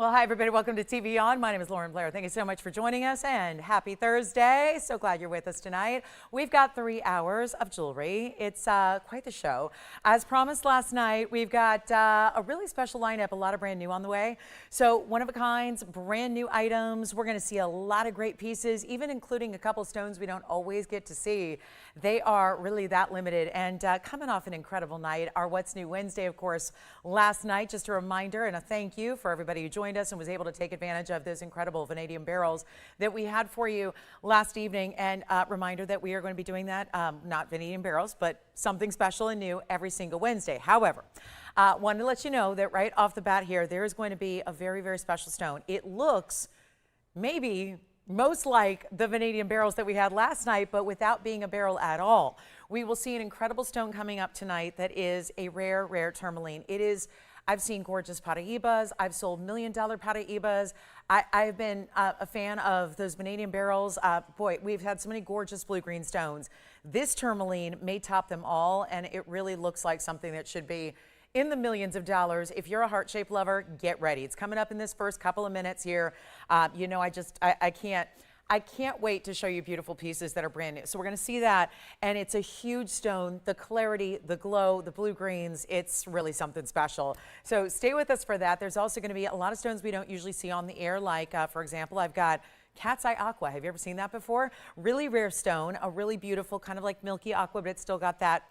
Well, hi, everybody. Welcome to TVON. My name is Blair. Thank you so much for joining us, and happy Thursday. So glad you're with us tonight. We've got 3 hours of jewelry. It's quite the show. As promised last night, we've got a really special lineup, a lot of brand new on the way. So one-of-a-kinds, brand new items. We're going to see a lot of great pieces, even including a couple stones we don't always get to see. They are really that limited, and coming off an incredible night. Our What's New Wednesday, of course, last night. Just a reminder and a thank you for everybody who joined us and was able to take advantage of those incredible vanadium barrels that we had for you last evening. And reminder that we are going to be doing that, not vanadium barrels, but something special and new every single Wednesday. However, wanted to let you know that right off the bat here, there is going to be a very, very special stone. It looks maybe most like the vanadium barrels that we had last night, but without being a barrel at all. We will see an incredible stone coming up tonight that is a rare, rare tourmaline. It is, I've seen gorgeous Paraibas. I've sold $1 million Paraibas. I've been a fan of those vanadium barrels. Boy, we've had so many gorgeous blue-green stones. This tourmaline may top them all, and it really looks like something that should be in the millions of dollars. If you're a heart-shaped lover, get ready. It's coming up in this first couple of minutes here. You know, I can't wait to show you beautiful pieces that are brand new. So we're going to see that, and it's a huge stone. The clarity, the glow, the blue greens, it's really something special. So stay with us for that. There's also going to be a lot of stones we don't usually see on the air, like, for example, I've got Cat's Eye Aqua. Have you ever seen that before? Really rare stone, a really beautiful, kind of like milky aqua, but it's still got that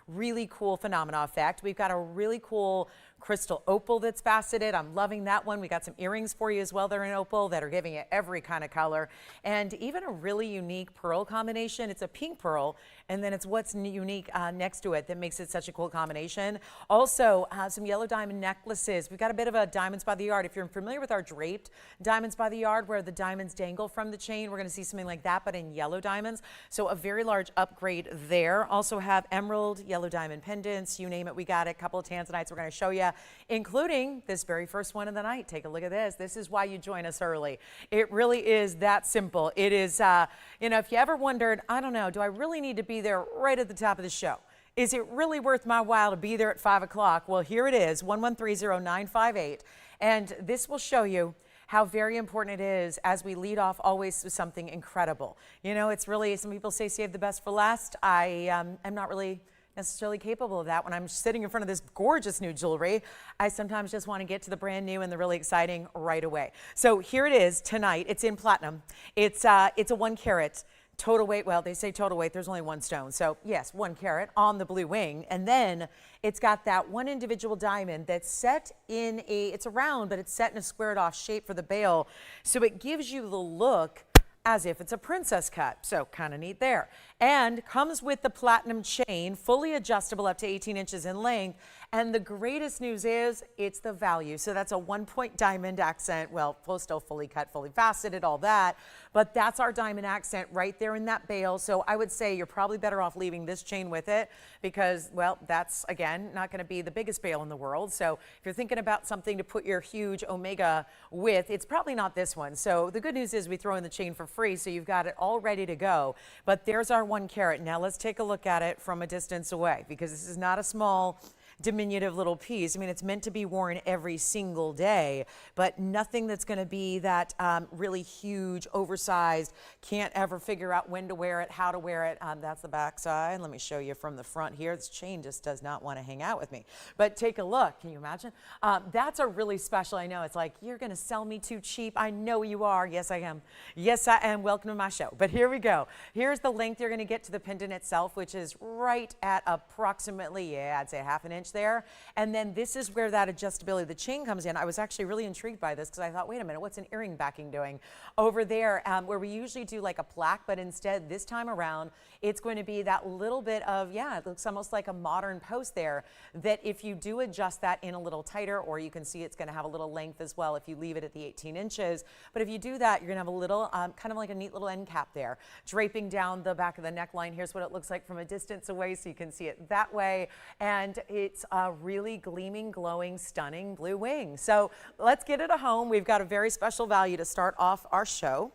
really cool phenomena effect. We've got a really cool crystal opal that's faceted. I'm loving that one. We got some earrings for you as well. They're in opal that are giving it every kind of color, and even a really unique pearl combination. It's a pink pearl, and then it's what's unique next to it that makes it such a cool combination. Also, some yellow diamond necklaces. We've got a bit of a diamonds by the yard. If you're familiar with our draped diamonds by the yard, where the diamonds dangle from the chain, we're going to see something like that, but in yellow diamonds. So a very large upgrade there. Also have emerald, yellow diamond pendants, you name it. We got a couple of Tanzanites we're going to show you, including this very first one of the night. Take a look at this. This is why you join us early. It really is that simple. It is, you know, if you ever wondered, I don't know, do I really need to be there right at the top of the show? Is it really worth my while to be there at 5 o'clock? Well, here it is, 1130958. And this will show you how very important it is as we lead off always with something incredible. You know, it's really, some people say save the best for last. I am not really necessarily capable of that. When I'm sitting in front of this gorgeous new jewelry, I sometimes just want to get to the brand new and the really exciting right away. So here it is tonight. It's in platinum. It's a 1 carat. Total weight, well, they say total weight, there's only 1 stone. So yes, 1 carat on the blue wing. And then it's got that one individual diamond that's set in it's a round, but it's set in a squared off shape for the bail. So it gives you the look as if it's a princess cut. So kind of neat there. And comes with the platinum chain, fully adjustable up to 18 inches in length. And the greatest news is it's the value. So that's a 1-point diamond accent. Well, still fully cut, fully faceted, all that. But that's our diamond accent right there in that bail. So I would say you're probably better off leaving this chain with it because, well, that's, again, not going to be the biggest bail in the world. So if you're thinking about something to put your huge omega with, it's probably not this one. So the good news is we throw in the chain for free, so you've got it all ready to go. But there's our 1 carat. Now let's take a look at it from a distance away, because this is not a small, diminutive little piece. I mean, it's meant to be worn every single day, but nothing that's going to be that really huge, oversized, can't ever figure out when to wear it, how to wear it. That's the back side. Let me show you from the front here. This chain just does not want to hang out with me, but take a look. Can you imagine? That's a really special, I know it's like, you're going to sell me too cheap. I know you are. Yes, I am. Yes, I am. Welcome to my show. But here we go. Here's the length you're going to get to the pendant itself, which is right at approximately, yeah, I'd say ½ inch there. And then this is where that adjustability, the chain comes in. I was actually really intrigued by this because I thought, wait a minute, what's an earring backing doing over there, where we usually do like a plaque, but instead this time around it's going to be that little bit of, yeah, it looks almost like a modern post there, that if you do adjust that in a little tighter, or you can see it's going to have a little length as well if you leave it at the 18 inches. But if you do that, you're going to have a little kind of like a neat little end cap there draping down the back of the neckline. Here's what it looks like from a distance away, so you can see it that way. And it's a really gleaming, glowing, stunning blue wing. So let's get it a home. We've got a very special value to start off our show.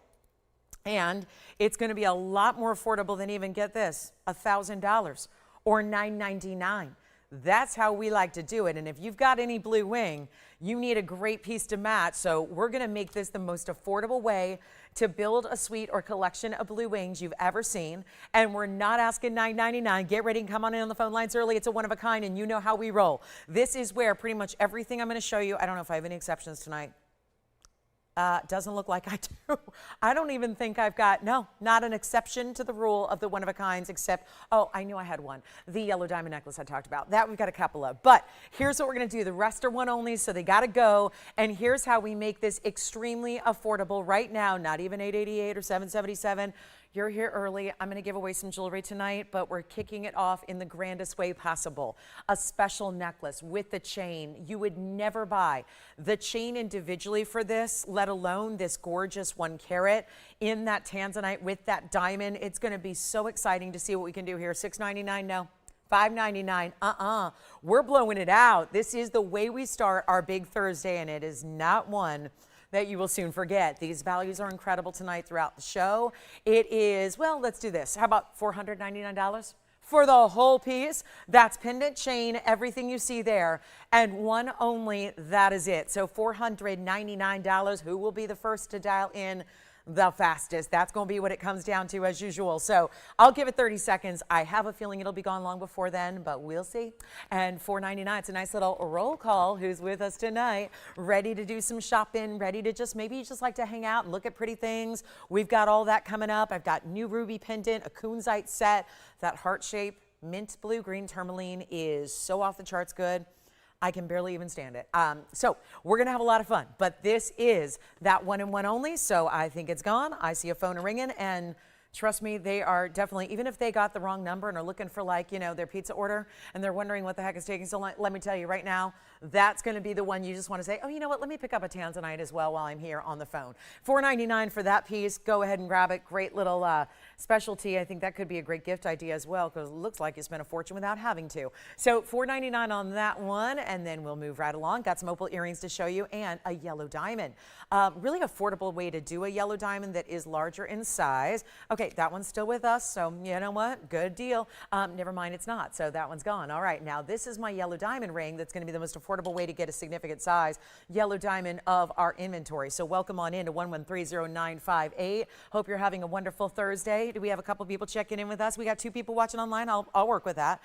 And it's going to be a lot more affordable than, even get this, $1,000 or $999. That's how we like to do it. And if you've got any blue wing, you need a great piece to match. So we're going to make this the most affordable way to build a suite or collection of blue wings you've ever seen. And we're not asking $9.99. Get ready and come on in on the phone lines early. It's a one of a kind, and you know how we roll. This is where pretty much everything I'm going to show you, I don't know if I have any exceptions tonight. Doesn't look like I do. I don't even think I've got, no, not an exception to the rule of the one of a kinds, except, oh, I knew I had one. The yellow diamond necklace I talked about. That we've got a couple of. But here's what we're going to do. The rest are one only, so they got to go. And here's how we make this extremely affordable right now. Not even $888 or $777. You're here early. I'm going to give away some jewelry tonight, but we're kicking it off in the grandest way possible. A special necklace with the chain. You would never buy the chain individually for this, let alone this gorgeous 1 carat in that Tanzanite with that diamond. It's going to be so exciting to see what we can do here. $6.99, no. $5.99, We're blowing it out. This is the way we start our big Thursday, and it is not one that you will soon forget. These values are incredible tonight throughout the show. It is, well, let's do this. How about $499 for the whole piece? That's pendant, chain, everything you see there, and one only. That is it. So $499. Who will be the first to dial in the fastest? That's going to be what it comes down to as usual. So I'll give it 30 seconds. I have a feeling it'll be gone long before then, but we'll see. And $4.99, it's a nice little roll call. Who's with us tonight? Ready to do some shopping, ready to just, maybe you just like to hang out and look at pretty things. We've got all that coming up. I've got new ruby pendant, a kunzite set. That heart shape, mint blue green tourmaline is so off the charts good. I can barely even stand it. So we're going to have a lot of fun, but this is that one and one only. So I think it's gone. I see a phone ringing, and trust me, they are definitely, even if they got the wrong number and are looking for, like, you know, their pizza order and they're wondering what the heck is taking so long, let me tell you right now, that's going to be the one you just want to say, oh, you know what, let me pick up a Tanzanite as well while I'm here on the phone. $4.99 for that piece. Go ahead and grab it. Great little specialty. I think that could be a great gift idea as well, because it looks like you spent a fortune without having to. So $4.99 on that one, and then we'll move right along. Got some opal earrings to show you and a yellow diamond. Really affordable way to do a yellow diamond that is larger in size. Okay, that one's still with us, so you know what? Good deal. Never mind, it's not, so that one's gone. All right, now this is my yellow diamond ring that's going to be the most affordable way to get a significant size yellow diamond of our inventory. So welcome on in to 1130958. Hope you're having a wonderful Thursday. Do we have a couple people checking in with us? We got 2 people watching online. I'll work with that.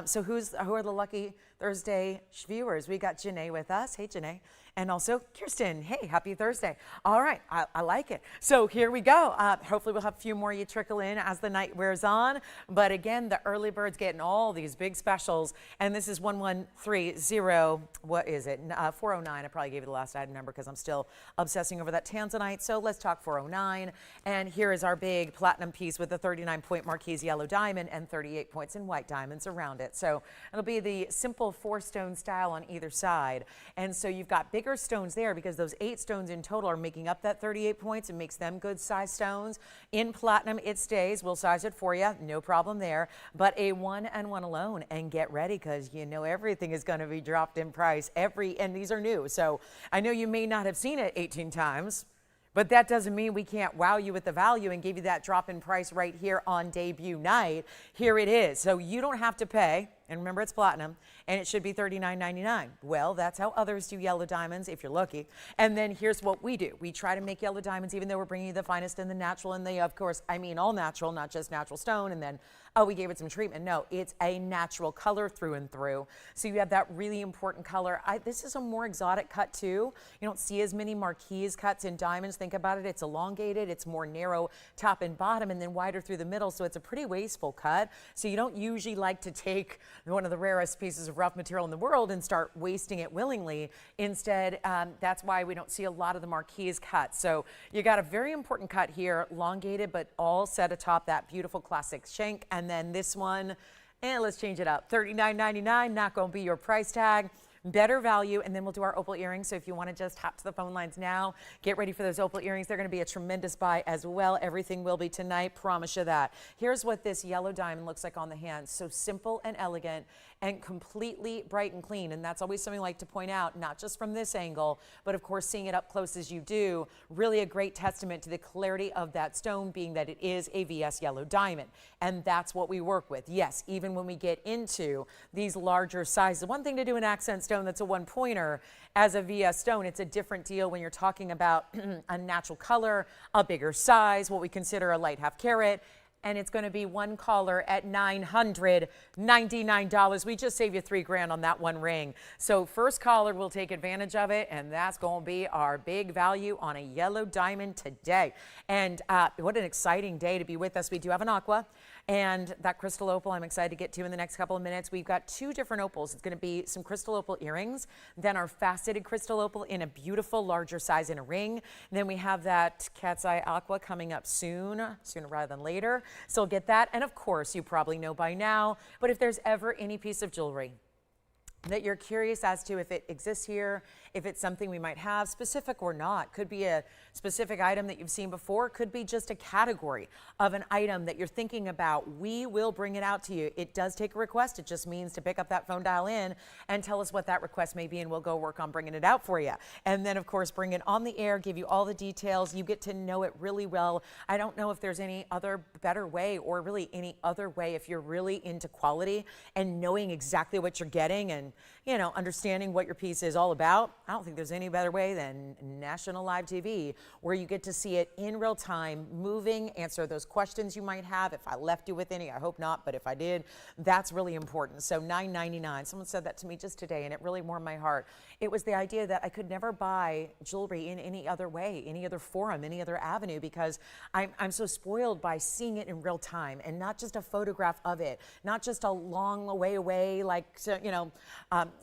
So who are the lucky Thursday viewers? We got Janae with us. Hey, Janae. And also Kirsten. Hey, happy Thursday. All right, I like it. So here we go. Hopefully we'll have a few more you trickle in as the night wears on. But again, the early birds getting all these big specials. And this is 1130, what is it? 409. I probably gave you the last item number because I'm still obsessing over that Tanzanite. So let's talk 409. And here is our big platinum piece with the 39-point Marquise yellow diamond and 38 points in white diamonds around it. So it'll be the simple 4-stone style on either side. And so you've got bigger stones there because those 8 stones in total are making up that 38 points and makes them good size stones. In platinum, it stays. We'll size it for you. No problem there. But a 1 and 1 alone. And get ready, because you know everything is going to be dropped in price. And these are new. So I know you may not have seen it 18 times. But that doesn't mean we can't wow you with the value and give you that drop in price right here on debut night. Here it is. So you don't have to pay. And remember, it's platinum, and it should be $39.99. Well, that's how others do yellow diamonds, if you're lucky. And then here's what we do. We try to make yellow diamonds, even though we're bringing you the finest and the natural, and of course, I mean all natural, not just natural stone, and then, oh, we gave it some treatment. No, it's a natural color through and through. So you have that really important color. This is a more exotic cut, too. You don't see as many Marquise cuts in diamonds. Think about it. It's elongated. It's more narrow top and bottom, and then wider through the middle, so it's a pretty wasteful cut. So you don't usually like to take one of the rarest pieces of rough material in the world and start wasting it willingly. Instead, that's why we don't see a lot of the Marquise cuts. So you got a very important cut here, elongated, but all set atop that beautiful classic shank. And then this one, and let's change it up. $39.99, not going to be your price tag. Better value, and then we'll do our opal earrings. So if you want to just hop to the phone lines now, get ready for those opal earrings. They're going to be a tremendous buy as well. Everything will be tonight, promise you that. Here's what this yellow diamond looks like on the hand. So simple and elegant, and completely bright and clean. And that's always something I like to point out, not just from this angle, but of course seeing it up close as you do, really a great testament to the clarity of that stone, being that it is a VS yellow diamond. And that's what we work with. Yes, even when we get into these larger sizes, one thing to do an accent stone that's a one pointer as a VS stone, it's a different deal when you're talking about a natural color, a bigger size, what we consider a light half carat. And it's going to be one caller at $999. We just saved you $3 on that one ring. So first caller will take advantage of it, and that's going to be our big value on a yellow diamond today. And what an exciting day to be with us. We do have an aqua and that crystal opal I'm excited to get to in the next couple of minutes. We've got two different opals. It's going to be some crystal opal earrings, then our faceted crystal opal in a beautiful larger size in a ring. And then we have that cat's eye aqua coming up sooner rather than later. So we'll get that. And of course, you probably know by now, but if there's ever any piece of jewelry that you're curious as to if it exists here, if it's something we might have, specific or not, could be a specific item that you've seen before, could be just a category of an item that you're thinking about, we will bring it out to you. It does take a request. It just means to pick up that phone, dial in, and tell us what that request may be, and we'll go work on bringing it out for you. And then, of course, bring it on the air, give you all the details. You get to know it really well. I don't know if there's any other better way, or really any other way, if you're really into quality and knowing exactly what you're getting and, you know, understanding what your piece is all about. I don't think there's any better way than national live TV, where you get to see it in real time, moving, answer those questions you might have. If I left you with any, I hope not, but if I did, that's really important. So $9.99. Someone said that to me just today, and it really warmed my heart. It was the idea that I could never buy jewelry in any other way, any other forum, any other avenue, because I'm so spoiled by seeing it in real time, and not just a photograph of it, not just a long way away, like, you know,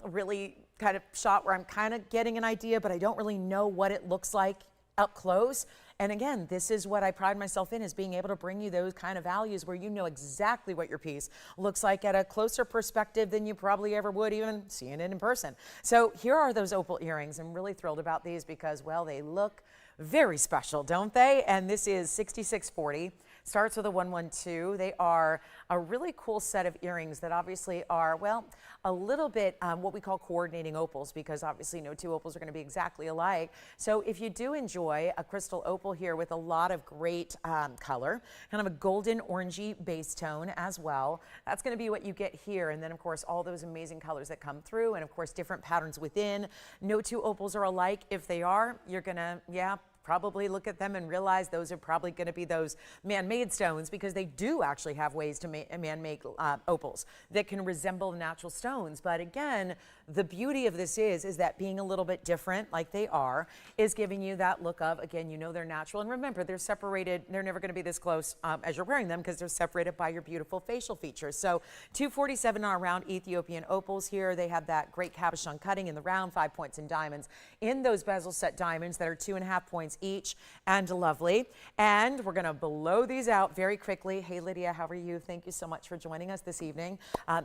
really kind of shot where I'm kind of getting an idea, but I don't really know what it looks like up close. And again, this is what I pride myself in, is being able to bring you those kind of values where you know exactly what your piece looks like at a closer perspective than you probably ever would even seeing it in person. So here are those opal earrings. I'm really thrilled about these because, well, they look very special, don't they? And this is 6640. Starts with a 112. They are a really cool set of earrings that obviously are, well, a little bit what we call coordinating opals, because obviously no two opals are going to be exactly alike. So if you do enjoy a crystal opal here with a lot of great color, kind of a golden orangey base tone as well, that's going to be what you get here. And then of course all those amazing colors that come through, and of course different patterns within. No two opals are alike. If they are, you're going to, probably look at them and realize those are probably going to be those man-made stones, because they do actually have ways to man-make opals that can resemble natural stones. But again, the beauty of this is that being a little bit different, like they are, is giving you that look of, again, you know they're natural. And remember, they're separated. They're never going to be this close as you're wearing them, because they're separated by your beautiful facial features. So 247 are round Ethiopian opals here. They have that great cabochon cutting in the round, 5 points in diamonds, in those bezel set diamonds that are 2.5 points each, and lovely. And we're going to blow these out very quickly. Hey, Lydia, how are you? Thank you so much for joining us this evening.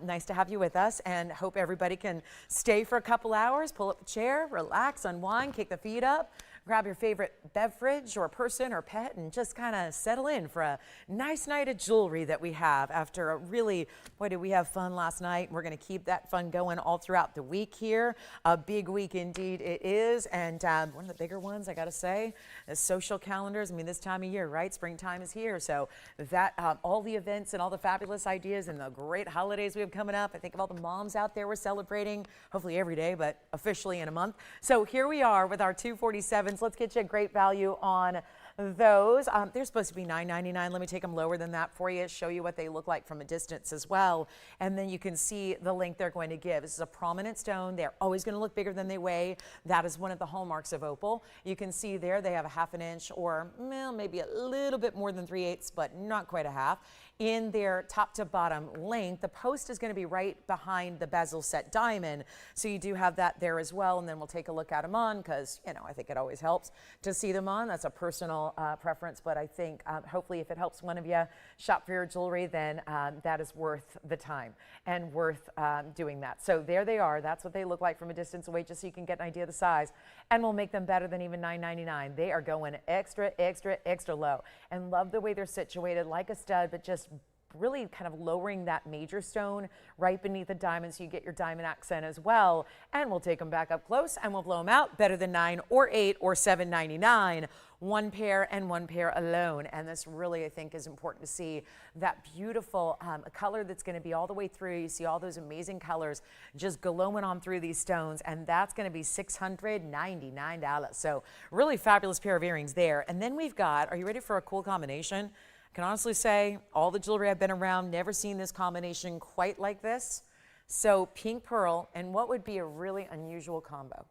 Nice to have you with us, and hope everybody can stay for a couple hours, pull up a chair, relax, unwind, kick the feet up, grab your favorite beverage or person or pet, and just kind of settle in for a nice night of jewelry that we have after a really, boy, did we have fun last night. We're going to keep that fun going all throughout the week here. A big week indeed it is. And one of the bigger ones, I got to say, is social calendars. I mean, this time of year, right? Springtime is here. So that all the events and all the fabulous ideas and the great holidays we have coming up. I think of all the moms out there we're celebrating, hopefully every day, but officially in a month. So here we are with our 247s. Let's get you a great value on those. They're supposed to be $9.99. Let me take them lower than that for you, show you what they look like from a distance as well. And then you can see the length they're going to give. This is a prominent stone. They're always going to look bigger than they weigh. That is one of the hallmarks of opal. You can see there they have a 1/2 inch, or well, maybe a little bit more than 3/8, but not quite a half. In their top to bottom length, the post is going to be right behind the bezel set diamond. So you do have that there as well. And then we'll take a look at them on, because, you know, I think it always helps to see them on. That's a personal preference, but I think hopefully if it helps one of you shop for your jewelry, then that is worth the time and worth doing that. So there they are. That's what they look like from a distance away, just so you can get an idea of the size. And we'll make them better than even $9.99. They are going extra, extra, extra low. And love the way they're situated, like a stud, but just really kind of lowering that major stone right beneath the diamond so you get your diamond accent as well. And we'll take them back up close and we'll blow them out. Better than 9 or 8 or 7.99. One pair and one pair alone. And this really, I think, is important to see that beautiful color that's going to be all the way through. You see all those amazing colors just glowing on through these stones, and that's going to be $699. So really fabulous pair of earrings there. And then we've got, are you ready for a cool combination? I can honestly say all the jewelry I've been around, never seen this combination quite like this. So pink pearl, and what would be a really unusual combo?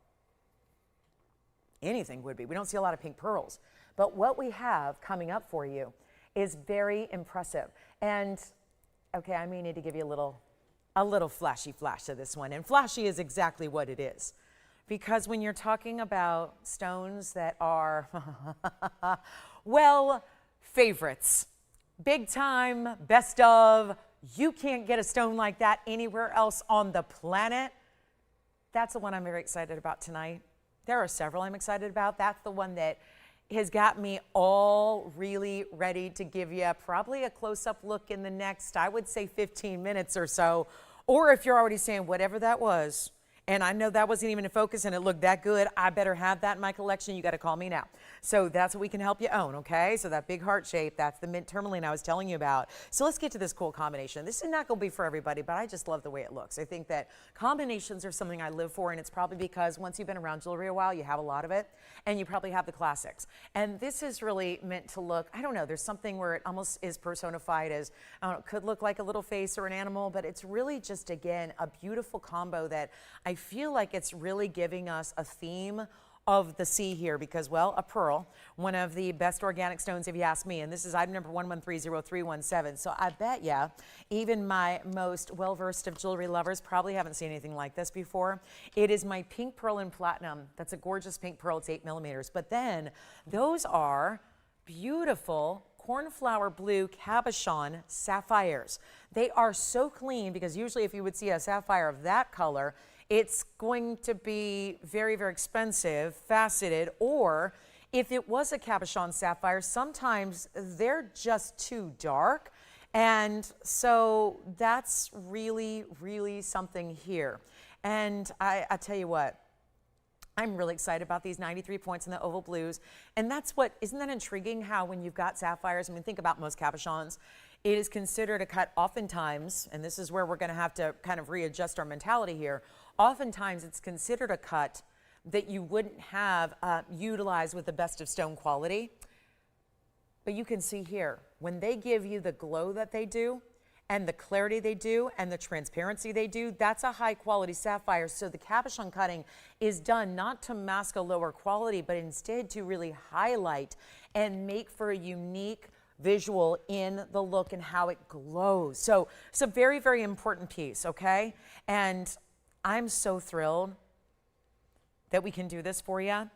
Anything would be. We don't see a lot of pink pearls, but what we have coming up for you is very impressive. And okay, I may need to give you a little flashy flash to this one, and flashy is exactly what it is, because when you're talking about stones that are well, favorites, big time, best of, you can't get a stone like that anywhere else on the planet. That's the one I'm very excited about tonight. There are several I'm excited about. That's the one that has got me all really ready to give you probably a close-up look in the next, I would say, 15 minutes or so. Or if you're already saying whatever that was, and I know that wasn't even in focus and it looked that good, I better have that in my collection, you got to call me now. So that's what we can help you own, okay? So that big heart shape, that's the mint tourmaline I was telling you about. So let's get to this cool combination. This is not going to be for everybody, but I just love the way it looks. I think that combinations are something I live for, and it's probably because once you've been around jewelry a while, you have a lot of it, and you probably have the classics. And this is really meant to look, I don't know, there's something where it almost is personified as, I don't know, could look like a little face or an animal, but it's really just, again, a beautiful combo that I feel like it's really giving us a theme of the sea here, because, well, a pearl, one of the best organic stones if you ask me, and this is item number 1130-317. So I bet ya even my most well-versed of jewelry lovers probably haven't seen anything like this before. It is my pink pearl in platinum. That's a gorgeous pink pearl. It's 8 millimeters. But then those are beautiful cornflower blue cabochon sapphires. They are so clean, because usually if you would see a sapphire of that color, it's going to be very, very expensive, faceted, or if it was a cabochon sapphire, sometimes they're just too dark. And so that's really, really something here. And I tell you what, I'm really excited about these 93 points in the Opal blues. And that's what, isn't that intriguing how when you've got sapphires, I mean, think about most cabochons, it is considered a cut oftentimes, and this is where we're going to have to kind of readjust our mentality here. Oftentimes it's considered a cut that you wouldn't have utilized with the best of stone quality. But you can see here, when they give you the glow that they do, and the clarity they do, and the transparency they do, that's a high quality sapphire. So the cabochon cutting is done not to mask a lower quality, but instead to really highlight and make for a unique visual in the look and how it glows. So it's a very, very important piece, okay? And I'm so thrilled that we can do this for you.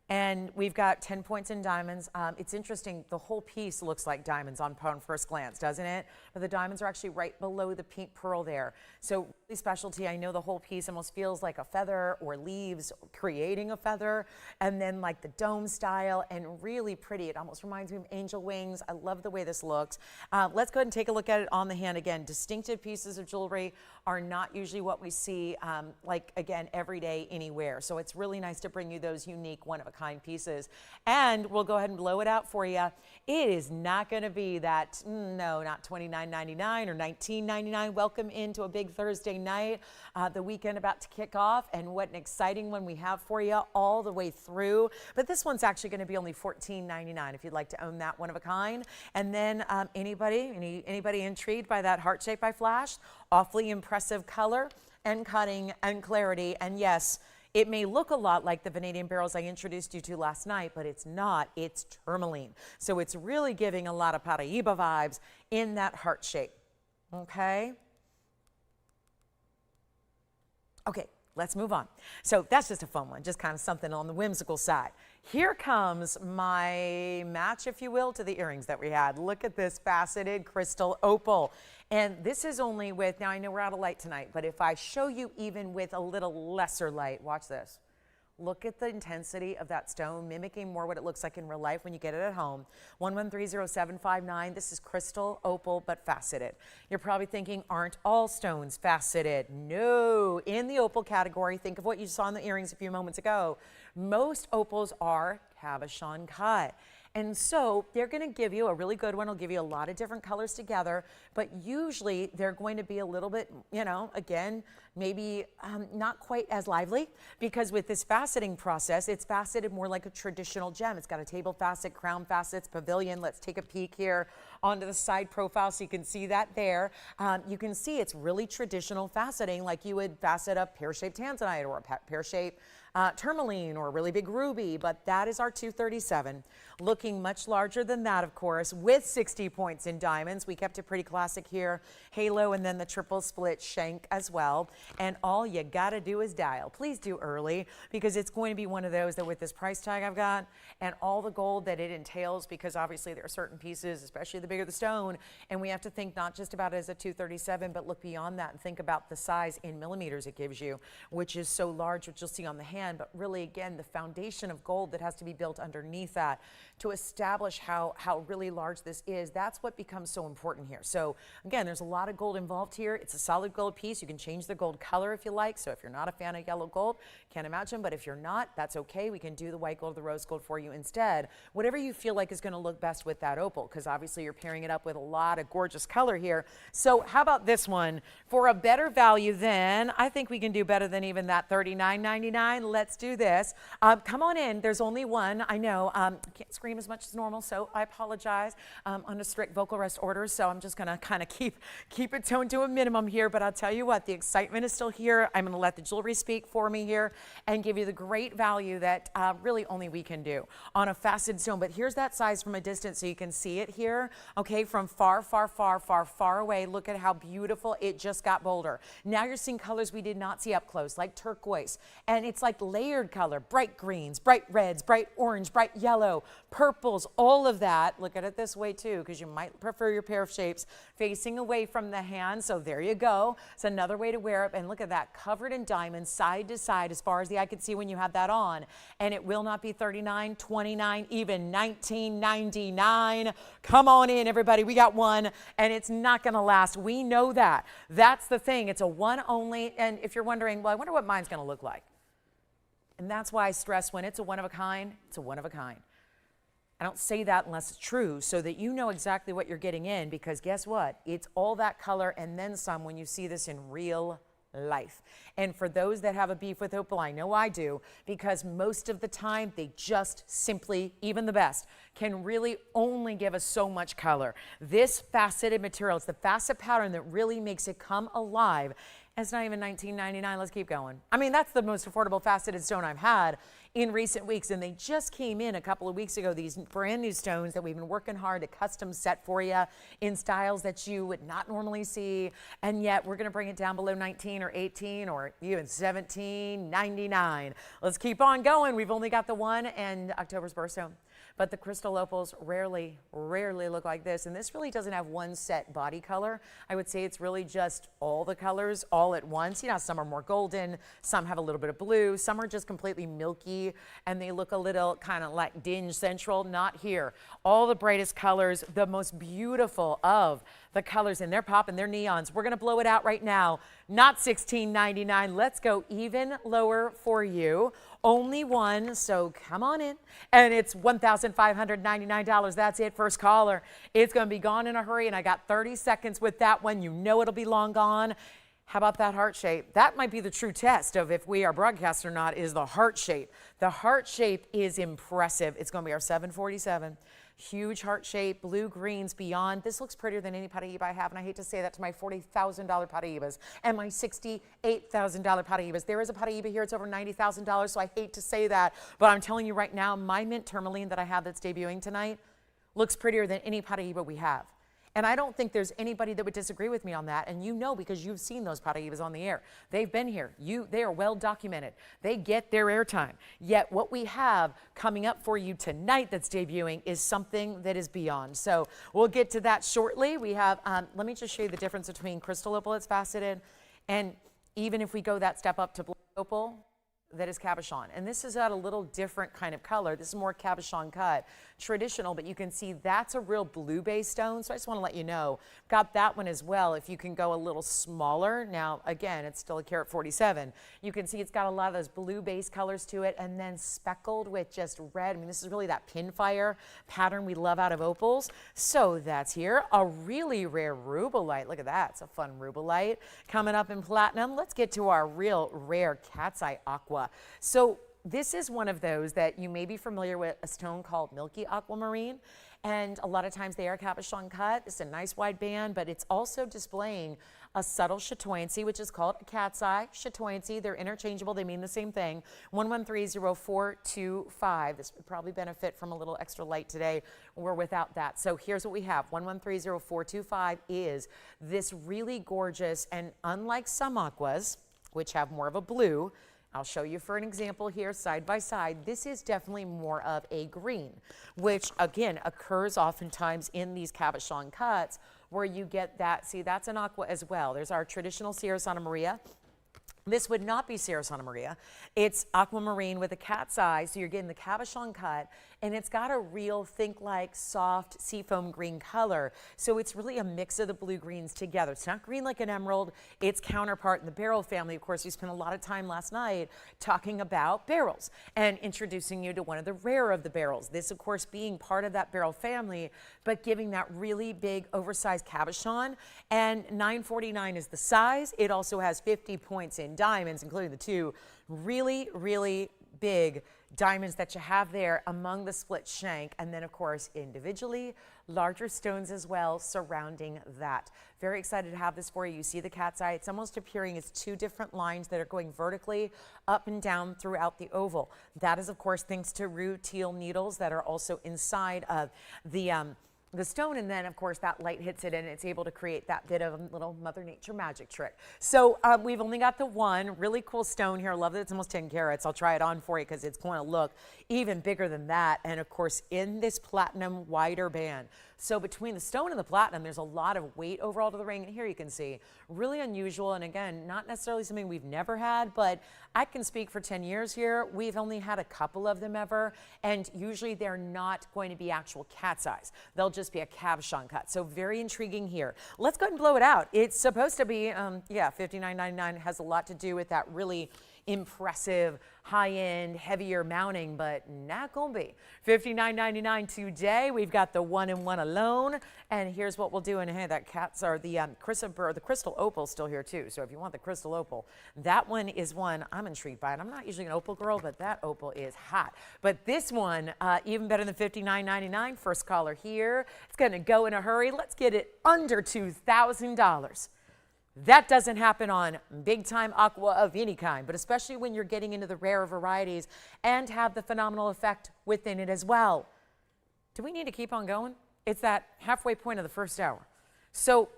And we've got 10 points in diamonds. It's interesting, the whole piece looks like diamonds on first glance, doesn't it? But the diamonds are actually right below the pink pearl there. So really specialty, I know the whole piece almost feels like a feather or leaves creating a feather, and then like the dome style, and really pretty. It almost reminds me of angel wings. I love the way this looks. Let's go ahead and take a look at it on the hand again. Distinctive pieces of jewelry are not usually what we see, like, again, every day anywhere. So it's really nice to bring you those unique one-of-a-kind pieces. And we'll go ahead and blow it out for you. It is not going to be that, no, not $29.99 or $19.99. Welcome into a big Thursday night, the weekend about to kick off, and what an exciting one we have for you all the way through. But this one's actually going to be only $14.99 if you'd like to own that one of a kind. And then anybody intrigued by that heart shape I flashed? Awfully impressive color and cutting and clarity. And yes, it may look a lot like the vanadium barrels I introduced you to last night, but it's not. It's tourmaline. So it's really giving a lot of Paraíba vibes in that heart shape. Okay? Okay, let's move on. So that's just a fun one, just kind of something on the whimsical side. Here comes my match, if you will, to the earrings that we had. Look at this faceted crystal opal. And this is only with, now I know we're out of light tonight, but if I show you even with a little lesser light, watch this. Look at the intensity of that stone, mimicking more what it looks like in real life when you get it at home. 1130759. This is crystal opal, but faceted. You're probably thinking, aren't all stones faceted? No. In the opal category, think of what you saw in the earrings a few moments ago. Most opals are cabochon cut. And so they're going to give you a really good one. Will give you a lot of different colors together, but usually they're going to be a little bit, you know, again, maybe not quite as lively, because with this faceting process, it's faceted more like a traditional gem. It's got a table facet, crown facets, pavilion. Let's take a peek here onto the side profile so you can see that there. You can see it's really traditional faceting, like you would facet a pear-shaped Tanzanite or a pear-shaped tourmaline or a really big ruby, but that is our 237. Looking much larger than that, of course, with 60 points in diamonds. We kept it pretty classic here. Halo and then the triple split shank as well. And all you gotta do is dial. Please do early, because it's going to be one of those that with this price tag I've got and all the gold that it entails, because obviously there are certain pieces, especially the bigger the stone, and we have to think not just about it as a 237, but look beyond that and think about the size in millimeters it gives you, which is so large, which you'll see on the hand, but really, again, the foundation of gold that has to be built underneath that to establish how really large this is. That's what becomes so important here. So again, there's a lot of gold involved here. It's a solid gold piece. You can change the gold color if you like. So if you're not a fan of yellow gold, can't imagine, but if you're not, that's okay. We can do the white gold, the rose gold for you instead. Whatever you feel like is going to look best with that opal, because obviously you're pairing it up with a lot of gorgeous color here. So how about this one? For a better value then, I think we can do better than even that $39.99. Let's do this. Come on in. There's only one. I know. I can't scream as much as normal, so I apologize. Under strict vocal rest orders, so I'm just going to kind of keep it toned to a minimum here. But I'll tell you what, the excitement is still here. I'm going to let the jewelry speak for me here and give you the great value that really only we can do on a faceted stone. But here's that size from a distance so you can see it here. Okay, from far, far, far, far, far away. Look at how beautiful it just got bolder. Now you're seeing colors we did not see up close, like turquoise. And it's like layered color, bright greens, bright reds, bright orange, bright yellow, purples, all of that. Look at it this way too, because you might prefer your pair of shapes facing away from the hand. So there you go. It's another way to wear it. And look at that, covered in diamonds, side to side, as far as the eye could see when you had that on. And it will not be $39, $29, even $19.99. Come on in, everybody. We got one, and it's not going to last. We know that. That's the thing. It's a one only. And if you're wondering, well, I wonder what mine's going to look like. And that's why I stress when it's a one of a kind, it's a one of a kind. I don't say that unless it's true, so that you know exactly what you're getting in, because guess what? It's all that color and then some when you see this in real life. And for those that have a beef with opal, I know I do, because most of the time they just simply, even the best, can really only give us so much color. This faceted material, it's the facet pattern that really makes it come alive. And it's not even $19.99. Let's keep going. I mean, that's the most affordable faceted stone I've had in recent weeks, and they just came in a couple of weeks ago, these brand new stones that we've been working hard to custom set for you in styles that you would not normally see, and yet we're going to bring it down below 19 or 18 or even $17.99. Let's keep on going. We've only got the one and October's birthstone. But the crystal opals rarely look like this. And this really doesn't have one set body color. I would say it's really just all the colors all at once. You know, some are more golden, some have a little bit of blue, some are just completely milky, and they look a little kind of like dinge central. Not here. All the brightest colors, the most beautiful of the colors, and they're popping, they're neons. We're going to blow it out right now. Not $16.99. Let's go even lower for you. Only one, so come on in. And it's $1,599. That's it, first caller. It's going to be gone in a hurry, and I got 30 seconds with that one. You know it'll be long gone. How about that heart shape? That might be the true test of if we are broadcast or not, is the heart shape. The heart shape is impressive. It's going to be our 747. Huge heart shape, blue greens beyond. This looks prettier than any Paraíba I have, and I hate to say that to my $40,000 Paraíbas and my $68,000 Paraíbas. There is a Paraíba here, it's over $90,000, so I hate to say that, but I'm telling you right now, my mint tourmaline that I have that's debuting tonight looks prettier than any Paraíba we have. And I don't think there's anybody that would disagree with me on that. And you know, because you've seen those Paraíbas on the air. They've been here. They are well documented. They get their airtime. Yet what we have coming up for you tonight that's debuting is something that is beyond. So we'll get to that shortly. We have, let me just show you the difference between crystal opal that's faceted. And even if we go that step up to black opal, that is cabochon. And this is at a little different kind of color. This is more cabochon cut, traditional, but you can see that's a real blue-based stone. So I just want to let you know, got that one as well. If you can go a little smaller, now again, it's still a carat 47. You can see it's got a lot of those blue-based colors to it, and then speckled with just red. I mean, this is really that pinfire pattern we love out of opals. So that's here, a really rare Rubilite. Look at that, it's a fun Rubilite. Coming up in platinum, let's get to our real rare cat's eye aqua. So this is one of those that you may be familiar with, a stone called milky aquamarine. And a lot of times they are cabochon cut. It's a nice wide band, but it's also displaying a subtle chatoyancy, which is called a cat's eye chatoyancy. They're interchangeable. They mean the same thing. 1130425. This would probably benefit from a little extra light today. We're without that. So here's what we have. 1130425 is this really gorgeous, and unlike some aquas, which have more of a blue, I'll show you for an example here, side by side. This is definitely more of a green, which again occurs oftentimes in these cabochon cuts where you get that. See, that's an aqua as well. There's our traditional Sierra Santa Maria. This would not be Sierra Santa Maria. It's aquamarine with a cat's eye, so you're getting the cabochon cut, and it's got a real, think like soft seafoam green color. So it's really a mix of the blue greens together. It's not green like an emerald. Its counterpart in the beryl family. Of course, we spent a lot of time last night talking about beryls and introducing you to one of the rare of the beryls. This, of course, being part of that beryl family, but giving that really big oversized cabochon. And $949 is the size. It also has 50 points in diamonds, including the two really, really big diamonds that you have there among the split shank, and then of course individually larger stones as well surrounding that. Very excited to have this for you. You see the cat's eye. It's almost appearing as two different lines that are going vertically up and down throughout the oval. That is of course thanks to rutile needles that are also inside of the stone, and then of course that light hits it and it's able to create that bit of a little Mother Nature magic trick. So we've only got the one really cool stone here. I love that it's almost 10 carats. I'll try it on for you because it's going to look even bigger than that, and of course in this platinum wider band. So between the stone and the platinum, there's a lot of weight overall to the ring, and here you can see really unusual, and again not necessarily something we've never had, but I can speak for 10 years here. We've only had a couple of them ever, and usually they're not going to be actual cat's eyes. They'll just be a cabochon cut. So very intriguing here. Let's go ahead and blow it out. It's supposed to be, yeah, $59.99. Has a lot to do with that really impressive, high-end, heavier mounting, but not gonna be. $59.99 today. We've got the 1 and 1 alone, and here's what we'll do. And hey, that cats are the crystal opal still here too. So if you want the crystal opal, that one is one I'm intrigued by. And I'm not usually an opal girl, but that opal is hot. But this one, even better than $59.99. First caller here. It's gonna go in a hurry. Let's get it under $2,000. That doesn't happen on big time aqua of any kind, but especially when you're getting into the rare varieties and have the phenomenal effect within it as well. Do we need to keep on going? It's that halfway point of the first hour. So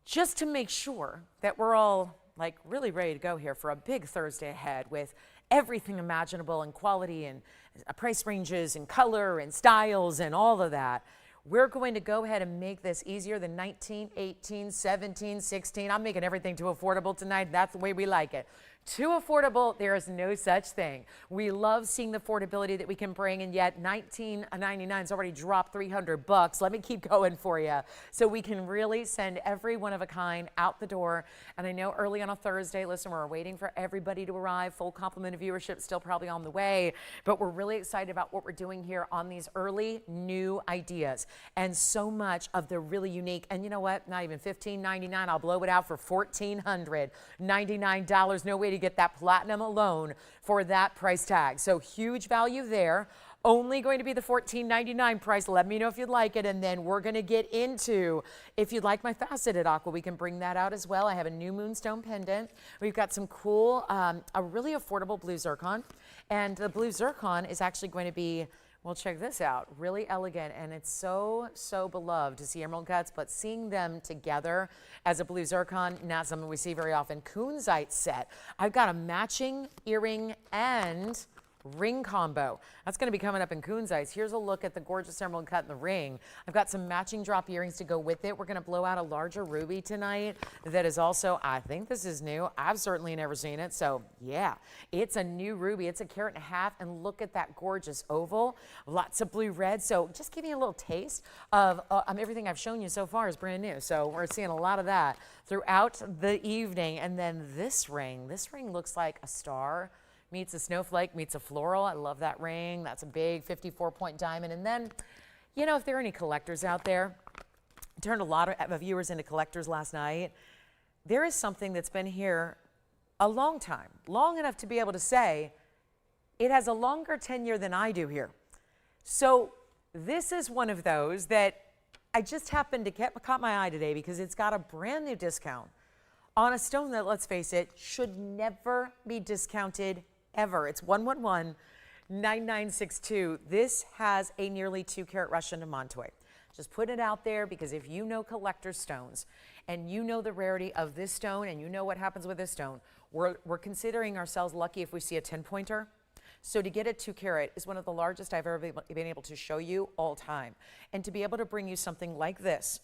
just to make sure that we're all like really ready to go here for a big Thursday ahead with everything imaginable and quality and price ranges and color and styles and all of that, we're going to go ahead and make this easier than 19, 18, 17, 16. I'm making everything too affordable tonight. That's the way we like it. Too affordable, there is no such thing. We love seeing the affordability that we can bring, and yet $19.99 has already dropped $300. Let me keep going for you so we can really send every one of a kind out the door. And I know early on a Thursday, listen, we're waiting for everybody to arrive. Full complement of viewership still probably on the way, but we're really excited about what we're doing here on these early new ideas. And so much of the really unique, and you know what, not even $15.99, I'll blow it out for $1,499. No way to get that platinum alone for that price tag. So huge value there. Only going to be the $14.99 price. Let me know if you'd like it, and then we're going to get into, if you'd like my faceted aqua, we can bring that out as well. I have a new Moonstone pendant. We've got some cool, a really affordable blue zircon, and the blue zircon is actually going to be, well, check this out, really elegant, and it's so, so beloved to see emerald cuts, but seeing them together as a blue zircon, not something we see very often. Kunzite set. I've got a matching earring and ring combo. That's going to be coming up in Coon's Eyes. Here's a look at the gorgeous emerald cut in the ring. I've got some matching drop earrings to go with it. We're going to blow out a larger ruby tonight that is also, I think this is new. I've certainly never seen it. So yeah, it's a new ruby. It's 1.5 carats, and look at that gorgeous oval. Lots of blue red. So just give you a little taste of everything I've shown you so far is brand new. So we're seeing a lot of that throughout the evening. And then this ring looks like a star meets a snowflake, meets a floral. I love that ring. That's a big 54-point diamond. And then, you know, if there are any collectors out there, turned a lot of viewers into collectors last night. There is something that's been here a long time, long enough to be able to say it has a longer tenure than I do here. So this is one of those that I just happened to caught my eye today because it's got a brand new discount on a stone that, let's face it, should never be discounted ever. It's 111-9962. This has a nearly 2-carat Russian demantoid. Just put it out there because if you know collector stones and you know the rarity of this stone and you know what happens with this stone, we're considering ourselves lucky if we see a 10-pointer. So to get a 2-carat is one of the largest I've ever been able to show you all time. And to be able to bring you something like this,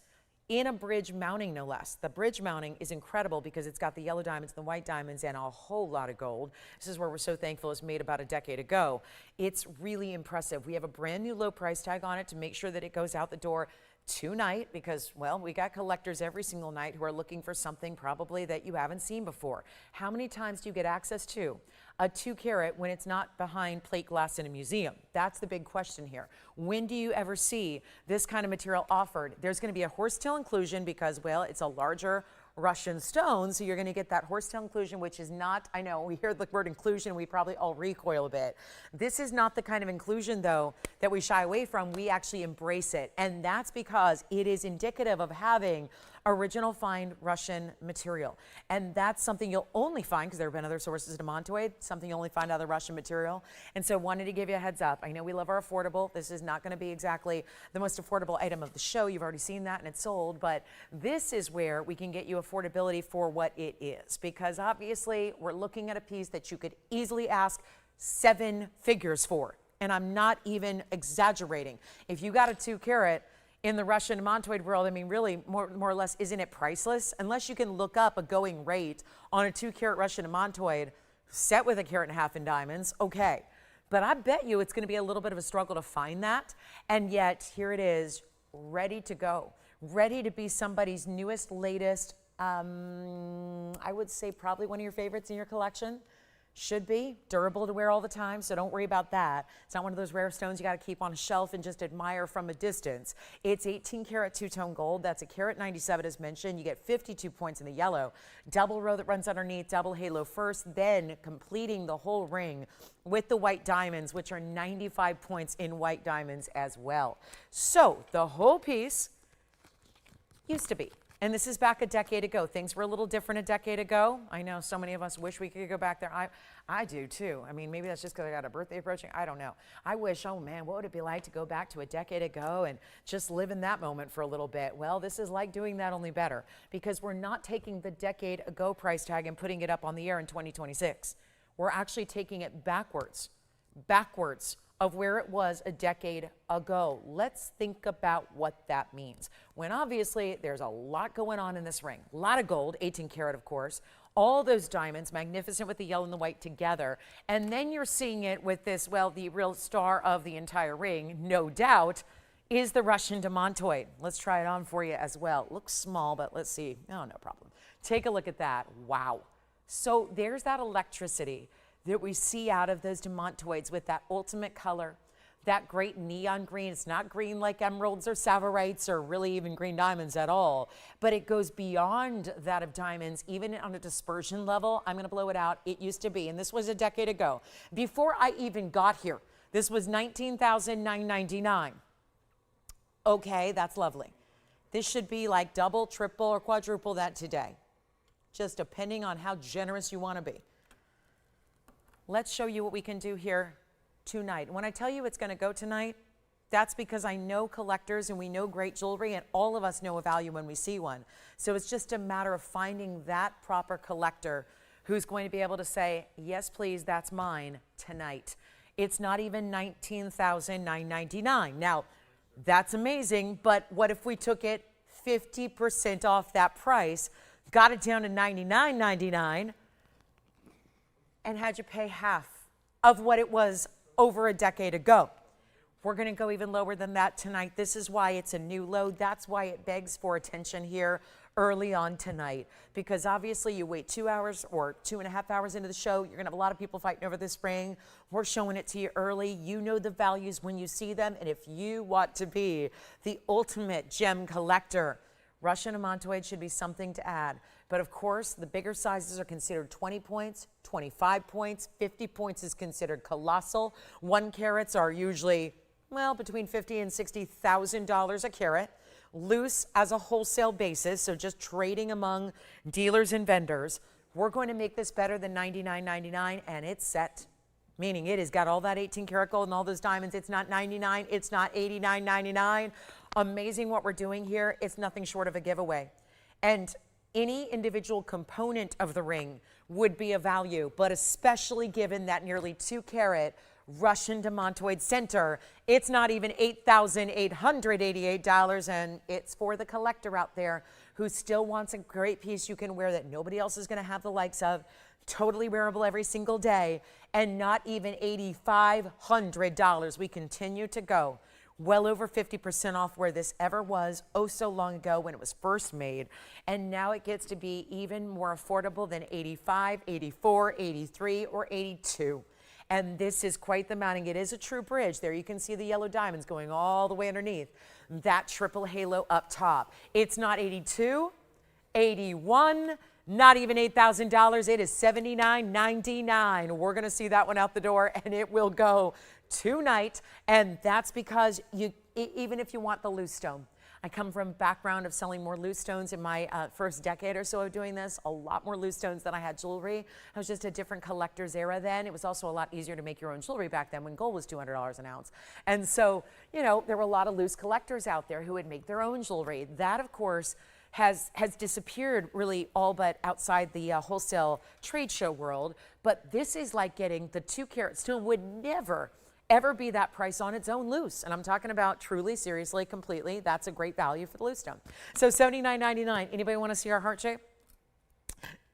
in a bridge mounting, no less. The bridge mounting is incredible because it's got the yellow diamonds, the white diamonds, and a whole lot of gold. This is where we're so thankful it's made about a decade ago. It's really impressive. We have a brand new low price tag on it to make sure that it goes out the door tonight because, well, we got collectors every single night who are looking for something probably that you haven't seen before. How many times do you get access to a 2-carat when it's not behind plate glass in a museum? That's the big question here. When do you ever see this kind of material offered? There's going to be a horsetail inclusion because, well, it's a larger Russian stone, so you're going to get that horsetail inclusion, which is not, I know, we hear the word inclusion, we probably all recoil a bit. This is not the kind of inclusion, though, that we shy away from. We actually embrace it, and that's because it is indicative of having original fine Russian material. And that's something you'll only find, because there have been other sources of demantoid, something you'll only find out of the Russian material. And so wanted to give you a heads up. I know we love our affordable. This is not going to be exactly the most affordable item of the show. You've already seen that and it's sold, but this is where we can get you affordability for what it is. Because obviously we're looking at a piece that you could easily ask 7 figures for. And I'm not even exaggerating. If you got a 2-carat, in the Russian demantoid world, I mean, really, more or less, isn't it priceless? Unless you can look up a going rate on a 2-carat Russian demantoid set with 1.5 carats in diamonds, okay. But I bet you it's going to be a little bit of a struggle to find that. And yet, here it is, ready to go. Ready to be somebody's newest, latest, I would say probably one of your favorites in your collection. Should be durable to wear all the time, so don't worry about that. It's not one of those rare stones you got to keep on a shelf and just admire from a distance. It's 18-carat two-tone gold. That's 1.97 carat as mentioned. You get 52 points in the yellow. Double row that runs underneath, double halo first, then completing the whole ring with the white diamonds, which are 95 points in white diamonds as well. So the whole piece used to be. And this is back a decade ago. Things were a little different a decade ago. I know so many of us wish we could go back there. I do too. I mean, maybe that's just because I got a birthday approaching. I don't know. I wish, oh man, what would it be like to go back to a decade ago and just live in that moment for a little bit? Well, this is like doing that, only better, because we're not taking the decade ago price tag and putting it up on the air in 2026. We're actually taking it backwards of where it was a decade ago. Let's think about what that means. When obviously there's a lot going on in this ring. A lot of gold, 18-carat of course. All those diamonds, magnificent with the yellow and the white together. And then you're seeing it with this, well, the real star of the entire ring, no doubt, is the Russian demantoid. Let's try it on for you as well. Looks small, but let's see. Oh, no problem. Take a look at that. Wow. So there's that electricity that we see out of those demantoids with that ultimate color, that great neon green. It's not green like emeralds or sapphires or really even green diamonds at all, but it goes beyond that of diamonds, even on a dispersion level. I'm gonna blow it out. It used to be, and this was a decade ago. Before I even got here, this was $19,999. Okay, that's lovely. This should be like double, triple, or quadruple that today, just depending on how generous you wanna be. Let's show you what we can do here tonight. When I tell you it's going to go tonight, that's because I know collectors and we know great jewelry, and all of us know a value when we see one. So it's just a matter of finding that proper collector who's going to be able to say, yes, please, that's mine tonight. It's not even $19,999. Now, that's amazing, but what if we took it 50% off that price, got it down to $99.99, and had you pay half of what it was over a decade ago? We're going to go even lower than that tonight. This is why it's a new load. That's why it begs for attention here early on tonight, because obviously you wait 2 hours or 2.5 hours into the show, you're going to have a lot of people fighting over this ring. We're showing it to you early. You know the values when you see them, and if you want to be the ultimate gem collector, Russian demantoid should be something to add. But of course, the bigger sizes are considered 20 points, 25 points, 50 points is considered colossal. 1 carats are usually, well, between $50,000 and $60,000 a carat. Loose as a wholesale basis, so just trading among dealers and vendors. We're going to make this better than $99.99, and it's set, meaning it has got all that 18 karat gold and all those diamonds. It's not $99, it's not $89.99. Amazing what we're doing here. It's nothing short of a giveaway. And any individual component of the ring would be of value, but especially given that nearly 2 carat Russian demantoid center, it's not even $8,888, and it's for the collector out there who still wants a great piece you can wear that nobody else is going to have the likes of, totally wearable every single day, and not even $8,500. We continue to go well over 50% off where this ever was oh so long ago when it was first made, and now it gets to be even more affordable than $85, $84, $83, or $82. And this is quite the mounting. It is a true bridge. There you can see the yellow diamonds going all the way underneath that triple halo up top. It's not $82, $81, not even $8,000. It is $79.99. We're going to see that one out the door, and it will go tonight. And that's because even if you want the loose stone, I come from a background of selling more loose stones in my first decade or so of doing this, a lot more loose stones than I had jewelry. I was just a different collector's era then. It was also a lot easier to make your own jewelry back then when gold was $200 an ounce. And so, you know, there were a lot of loose collectors out there who would make their own jewelry. That, of course, has disappeared really all but outside the wholesale trade show world. But this is like getting the 2 carat stone would never ever be that price on its own loose. And I'm talking about truly, seriously, completely. That's a great value for the loose stone. So $79.99. Anybody want to see our heart shape?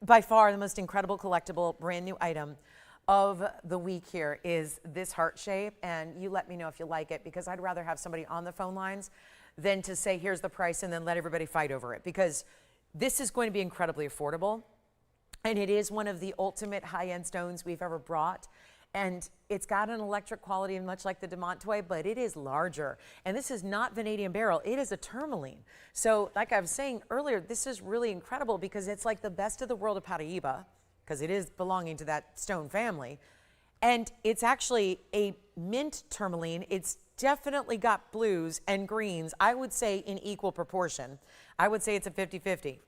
By far the most incredible collectible brand new item of the week here is this heart shape. And you let me know if you like it, because I'd rather have somebody on the phone lines than to say, here's the price, and then let everybody fight over it, because this is going to be incredibly affordable. And it is one of the ultimate high-end stones we've ever brought. And it's got an electric quality, much like the demantoid, but it is larger. And this is not vanadium beryl, it is a tourmaline. So like I was saying earlier, this is really incredible because it's like the best of the world of Paraíba, because it is belonging to that stone family. And it's actually a mint tourmaline. It's definitely got blues and greens, I would say in equal proportion. I would say it's a 50-50.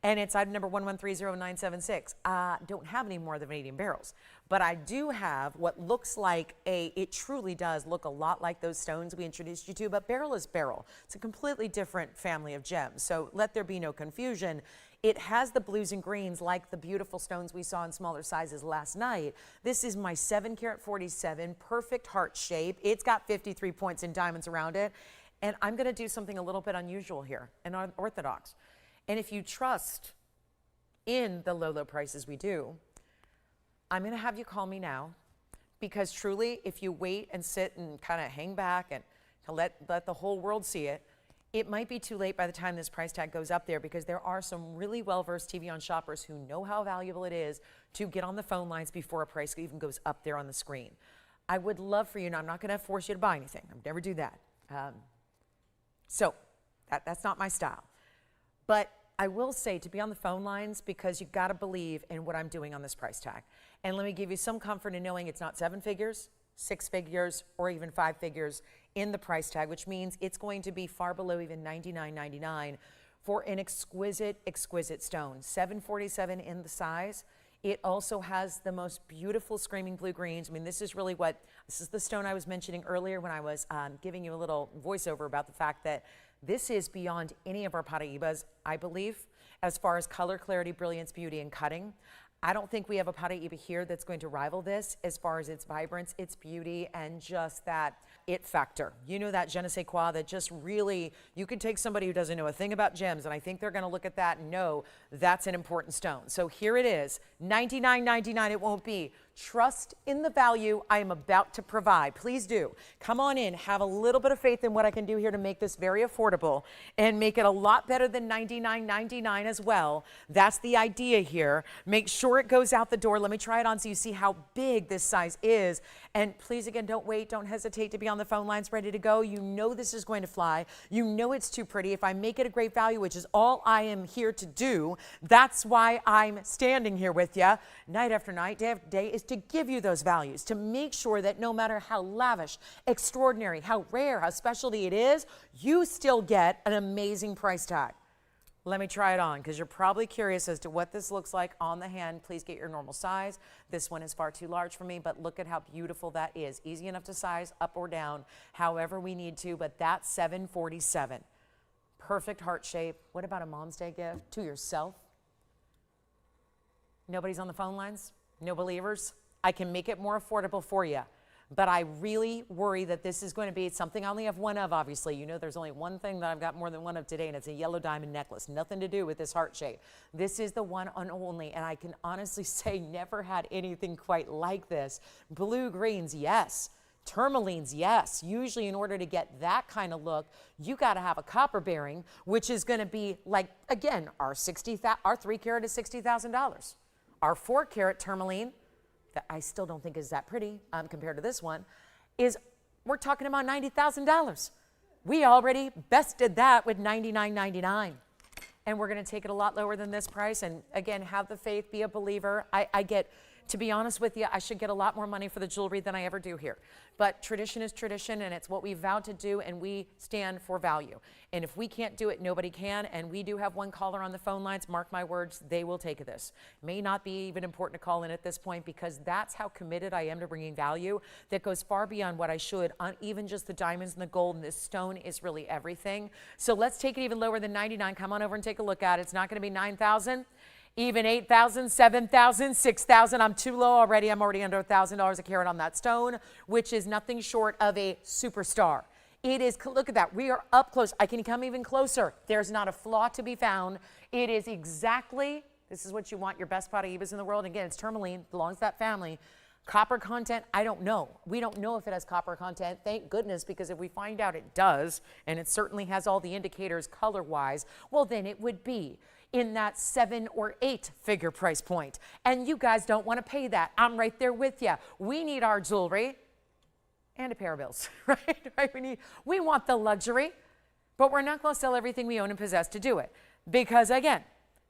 And it's item number 1130-976. Don't have any more of the vanadium beryls, but I do have what looks like it truly does look a lot like those stones we introduced you to, but beryl is beryl. It's a completely different family of gems, so let there be no confusion. It has the blues and greens like the beautiful stones we saw in smaller sizes last night. This is my 7 carat 47, perfect heart shape. It's got 53 points in diamonds around it, and I'm gonna do something a little bit unusual here and unorthodox. And if you trust in the low, low prices we do, I'm going to have you call me now, because truly, if you wait and sit and kind of hang back and let the whole world see it, it might be too late by the time this price tag goes up there, because there are some really well-versed TVON shoppers who know how valuable it is to get on the phone lines before a price even goes up there on the screen. I would love for you, and I'm not going to force you to buy anything. I would never do that. So that's not my style. But I will say to be on the phone lines, because you got to believe in what I'm doing on this price tag. And let me give you some comfort in knowing it's not 7 figures, 6 figures, or even 5 figures in the price tag, which means it's going to be far below even $99.99 for an exquisite, exquisite stone. 747 in the size. It also has the most beautiful screaming blue greens. I mean, this is the stone I was mentioning earlier when I was giving you a little voiceover about the fact that this is beyond any of our Paraíbas, I believe, as far as color, clarity, brilliance, beauty, and cutting. I don't think we have a Paraíba here that's going to rival this as far as its vibrance, its beauty, and just that it factor. You know, that je ne sais quoi that just really, you can take somebody who doesn't know a thing about gems, and I think they're going to look at that and know that's an important stone. So here it is, $99.99 it won't be. Trust in the value I am about to provide. Please do. Come on in, have a little bit of faith in what I can do here to make this very affordable and make it a lot better than $99.99 as well. That's the idea here. Make sure it goes out the door. Let me try it on so you see how big this size is. And please, again, don't wait. Don't hesitate to be on the phone lines ready to go. You know this is going to fly. You know it's too pretty. If I make it a great value, which is all I am here to do, that's why I'm standing here with you night after night, day after day, is to give you those values, to make sure that no matter how lavish, extraordinary, how rare, how specialty it is, you still get an amazing price tag. Let me try it on because you're probably curious as to what this looks like on the hand. Please get your normal size. This one is far too large for me, but look at how beautiful that is. Easy enough to size up or down, however we need to, but that's $747. Perfect heart shape. What about a Mom's Day gift to yourself? Nobody's on the phone lines? No believers? I can make it more affordable for you. But I really worry that this is going to be something I only have one of, obviously. You know there's only one thing that I've got more than one of today, and it's a yellow diamond necklace. Nothing to do with this heart shape. This is the one and only, and I can honestly say never had anything quite like this. Blue greens, yes. Tourmalines, yes. Usually in order to get that kind of look, you got to have a copper bearing, which is going to be like, again, our 3 carat is $60,000. Our 4 carat tourmaline, that I still don't think is that pretty compared to this one, is we're talking about $90,000. We already bested that with $99.99. And we're going to take it a lot lower than this price. And again, have the faith, be a believer. I get, to be honest with you, I should get a lot more money for the jewelry than I ever do here. But tradition is tradition, and it's what we vowed to do, and we stand for value. And if we can't do it, nobody can. And we do have one caller on the phone lines. Mark my words, they will take this. May not be even important to call in at this point because that's how committed I am to bringing value that goes far beyond what I should on even just the diamonds and the gold. And this stone is really everything. So let's take it even lower than 99. Come on over and take a look at it. It's not going to be 9,000. Even 8,000, 7,000, 6,000. I'm too low already. I'm already under $1,000 a carat on that stone, which is nothing short of a superstar. It is, look at that. We are up close. I can come even closer. There's not a flaw to be found. It is exactly, this is what you want, your best Paraíbas in the world. Again, it's tourmaline, belongs to that family. Copper content, I don't know. We don't know if it has copper content. Thank goodness, because if we find out it does, and it certainly has all the indicators color-wise, well, then it would be in that 7 or 8 figure price point. And you guys don't want to pay that. I'm right there with you. We need our jewelry and a pair of bills, right? We want the luxury, but we're not going to sell everything we own and possess to do it. Because again,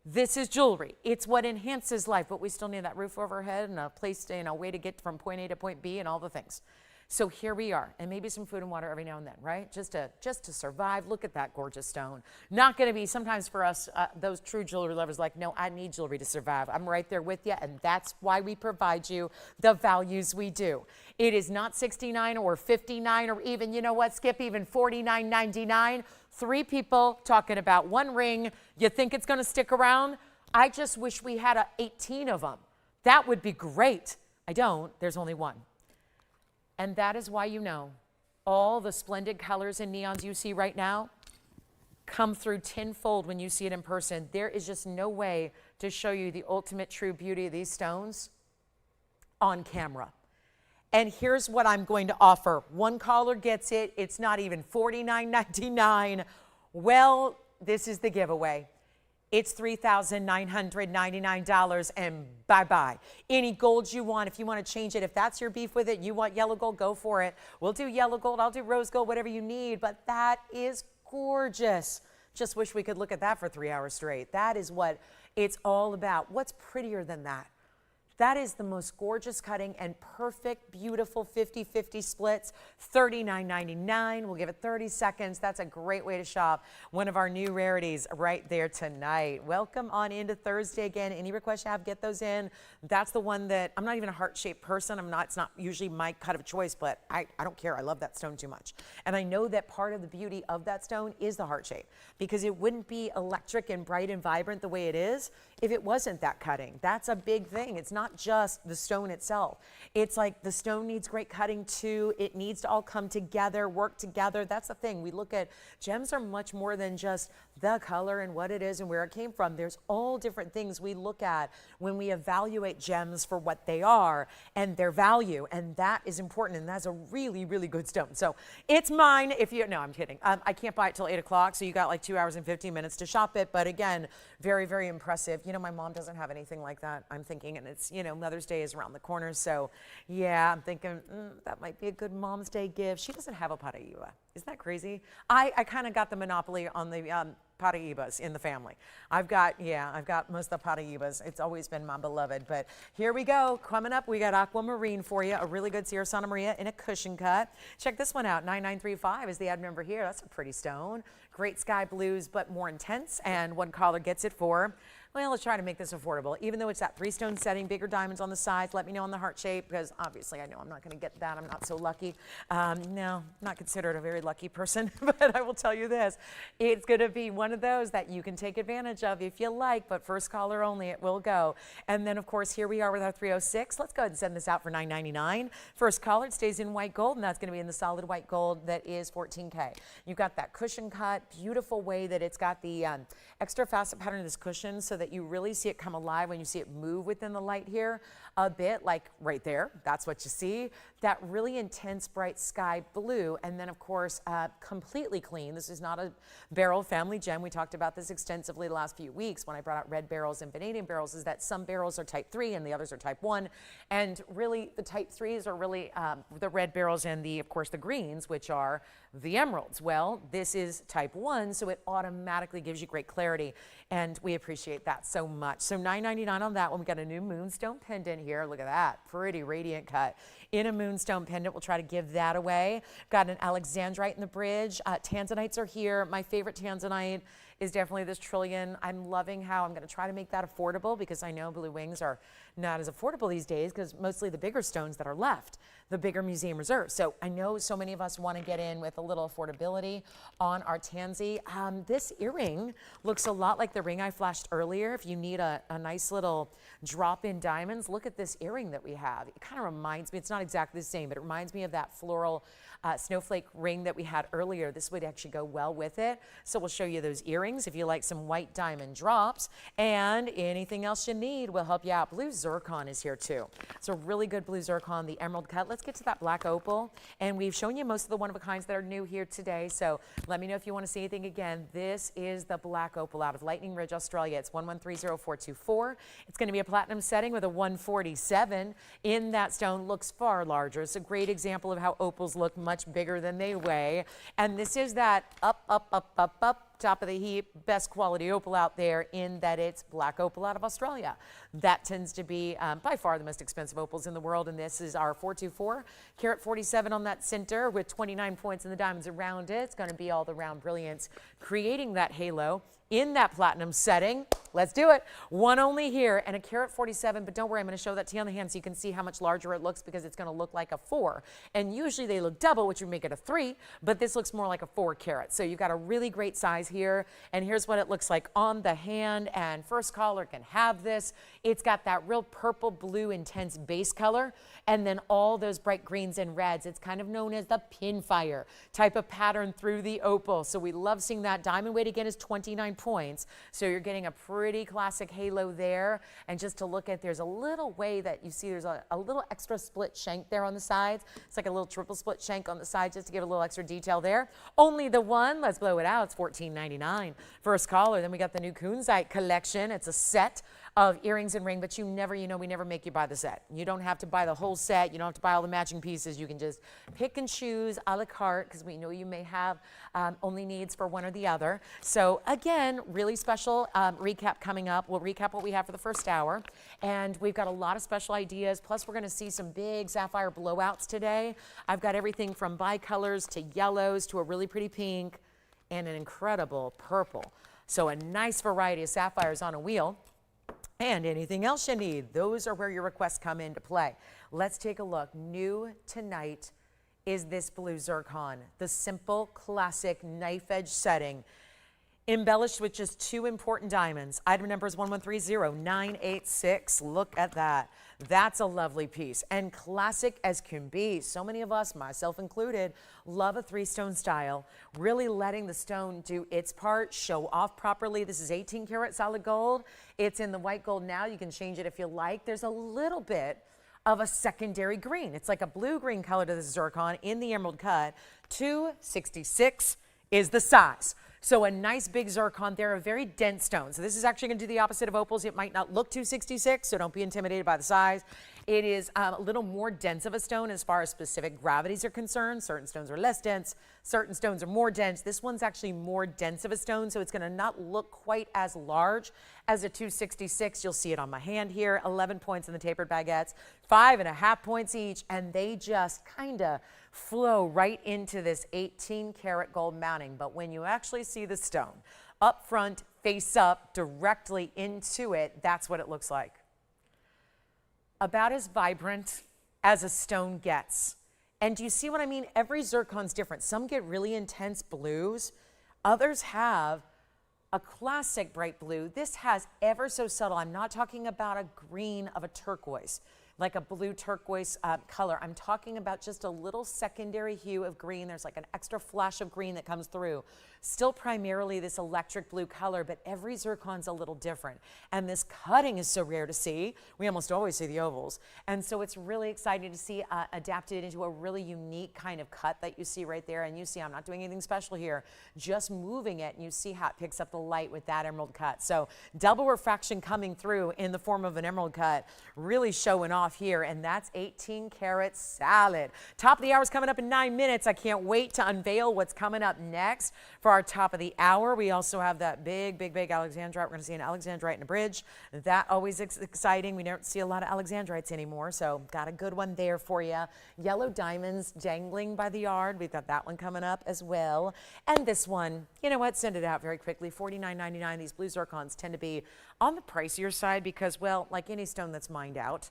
this is jewelry. It's what enhances life, but we still need that roof over our head and a place, a way to get from point A to point B and all the things. So here we are, and maybe some food and water every now and then, right? Just to survive. Look at that gorgeous stone. Not going to be, sometimes for us, those true jewelry lovers like, no, I need jewelry to survive. I'm right there with you, and that's why we provide you the values we do. It is not $69 or $59 or even, you know what, Skip, even $49.99. 3 people talking about 1 ring. You think it's going to stick around? I just wish we had 18 of them. That would be great. I don't. There's only 1. And that is why you know all the splendid colors and neons you see right now come through tenfold when you see it in person. There is just no way to show you the ultimate true beauty of these stones on camera. And here's what I'm going to offer. 1 caller gets it. It's not even $49.99. Well, this is the giveaway. It's $3,999 and bye-bye. Any gold you want, if you want to change it, if that's your beef with it, you want yellow gold, go for it. We'll do yellow gold, I'll do rose gold, whatever you need, but that is gorgeous. Just wish we could look at that for 3 hours straight. That is what it's all about. What's prettier than that? That is the most gorgeous cutting and perfect, beautiful 50-50 splits. $39.99. We'll give it 30 seconds. That's a great way to shop. One of our new rarities right there tonight. Welcome on into Thursday again. Any requests you have, get those in. That's the one that, I'm not even a heart-shaped person. It's not usually my cut of choice, but I don't care. I love that stone too much. And I know that part of the beauty of that stone is the heart shape, because it wouldn't be electric and bright and vibrant the way it is if it wasn't that cutting? That's a big thing. It's not just the stone itself. It's like the stone needs great cutting too. It needs to all come together, work together. That's the thing. We look at gems are much more than just the color and what it is and where it came from. There's all different things we look at when we evaluate gems for what they are and their value. And that is important. And that's a really, really good stone. So it's mine. If you, no, I'm kidding. I can't buy it till 8 o'clock. So you got like 2 hours and 15 minutes to shop it. But again, very, very impressive. You know, my mom doesn't have anything like that, I'm thinking. And it's, you know, Mother's Day is around the corner. So yeah, I'm thinking that might be a good Mom's Day gift. She doesn't have a Paraíba. Isn't that crazy? I kind of got the monopoly on the Paraíbas in the family. I've got most of the Paraíbas. It's always been my beloved. But here we go. Coming up, we got Aquamarine for you, a really good Sierra Santa Maria in a cushion cut. Check this one out. 9935 is the ad number here. That's a pretty stone. Great sky blues, but more intense. And one caller gets it for, well, let's try to make this affordable. Even though it's that 3-stone setting, bigger diamonds on the sides, let me know on the heart shape, because obviously I know I'm not going to get that. I'm not so lucky. No, not considered a very lucky person, but I will tell you this. It's going to be one of those that you can take advantage of if you like, but first caller only, it will go. And then, of course, here we are with our 306. Let's go ahead and send this out for $9.99. First caller, it stays in white gold, and that's going to be in the solid white gold that is $14K. You've got that cushion cut, beautiful way that it's got the extra facet pattern of this cushion so that you really see it come alive when you see it move within the light here a bit, like right there. That's what you see. That really intense bright sky blue. And then, of course, completely clean. This is not a beryl family gem. We talked about this extensively the last few weeks when I brought out red beryls and vanadium beryls, is that some beryls are type 3 and the others are type 1. And really, the type 3s are really the red beryls and, of course, the greens, which are the emeralds. Well, this is type 1, so it automatically gives you great clarity, and we appreciate that so much. So $9.99 on that one. We got a new Moonstone pendant here. Look at that. Pretty radiant cut in a Moonstone pendant. We'll try to give that away. Got an Alexandrite in the bridge. Tanzanites are here. My favorite Tanzanite is definitely this trillion. I'm loving how I'm going to try to make that affordable, because I know blue wings are not as affordable these days, because mostly the bigger stones that are left, the bigger museum reserves. So I know so many of us want to get in with a little affordability on our Tanzy. This earring looks a lot like the ring I flashed earlier. If you need a nice little drop-in diamonds, look at this earring that we have. It kind of reminds me, it's not exactly the same, but it reminds me of that floral snowflake ring that we had earlier. This would actually go well with it. So we'll show you those earrings if you like some white diamond drops, and anything else you need will help you out. Blue zircon is here too. It's a really good blue zircon, the emerald cut. Let's get to that black opal, and we've shown you most of the one-of-a-kinds that are new here today. So let me know if you want to see anything again. This is the black opal out of Lightning Ridge, Australia. It's 1130424. It's going to be a platinum setting with a 147 in that stone. Looks far larger. It's a great example of how opals look much bigger than they weigh. And this is that up, top of the heap, best quality opal out there, in that it's black opal out of Australia. That tends to be by far the most expensive opals in the world, and this is our 424 carat 47 on that center with 29 points in the diamonds around it. It's going to be all the round brilliance, creating that halo in that platinum setting. Let's do it. One only here, and a carat 47, but don't worry, I'm going to show that to you on the hand so you can see how much larger it looks, because it's going to look like a 4. And usually they look double, which would make it a 3, but this looks more like a 4 carat. So you've got a really great size here, and here's what it looks like on the hand, and first caller can have this. It's got that real purple, blue, intense base color, and then all those bright greens and reds. It's kind of known as the pinfire type of pattern through the opal. So we love seeing that. Diamond weight again is 29 points. So you're getting a pretty classic halo there. And just to look at, there's a little way that you see there's a little extra split shank there on the sides. It's like a little triple split shank on the side, just to give a little extra detail there. Only the one. Let's blow it out. It's $14.99. First caller. Then we got the new Kunzite collection. It's a set of earrings and ring, but we never make you buy the set. You don't have to buy the whole set. You don't have to buy all the matching pieces. You can just pick and choose a la carte, because we know you may have only needs for one or the other. So again, really special recap coming up. We'll recap what we have for the first hour, and we've got a lot of special ideas. Plus, we're going to see some big sapphire blowouts today. I've got everything from bicolors to yellows to a really pretty pink and an incredible purple. So a nice variety of sapphires on a wheel. And anything else you need, those are where your requests come into play. Let's take a look. New tonight is this blue zircon, the simple, classic knife edge setting. embellished with just 2 important diamonds. Item number is 1130986. Look at that. That's a lovely piece and classic as can be. So many of us, myself included, love a 3-stone style, really letting the stone do its part, show off properly. This is 18 karat solid gold. It's in the white gold now. You can change it if you like. There's a little bit of a secondary green. It's like a blue-green color to the zircon in the emerald cut. 266 is the size. So a nice big zircon. They're a very dense stone. So this is actually going to do the opposite of opals. It might not look 266, so don't be intimidated by the size. It is a little more dense of a stone as far as specific gravities are concerned. Certain stones are less dense. Certain stones are more dense. This one's actually more dense of a stone, so it's going to not look quite as large as a 266. You'll see it on my hand here. 11 points in the tapered baguettes, 5.5 points each, and they just kind of flow right into this 18 karat gold mounting. But when you actually see the stone up front, face up, directly into it, that's what it looks like. About as vibrant as a stone gets. And do you see what I mean? Every zircon's different. Some get really intense blues. Others have a classic bright blue. This has ever so subtle. I'm not talking about a green of a turquoise, like a blue turquoise color. I'm talking about just a little secondary hue of green. There's like an extra flash of green that comes through. Still primarily this electric blue color, but every zircon's a little different. And this cutting is so rare to see. We almost always see the ovals. And so it's really exciting to see adapted into a really unique kind of cut that you see right there. And you see I'm not doing anything special here, just moving it, and you see how it picks up the light with that emerald cut. So double refraction coming through in the form of an emerald cut, really showing off here. And that's 18 karat solid. Top of the hour is coming up in 9 minutes. I can't wait to unveil what's coming up next for our top of the hour. We also have that big Alexandrite. We're going to see an Alexandrite in a bridge. That always is exciting. We don't see a lot of Alexandrites anymore, so got a good one there for you. Yellow diamonds dangling by the yard. We've got that one coming up as well. And this one, you know what? Send it out very quickly. $49.99. These blue zircons tend to be on the pricier side because, well, like any stone that's mined out,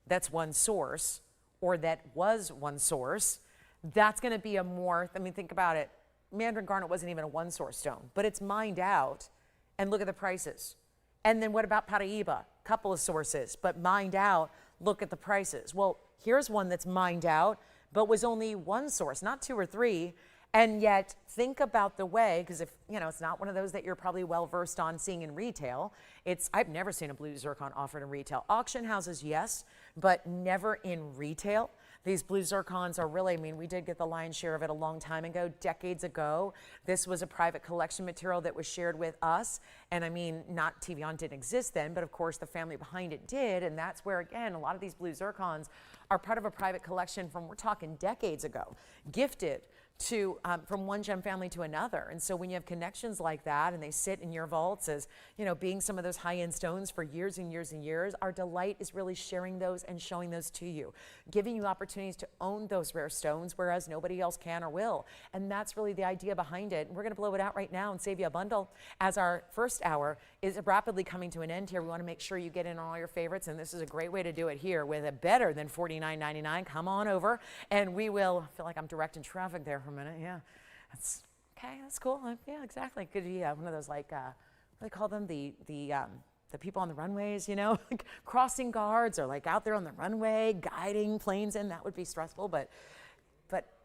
that's one source, or that was one source, that's going to be a more, I mean, think about it. Mandarin garnet wasn't even a one-source stone, but it's mined out, and look at the prices. And then what about Paraíba? Couple of sources, but mined out, look at the prices. Well, here's one that's mined out, but was only one source, not 2 or 3, and yet think about the way, because if, you know, it's not one of those that you're probably well-versed on seeing in retail. I've never seen a blue zircon offered in retail. Auction houses, yes, but never in retail. These blue zircons are really, I mean, we did get the lion's share of it a long time ago, decades ago. This was a private collection material that was shared with us. And I mean, not TVON didn't exist then, but of course the family behind it did. And that's where, again, a lot of these blue zircons are part of a private collection from, we're talking decades ago, gifted to from one gem family to another. And so when you have connections like that and they sit in your vaults as, you know, being some of those high-end stones for years and years and years, our delight is really sharing those and showing those to you, giving you opportunities to own those rare stones, whereas nobody else can or will. And that's really the idea behind it. We're going to blow it out right now and save you a bundle as our first hour is rapidly coming to an end here. We want to make sure you get in on all your favorites, and this is a great way to do it here with a better than $49.99. Come on over, and we will, I feel like I'm directing traffic there for a minute. Yeah, that's okay. That's cool. Yeah, exactly. Could be one of those, like, what do they call them? The people on the runways, you know, like crossing guards, or like out there on the runway guiding planes in. That would be stressful, but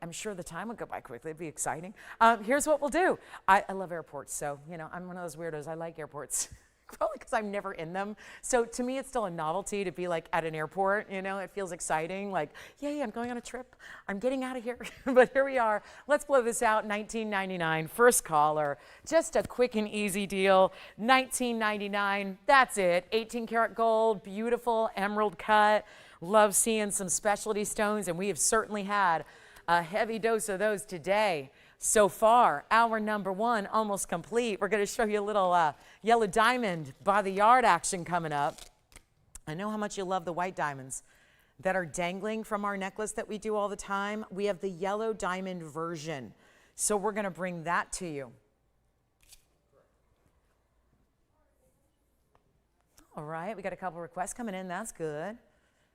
I'm sure the time would go by quickly. It'd be exciting. Here's what we'll do. I love airports, so, you know, I'm one of those weirdos. I like airports. Probably because I'm never in them. So to me, it's still a novelty to be like at an airport, you know, it feels exciting. Like, yay, I'm going on a trip. I'm getting out of here. But here we are. Let's blow this out. $19.99. First caller. Just a quick and easy deal. $19.99. That's it. 18 karat gold, beautiful emerald cut. Love seeing some specialty stones, and we have certainly had a heavy dose of those today. So far, hour number 1 almost complete. We're going to show you a little yellow diamond by the yard action coming up. I know how much you love the white diamonds that are dangling from our necklace that we do all the time. We have the yellow diamond version. So we're going to bring that to you. All right, we got a couple requests coming in. That's good.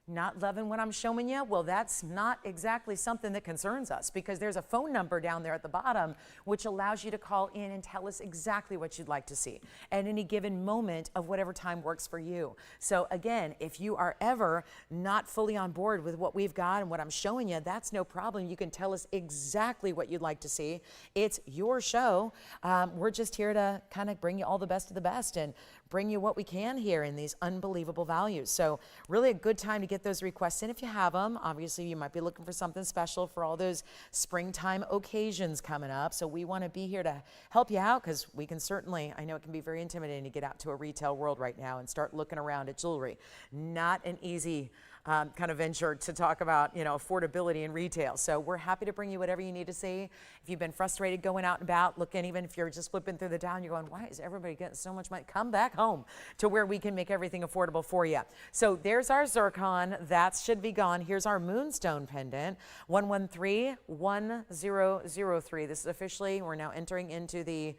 Not loving what I'm showing you? Well, that's not exactly something that concerns us, because there's a phone number down there at the bottom which allows you to call in and tell us exactly what you'd like to see at any given moment of whatever time works for you. So again, if you are ever not fully on board with what we've got and what I'm showing you, that's no problem. You can tell us exactly what you'd like to see. It's your show. We're just here to kind of bring you all the best of the best and bring you what we can here in these unbelievable values. So really a good time to get those requests in if you have them. Obviously, you might be looking for something special for all those springtime occasions coming up. So we want to be here to help you out, because we can certainly, I know it can be very intimidating to get out to a retail world right now and start looking around at jewelry. Not an easy kind of venture to talk about, you know, affordability in retail. So we're happy to bring you whatever you need to see. If you've been frustrated going out and about, looking, even if you're just flipping through the town, you're going, why is everybody getting so much money? Come back home to where we can make everything affordable for you. So there's our zircon. That should be gone. Here's our Moonstone pendant, 1131003. This is officially, we're now entering into the,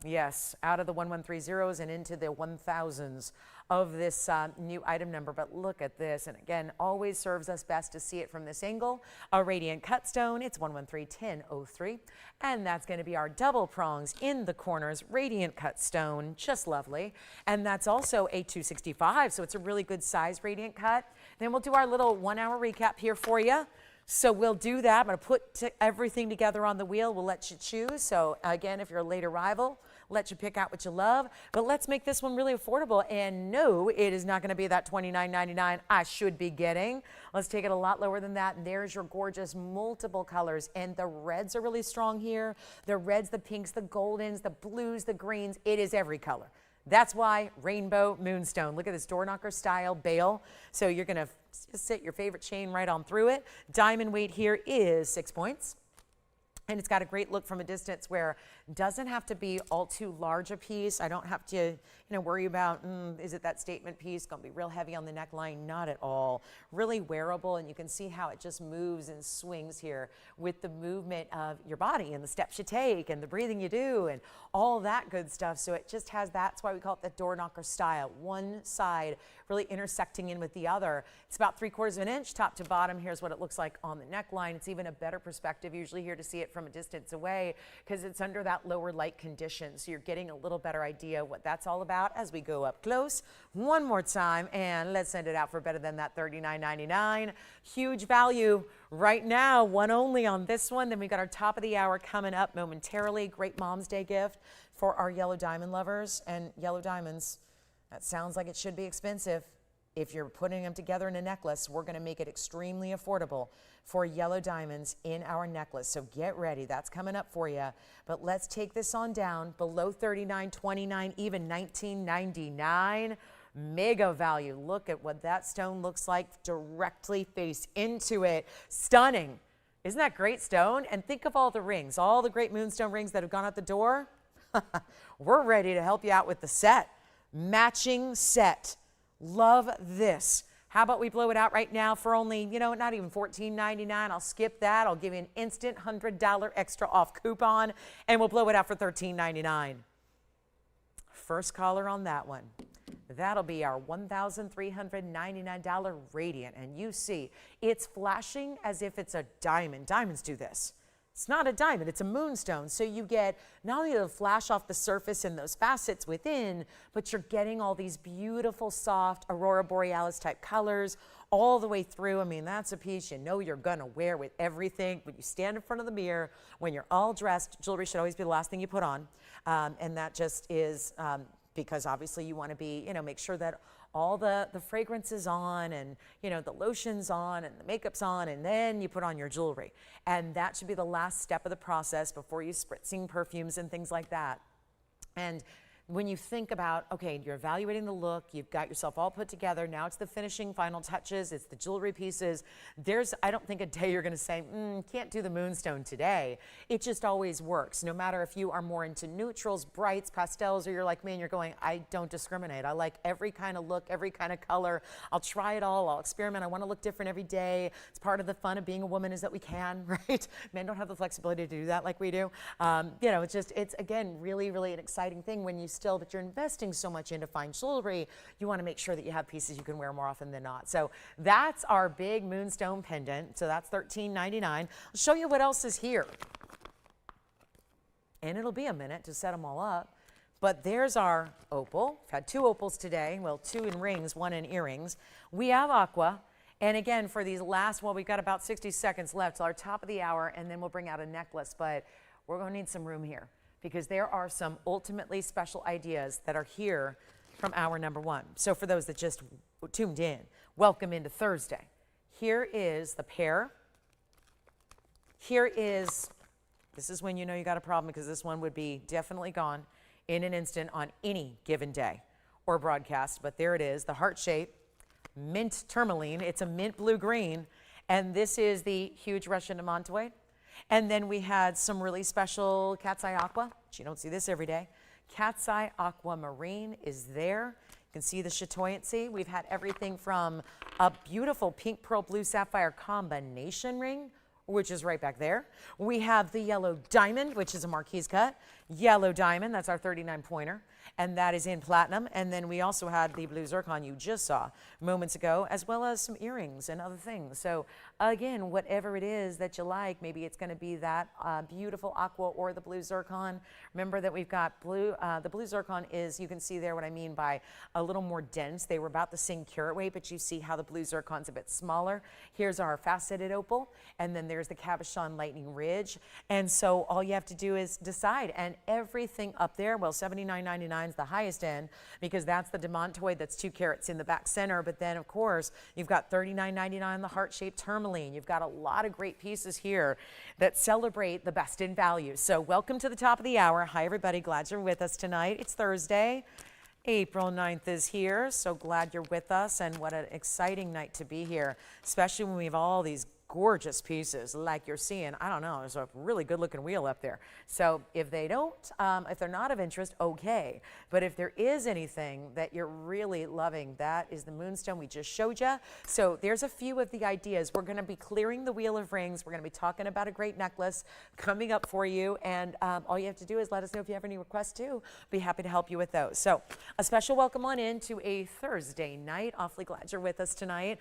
yes, out of the 1130s and into the 1000s of this new item number. But look at this, and again, always serves us best to see it from this angle. A radiant cut stone, it's 1131003, and that's going to be our double prongs in the corners, radiant cut stone, just lovely. And that's also a 265, so it's a really good size radiant cut. Then we'll do our little 1 hour recap here for you. So we'll do that. I'm going to put everything together on the wheel. We'll let you choose. So again, if you're a late arrival, let you pick out what you love. But let's make this one really affordable. And no, it is not going to be that $29.99 I should be getting. Let's take it a lot lower than that. And there's your gorgeous multiple colors. And the reds are really strong here. The reds, the pinks, the goldens, the blues, the greens. It is every color. That's why Rainbow Moonstone. Look at this door knocker style bail. So you're going to just sit your favorite chain right on through it. Diamond weight here is 6 points. And it's got a great look from a distance where it doesn't have to be all too large a piece. I don't have to, worry about, is it that statement piece going to be real heavy on the neckline? Not at all. Really wearable, and you can see how it just moves and swings here with the movement of your body and the steps you take and the breathing you do and all that good stuff. So it just has, that's why we call it the door knocker style. One side really intersecting in with the other. It's about 3/4 of an inch top to bottom. Here's what it looks like on the neckline. It's even a better perspective usually here to see it from a distance away, because it's under that lower light condition. So you're getting a little better idea what that's all about as we go up close. One more time, and let's send it out for better than that $39.99. Huge value right now, one only on this one. Then we got our top of the hour coming up momentarily. Great Mom's Day gift for our yellow diamond lovers. And yellow diamonds, that sounds like it should be expensive. If you're putting them together in a necklace, we're going to make it extremely affordable for yellow diamonds in our necklace. So get ready. That's coming up for you. But let's take this on down below $39.29, even $19.99. Mega value. Look at what that stone looks like directly face into it. Stunning. Isn't that great stone? And think of all the rings, all the great Moonstone rings that have gone out the door. We're ready to help you out with the set. Matching set. Love this. How about we blow it out right now for only, not even $14.99. I'll skip that. I'll give you an instant $100 extra off coupon, and we'll blow it out for $13.99. First caller on that one. That'll be our $1,399 radiant. And you see, it's flashing as if it's a diamond. Diamonds do this. It's not a diamond, it's a moonstone. So you get not only the flash off the surface and those facets within, but you're getting all these beautiful, soft aurora borealis type colors all the way through. I mean, that's a piece you're gonna wear with everything. When you stand in front of the mirror, when you're all dressed, jewelry should always be the last thing you put on. And that just is because obviously you wanna be, make sure that all the fragrance is on, and the lotion's on, and the makeup's on, and then you put on your jewelry. And that should be the last step of the process before you spritzing perfumes and things like that. And when you think about, okay, you're evaluating the look, you've got yourself all put together, now it's the finishing final touches, it's the jewelry pieces. I don't think a day you're gonna say, can't do the Moonstone today. It just always works. No matter if you are more into neutrals, brights, pastels, or you're like me and you're going, I don't discriminate. I like every kind of look, every kind of color. I'll try it all, I'll experiment. I wanna look different every day. It's part of the fun of being a woman is that we can, right? Men don't have the flexibility to do that like we do. It's again, really, really an exciting thing when you still, but you're investing so much into fine jewelry, you want to make sure that you have pieces you can wear more often than not. So that's our big Moonstone pendant. So that's $13.99. I'll show you what else is here. And it'll be a minute to set them all up. But there's our opal. We've had 2 opals today. Well, 2 in rings, 1 in earrings. We have aqua. And again, for these last, well, we've got about 60 seconds left till our top of the hour, and then we'll bring out a necklace. But we're going to need some room here because there are some ultimately special ideas that are here from hour number 1. So for those that just tuned in, welcome into Thursday. Here is the pear. Here is, this is when you know you got a problem because this one would be definitely gone in an instant on any given day or broadcast. But there it is, the heart shape. Mint tourmaline. It's a mint blue-green. And this is the huge Russian demantoid. And then we had some really special cat's eye aqua, which you don't see this every day. Cat's eye aquamarine is there. You can see the chatoyancy. We've had everything from a beautiful pink pearl blue sapphire combination ring, which is right back there. We have the yellow diamond, which is a marquise cut. Yellow diamond, that's our 39-pointer. And that is in platinum. And then we also had the blue zircon you just saw moments ago, as well as some earrings and other things. So again, whatever it is that you like, maybe it's going to be that beautiful aqua or the blue zircon. Remember that we've got blue, the blue zircon is, you can see there what I mean by a little more dense. They were about the same carat weight, but you see how the blue zircon's a bit smaller. Here's our faceted opal, and then there's the cabochon lightning ridge. And so all you have to do is decide, and everything up there, well, $79.99 is the highest end because that's the demantoid, that's 2 carats in the back center. But then of course you've got $39.99 the heart-shaped tourmaline. You've got a lot of great pieces here that celebrate the best in value. So welcome to the top of the hour. Hi everybody, glad you're with us tonight. It's Thursday, April 9th is here. So glad you're with us, and what an exciting night to be here, especially when we have all these gorgeous pieces like you're seeing. I don't know, there's a really good looking wheel up there. So if they don't, if they're not of interest, okay. But if there is anything that you're really loving, that is the Moonstone we just showed you. So there's a few of the ideas. We're gonna be clearing the wheel of rings. We're gonna be talking about a great necklace coming up for you. And all you have to do is let us know if you have any requests too. Be happy to help you with those. So a special welcome on in to a Thursday night. Awfully glad you're with us tonight.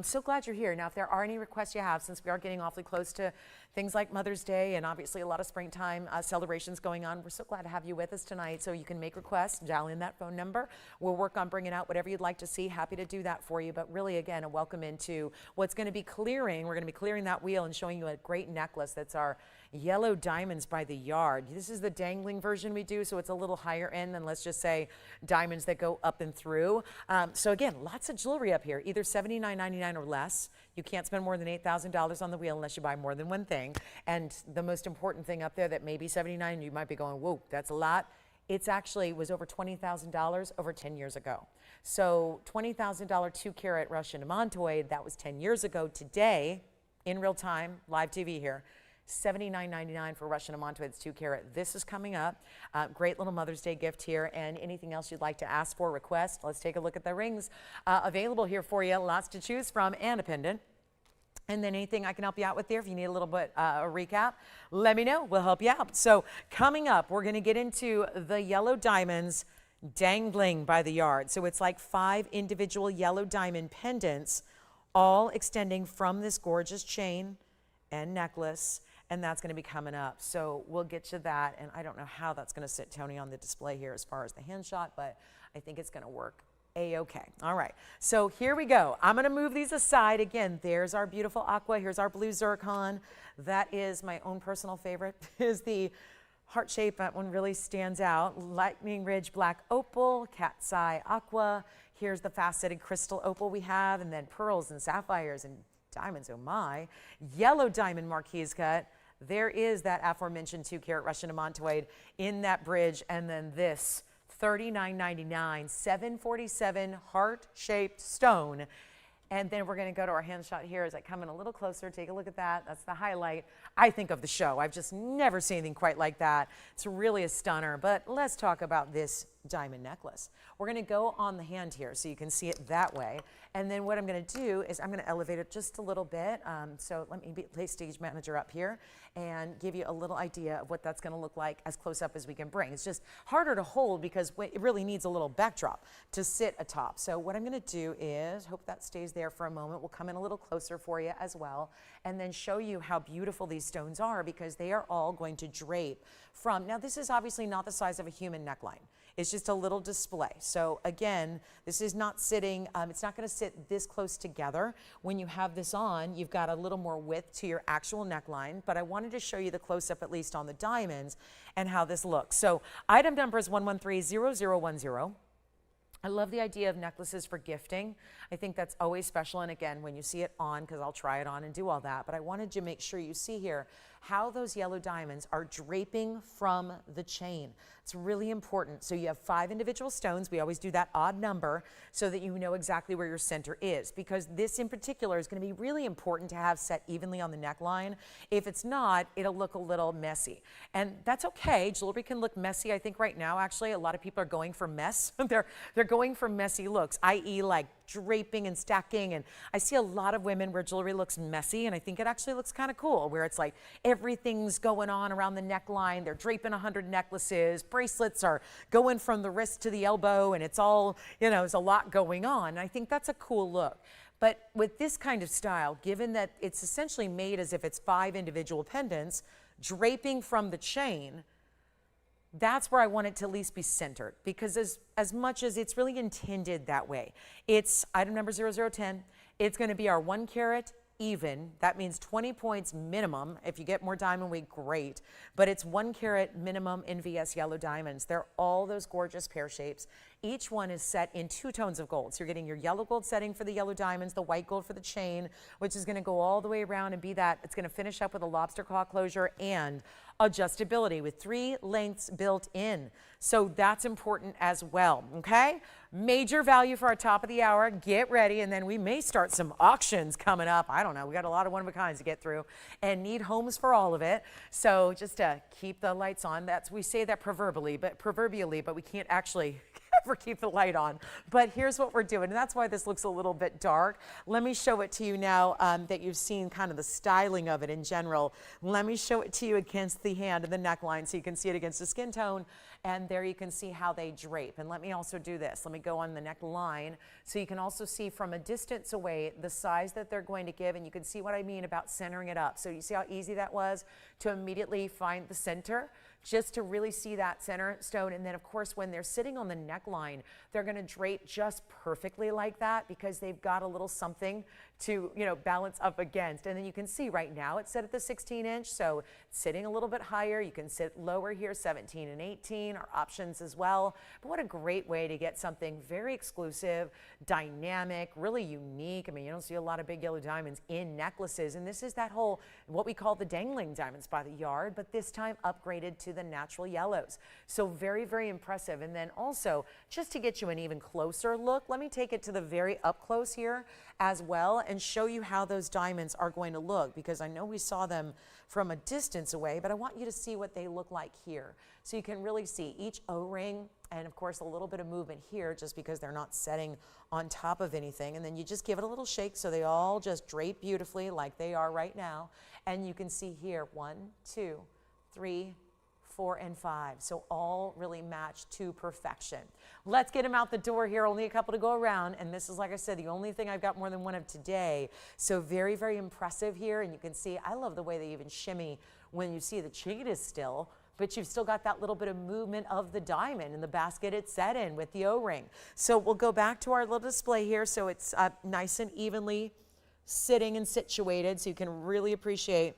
So glad you're here. Now, if there are any requests you have, since we are getting awfully close to things like Mother's Day and obviously a lot of springtime celebrations going on, we're so glad to have you with us tonight. So you can make requests, dial in that phone number. We'll work on bringing out whatever you'd like to see. Happy to do that for you. But really, again, a welcome into what's going to be clearing. We're going to be clearing that wheel and showing you a great necklace that's our yellow diamonds by the yard. This is the dangling version we do, so it's a little higher end than, let's just say, diamonds that go up and through. So again, lots of jewelry up here, either $79.99 or less. You can't spend more than $8,000 on the wheel unless you buy more than one thing. And the most important thing up there that may be $79, you might be going, whoa, that's a lot. It's actually was over $20,000 over 10 years ago. So $20,000 2-carat Russian demantoid, that was 10 years ago. Today, in real time, live TV here, $79.99 for Russian demantoids 2-carat. This is coming up. Great little Mother's Day gift here. And anything else you'd like to ask for, request, let's take a look at the rings available here for you. Lots to choose from, and a pendant. And then anything I can help you out with there, if you need a little bit a recap, let me know. We'll help you out. So coming up, we're going to get into the yellow diamonds dangling by the yard. So it's like 5 individual yellow diamond pendants, all extending from this gorgeous chain and necklace. And that's going to be coming up. So we'll get to that. And I don't know how that's going to sit, Tony, on the display here as far as the hand shot, but I think it's going to work A-okay. All right. So here we go. I'm going to move these aside. Again, there's our beautiful aqua. Here's our blue zircon. That is my own personal favorite, is the heart shape. That one really stands out. Lightning Ridge black opal, cat's eye aqua. Here's the faceted crystal opal we have, and then pearls and sapphires and diamonds, oh my. Yellow diamond marquise cut. There is that aforementioned 2-carat Russian demantoid in that bridge, and then this $39.99, 747 heart-shaped stone. And then we're going to go to our hand shot here as I come in a little closer. Take a look at that. That's the highlight, I think, of the show. I've just never seen anything quite like that. It's really a stunner. But let's talk about this diamond necklace. We're going to go on the hand here so you can see it that way. And then what I'm going to do is I'm going to elevate it just a little bit. So let me play stage manager up here and give you a little idea of what that's going to look like as close up as we can bring. It's just harder to hold because it really needs a little backdrop to sit atop. So what I'm going to do is, hope that stays there for a moment. We'll come in a little closer for you as well and then show you how beautiful these stones are because they are all going to drape from, now this is obviously not the size of a human neckline. It's just a little display. So again, this is not sitting, it's not going to sit this close together. When you have this on, you've got a little more width to your actual neckline, but I wanted to show you the close-up at least on the diamonds and how this looks. So item number is 1130010. I love the idea of necklaces for gifting. I think that's always special. And again, when you see it on, because I'll try it on and do all that, but I wanted to make sure you see here how those yellow diamonds are draping from the chain. It's really important. So you have 5 individual stones. We always do that odd number so that you know exactly where your center is, because this in particular is going to be really important to have set evenly on the neckline. If it's not, it'll look a little messy. And that's okay. Jewelry can look messy. I think right now, actually, a lot of people are going for mess. They're going for messy looks, i.e. like draping and stacking. And I see a lot of women where jewelry looks messy, and I think it actually looks kind of cool, where it's like everything's going on around the neckline. They're draping 100 necklaces. Bracelets are going from the wrist to the elbow, and it's all, you know, there's a lot going on. And I think that's a cool look. But with this kind of style, given that it's essentially made as if it's 5 individual pendants draping from the chain, that's where I want it to at least be centered, because as much as it's really intended that way, it's item number 0010. It's going to be our 1 carat even. That means 20 points minimum. If you get more diamond weight, great. But it's 1 carat minimum in VS yellow diamonds. They're all those gorgeous pear shapes. Each one is set in 2 tones of gold. So you're getting your yellow gold setting for the yellow diamonds, the white gold for the chain, which is going to go all the way around and be that. It's going to finish up with a lobster claw closure and adjustability with 3 lengths built in. So that's important as well, okay? Major value for our top of the hour. Get ready, and then we may start some auctions coming up. I don't know. We got a lot of one-of-a-kinds to get through and need homes for all of it. So just to keep the lights on. We say that proverbially, but we can't actually ever keep the light on. But here's what we're doing, and that's why this looks a little bit dark. Let me show it to you now that you've seen kind of the styling of it in general. Let me show it to you against the hand and the neckline so you can see it against the skin tone, and there you can see how they drape. And let me also do this. Let me go on the neckline so you can also see from a distance away the size that they're going to give, and you can see what I mean about centering it up. So you see how easy that was to immediately find the center, just to really see that center stone. And then of course, when they're sitting on the neckline, they're going to drape just perfectly like that because they've got a little something to, you know, balance up against. And then you can see right now it's set at the 16-inch, so sitting a little bit higher. You can sit lower here, 17 and 18 are options as well. But what a great way to get something very exclusive, dynamic, really unique. I mean, you don't see a lot of big yellow diamonds in necklaces, and this is that whole, what we call the dangling diamonds by the yard, but this time upgraded to the natural yellows. So very, very impressive. And then also, just to get you an even closer look, let me take it to the very up close here as well and show you how those diamonds are going to look, because I know we saw them from a distance away, but I want you to see what they look like here. So you can really see each O-ring, and of course a little bit of movement here just because they're not setting on top of anything. And then you just give it a little shake so they all just drape beautifully like they are right now. And you can see here 1, 2, 3, 4, and 5. So all really match to perfection. Let's get them out the door here. Only a couple to go around. And this is, like I said, the only thing I've got more than one of today. So very, very impressive here. And you can see, I love the way they even shimmy when you see the chain is still, but you've still got that little bit of movement of the diamond in the basket it's set in with the O-ring. So we'll go back to our little display here. So it's nice and evenly sitting and situated. So you can really appreciate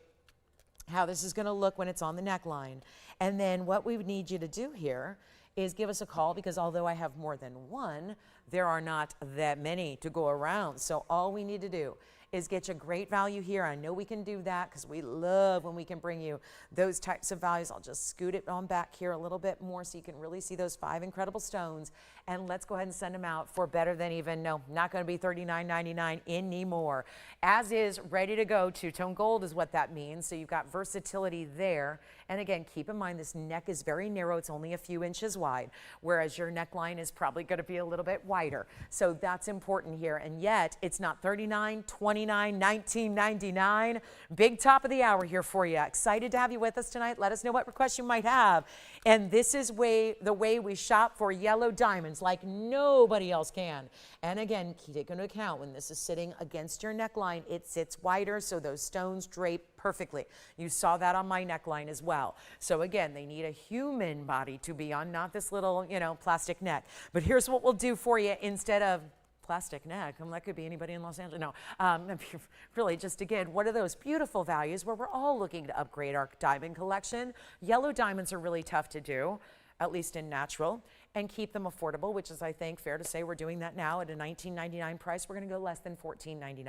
how this is going to look when it's on the neckline. And then what we would need you to do here is give us a call, because although I have more than one, there are not that many to go around. So all we need to do is get you great value here. I know we can do that because we love when we can bring you those types of values. I'll just scoot it on back here a little bit more so you can really see those 5 incredible stones. And let's go ahead and send them out for better than even, no, not going to be $39.99 anymore. As is, ready to go. Two-tone gold is what that means. So you've got versatility there. And again, keep in mind this neck is very narrow. It's only a few inches wide, whereas your neckline is probably going to be a little bit wider. So that's important here. And yet it's not $39, $29, $19.99. Big top of the hour here for you. Excited to have you with us tonight. Let us know what requests you might have. And this is the way we shop for yellow diamonds like nobody else can. And again, take into account when this is sitting against your neckline, it sits wider so those stones drape perfectly. You saw that on my neckline as well. So again, they need a human body to be on, not this little, plastic neck. But here's what we'll do for you instead of plastic neck. That could be anybody in Los Angeles. No, really just again, what are those beautiful values where we're all looking to upgrade our diamond collection? Yellow diamonds are really tough to do, at least in natural, and keep them affordable, which is, I think, fair to say we're doing that now at a $19.99 price. We're going to go less than $14.99.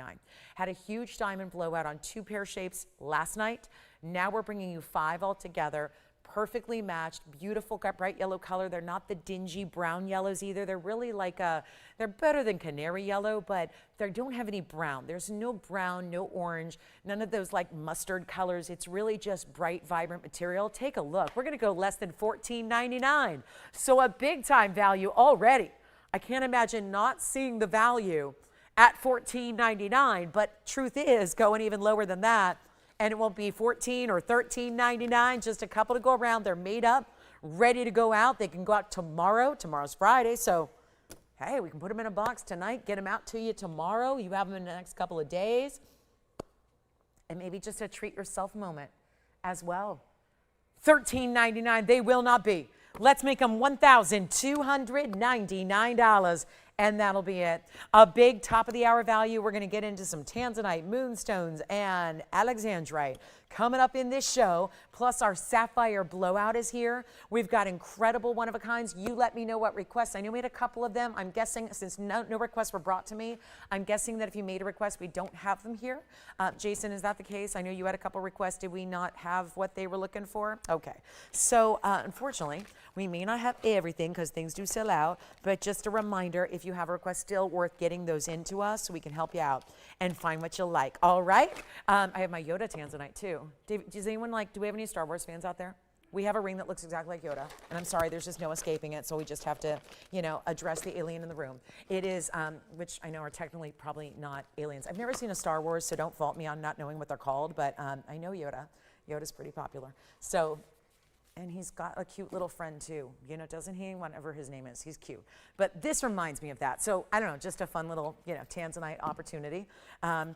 Had a huge diamond blowout on 2 pear shapes last night. Now we're bringing you 5 altogether. Perfectly matched, beautiful, bright yellow color. They're not the dingy brown yellows either. They're really like they're better than canary yellow, but they don't have any brown. There's no brown, no orange, none of those like mustard colors. It's really just bright, vibrant material. Take a look. We're gonna go less than $14.99. So a big time value already. I can't imagine not seeing the value at $14.99, but truth is going even lower than that. And it won't be $14 or $13.99, just a couple to go around. They're made up, ready to go out. They can go out tomorrow. Tomorrow's Friday, so hey, we can put them in a box tonight, get them out to you tomorrow. You have them in the next couple of days. And maybe just a treat yourself moment as well. $13.99, they will not be. Let's make them $1,299. And that'll be it. A big top of the hour value. We're going to get into some Tanzanite, Moonstones, and Alexandrite coming up in this show. Plus our Sapphire blowout is here. We've got incredible one-of-a-kinds. You let me know what requests. I know we had a couple of them. I'm guessing since no requests were brought to me, I'm guessing that if you made a request, we don't have them here. Jason, is that the case? I know you had a couple requests. Did we not have what they were looking for? Okay. So unfortunately, we may not have everything because things do sell out. But just a reminder, if you have a request, still worth getting those into us so we can help you out and find what you like. All right. I have my Yoda Tanzanite too. Does anyone do we have any Star Wars fans out there? We have a ring that looks exactly like Yoda. And I'm sorry, there's just no escaping it. So we just have to, address the alien in the room. It is, which I know are technically probably not aliens. I've never seen a Star Wars, so don't fault me on not knowing what they're called. But I know Yoda. Yoda's pretty popular. So, and he's got a cute little friend too, doesn't he? Whatever his name is, he's cute. But this reminds me of that. So I don't know, just a fun little, Tanzanite opportunity.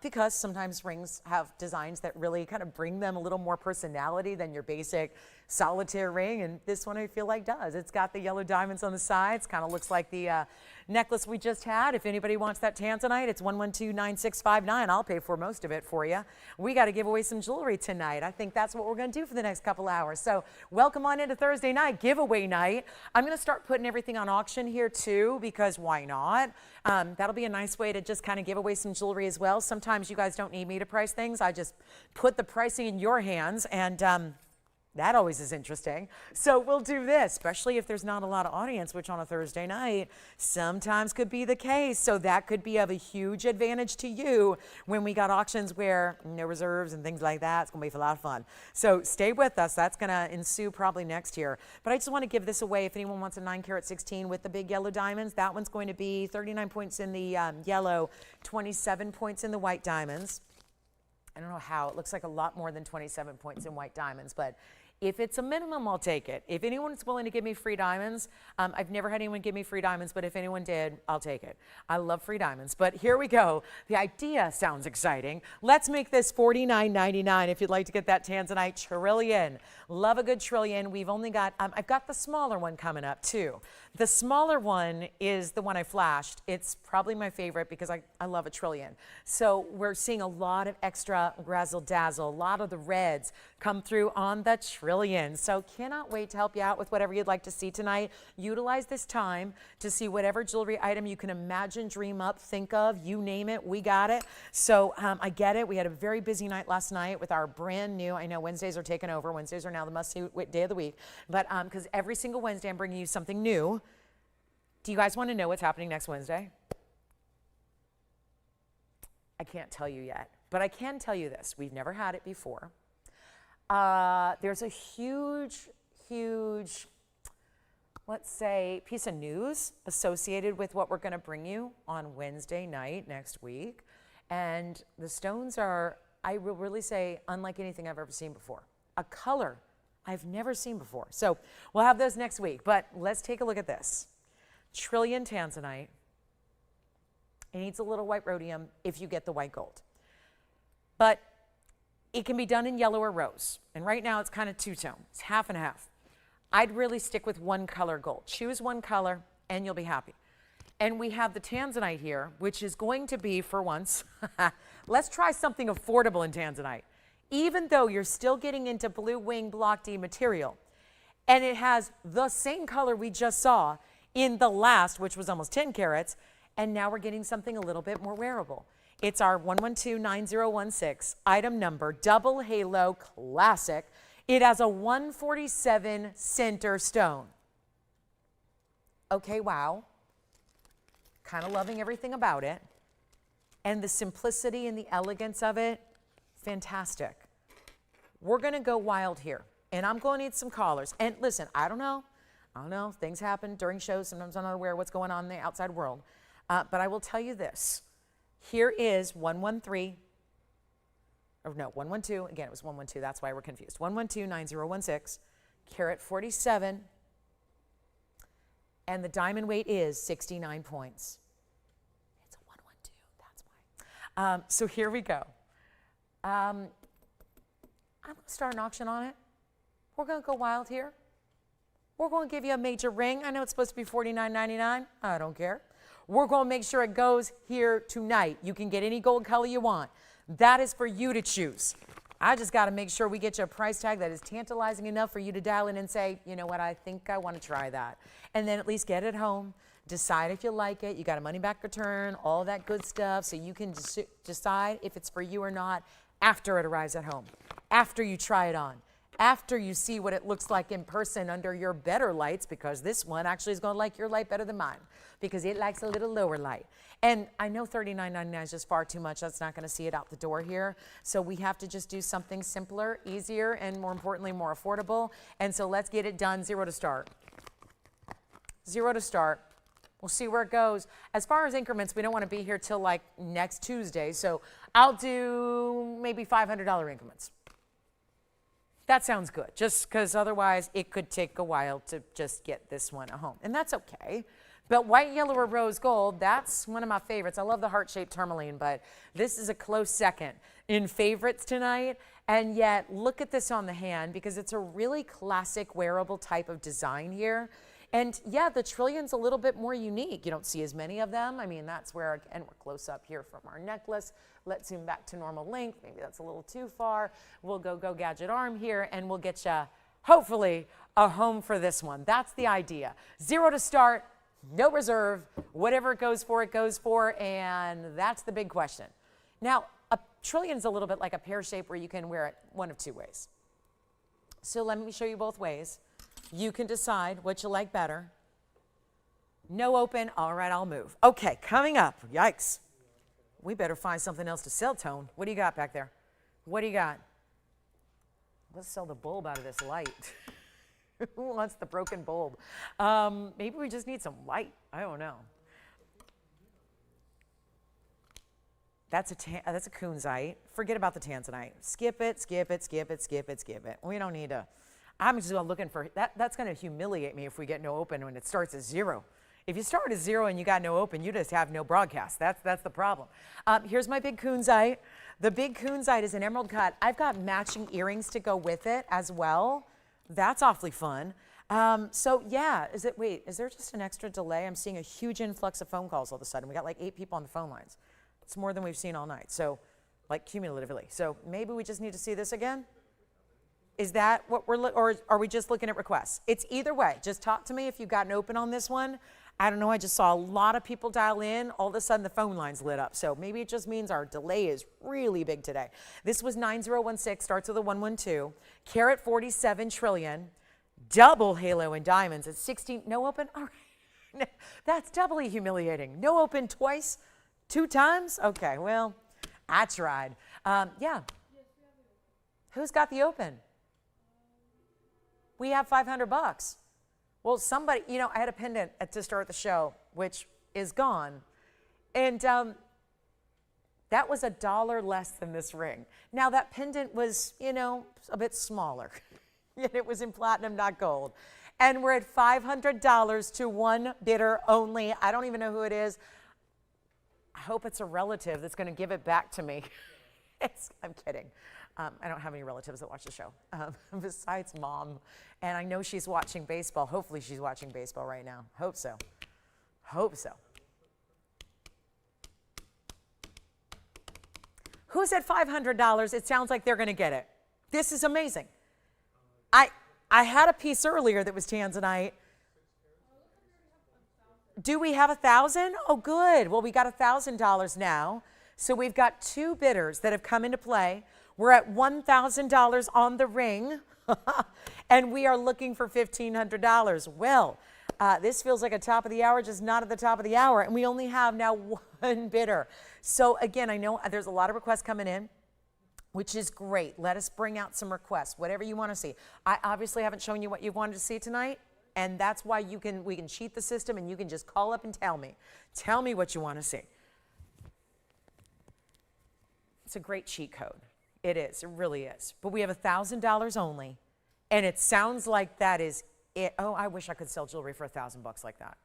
Because sometimes rings have designs that really kind of bring them a little more personality than your basic solitaire ring. And this one I feel like does. It's got the yellow diamonds on the sides. Kind of looks like the necklace we just had. If anybody wants that Tanzanite, it's 112-9659. I'll pay for most of it for you. We got to give away some jewelry tonight. I think that's what we're going to do for the next couple hours. So welcome on into Thursday night, giveaway night. I'm going to start putting everything on auction here too, because why not? That'll be a nice way to just kind of give away some jewelry as well. Sometimes you guys don't need me to price things. I just put the pricing in your hands, and that always is interesting. So we'll do this, especially if there's not a lot of audience, which on a Thursday night sometimes could be the case. So that could be of a huge advantage to you when we got auctions where no reserves and things like that. It's going to be a lot of fun. So stay with us. That's going to ensue probably next year. But I just want to give this away. If anyone wants a 9-carat 16 with the big yellow diamonds, that one's going to be 39 points in the yellow, 27 points in the white diamonds. I don't know how. It looks like a lot more than 27 points in white diamonds, but if it's a minimum, I'll take it. If anyone's willing to give me free diamonds, I've never had anyone give me free diamonds, but if anyone did, I'll take it. I love free diamonds, but here we go. The idea sounds exciting. Let's make this $49.99 if you'd like to get that Tanzanite trillion. Love a good trillion. We've only got, I've got the smaller one coming up too. The smaller one is the one I flashed. It's probably my favorite because I love a trillion. So we're seeing a lot of extra razzle dazzle, a lot of the reds come through on the trillion. trillion. So cannot wait to help you out with whatever you'd like to see tonight. Utilize this time to see whatever jewelry item you can imagine, dream up, think of, you name it, we got it. So I get it. We had a very busy night last night with our brand new, I know Wednesdays are taking over. Wednesdays are now the must-see day of the week. But because every single Wednesday I'm bringing you something new. Do you guys want to know what's happening next Wednesday? I can't tell you yet, but I can tell you this. We've never had it before. There's a huge, let's say, piece of news associated with what we're going to bring you on Wednesday night next week. And the stones are, I will really say, unlike anything I've ever seen before. A color I've never seen before. So we'll have those next week, but let's take a look at this. Trillion Tanzanite. It needs a little white rhodium if you get the white gold. But it can be done in yellow or rose. And right now it's kind of two-tone. It's half and half. I'd really stick with one color gold. Choose one color and you'll be happy. And we have the Tanzanite here, which is going to be, for once, let's try something affordable in Tanzanite. Even though you're still getting into blue wing block D material. And it has the same color we just saw in the last, which was almost 10 carats. And now we're getting something a little bit more wearable. It's our 1129016, item number, double halo classic. It has a 147 center stone. Okay, wow. Kind of loving everything about it. And the simplicity and the elegance of it, fantastic. We're going to go wild here. And I'm going to need some callers. And listen, I don't know. Things happen during shows. Sometimes I'm not aware of what's going on in the outside world. But I will tell you this. Here is 112. Again, it was 112. That's why we're confused. 1129016, carat 47. And the diamond weight is 69 points. It's a 112. That's why. So here we go. I'm going to start an auction on it. We're going to go wild here. We're going to give you a major ring. I know it's supposed to be $49.99. I don't care. We're going to make sure it goes here tonight. You can get any gold color you want. That is for you to choose. I just got to make sure we get you a price tag that is tantalizing enough for you to dial in and say, you know what, I think I want to try that. And then at least get it home, decide if you like it. You got a money back return, all that good stuff, so you can decide if it's for you or not after it arrives at home, after you try it on, after you see what it looks like in person under your better lights, because this one actually is going to like your light better than mine, because it likes a little lower light. And I know $39.99 is just far too much. That's not going to see it out the door here. So we have to just do something simpler, easier, and more importantly, more affordable. And so let's get it done. Zero to start. Zero to start. We'll see where it goes. As far as increments, we don't want to be here till like next Tuesday. So I'll do maybe $500 increments. That sounds good, just because otherwise it could take a while to just get this one at home. And that's okay. But white, yellow, or rose gold, that's one of my favorites. I love the heart-shaped tourmaline, but this is a close second in favorites tonight. And yet, look at this on the hand, because it's a really classic wearable type of design here. And yeah, the trillion's a little bit more unique. You don't see as many of them. I mean, that's where, again, we're close up here from our necklace. Let's zoom back to normal length. Maybe that's a little too far. We'll go gadget arm here, and we'll get you, hopefully, a home for this one. That's the idea. Zero to start, no reserve. Whatever it goes for, and that's the big question. Now, a trillion's a little bit like a pear shape where you can wear it one of two ways. So let me show you both ways. You can decide what you like better. No open. All right, I'll move. Okay, coming up. Yikes. We better find something else to sell, Tone. What do you got back there? What do you got? Let's sell the bulb out of this light. Who wants the broken bulb? Maybe we just need some light. I don't know. That's a kunzite. Forget about the Tanzanite. Skip it. We don't need to. I'm just looking for that. That's going to humiliate me if we get no open when it starts at zero. If you start at zero and you got no open, you just have no broadcast. That's the problem. Here's my big kunzite. The big kunzite is an emerald cut. I've got matching earrings to go with it as well. That's awfully fun. So yeah, is there just an extra delay? I'm seeing a huge influx of phone calls all of a sudden. We got like 8 people on the phone lines. It's more than we've seen all night. So like cumulatively. So maybe we just need to see this again. Is that what or are we just looking at requests? It's either way. Just talk to me if you've got an open on this one. I don't know. I just saw a lot of people dial in. All of a sudden, the phone lines lit up. So maybe it just means our delay is really big today. This was 9016, starts with a 112. Carat 47 trillion. Double halo in diamonds at 16. No open? All right. That's doubly humiliating. No open twice, 2 times? Okay, well, I tried. Yeah. Who's got the open? We have $500. Well, somebody, you know, I had a pendant to start the show, which is gone. And that was $1 less than this ring. Now, that pendant was, you know, a bit smaller. Yet it was in platinum, not gold. And we're at $500 to one bidder only. I don't even know who it is. I hope it's a relative that's going to give it back to me. I'm kidding. I don't have any relatives that watch the show besides Mom. And I know she's watching baseball. Hopefully she's watching baseball right now. Hope so. Hope so. Who's at $500? It sounds like they're going to get it. This is amazing. I had a piece earlier that was Tanzanite. Do we have 1,000? Oh, good. Well, we got $1,000 now. So we've got 2 bidders that have come into play. We're at $1,000 on the ring, and we are looking for $1,500. Well, this feels like a top of the hour, just not at the top of the hour, and we only have now 1 bidder. So again, I know there's a lot of requests coming in, which is great. Let us bring out some requests, whatever you want to see. I obviously haven't shown you what you wanted to see tonight, and that's why we can cheat the system, and you can just call up and tell me. Tell me what you want to see. It's a great cheat code. It is. It really is. But we have $1,000 only, and it sounds like that is it. Oh, I wish I could sell jewelry for $1,000 like that.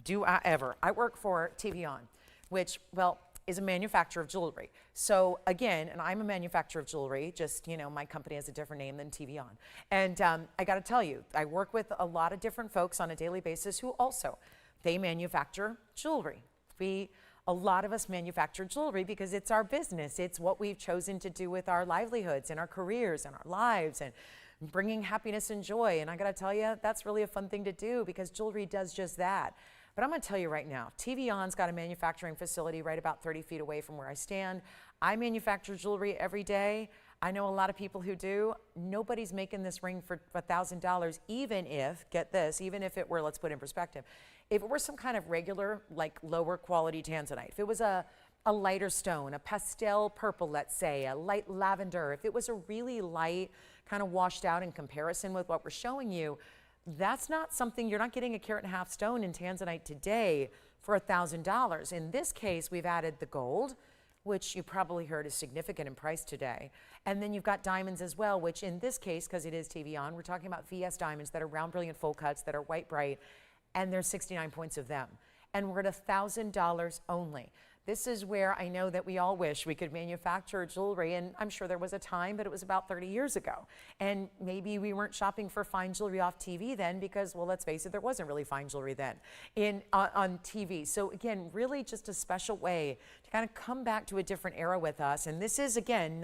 Do I ever? I work for TVON, which, well, is a manufacturer of jewelry. So again, and I'm a manufacturer of jewelry, just, you know, my company has a different name than TVON. And I got to tell you, I work with a lot of different folks on a daily basis who also, they manufacture jewelry. A lot of us manufacture jewelry because it's our business. It's what we've chosen to do with our livelihoods and our careers and our lives and bringing happiness and joy. And I got to tell you, that's really a fun thing to do because jewelry does just that. But I'm going to tell you right now, TVON's got a manufacturing facility right about 30 feet away from where I stand. I manufacture jewelry every day. I know a lot of people who do. Nobody's making this ring for $1,000, even if, get this, even if it were, let's put it in perspective, if it were some kind of regular, like lower quality Tanzanite, if it was a lighter stone, a pastel purple, let's say, a light lavender, if it was a really light, kind of washed out in comparison with what we're showing you, that's not something, you're not getting a 1.5 carat stone in Tanzanite today for $1,000. In this case, we've added the gold, which you probably heard is significant in price today. And then you've got diamonds as well, which in this case, because it is TVON, we're talking about VS diamonds that are round, brilliant, full cuts, that are white bright, and there's 69 points of them. And we're at $1,000 only. This is where I know that we all wish we could manufacture jewelry, and I'm sure there was a time, but it was about 30 years ago. And maybe we weren't shopping for fine jewelry off TV then because, well, let's face it, there wasn't really fine jewelry then on TV. So again, really just a special way to kind of come back to a different era with us. And this is, again,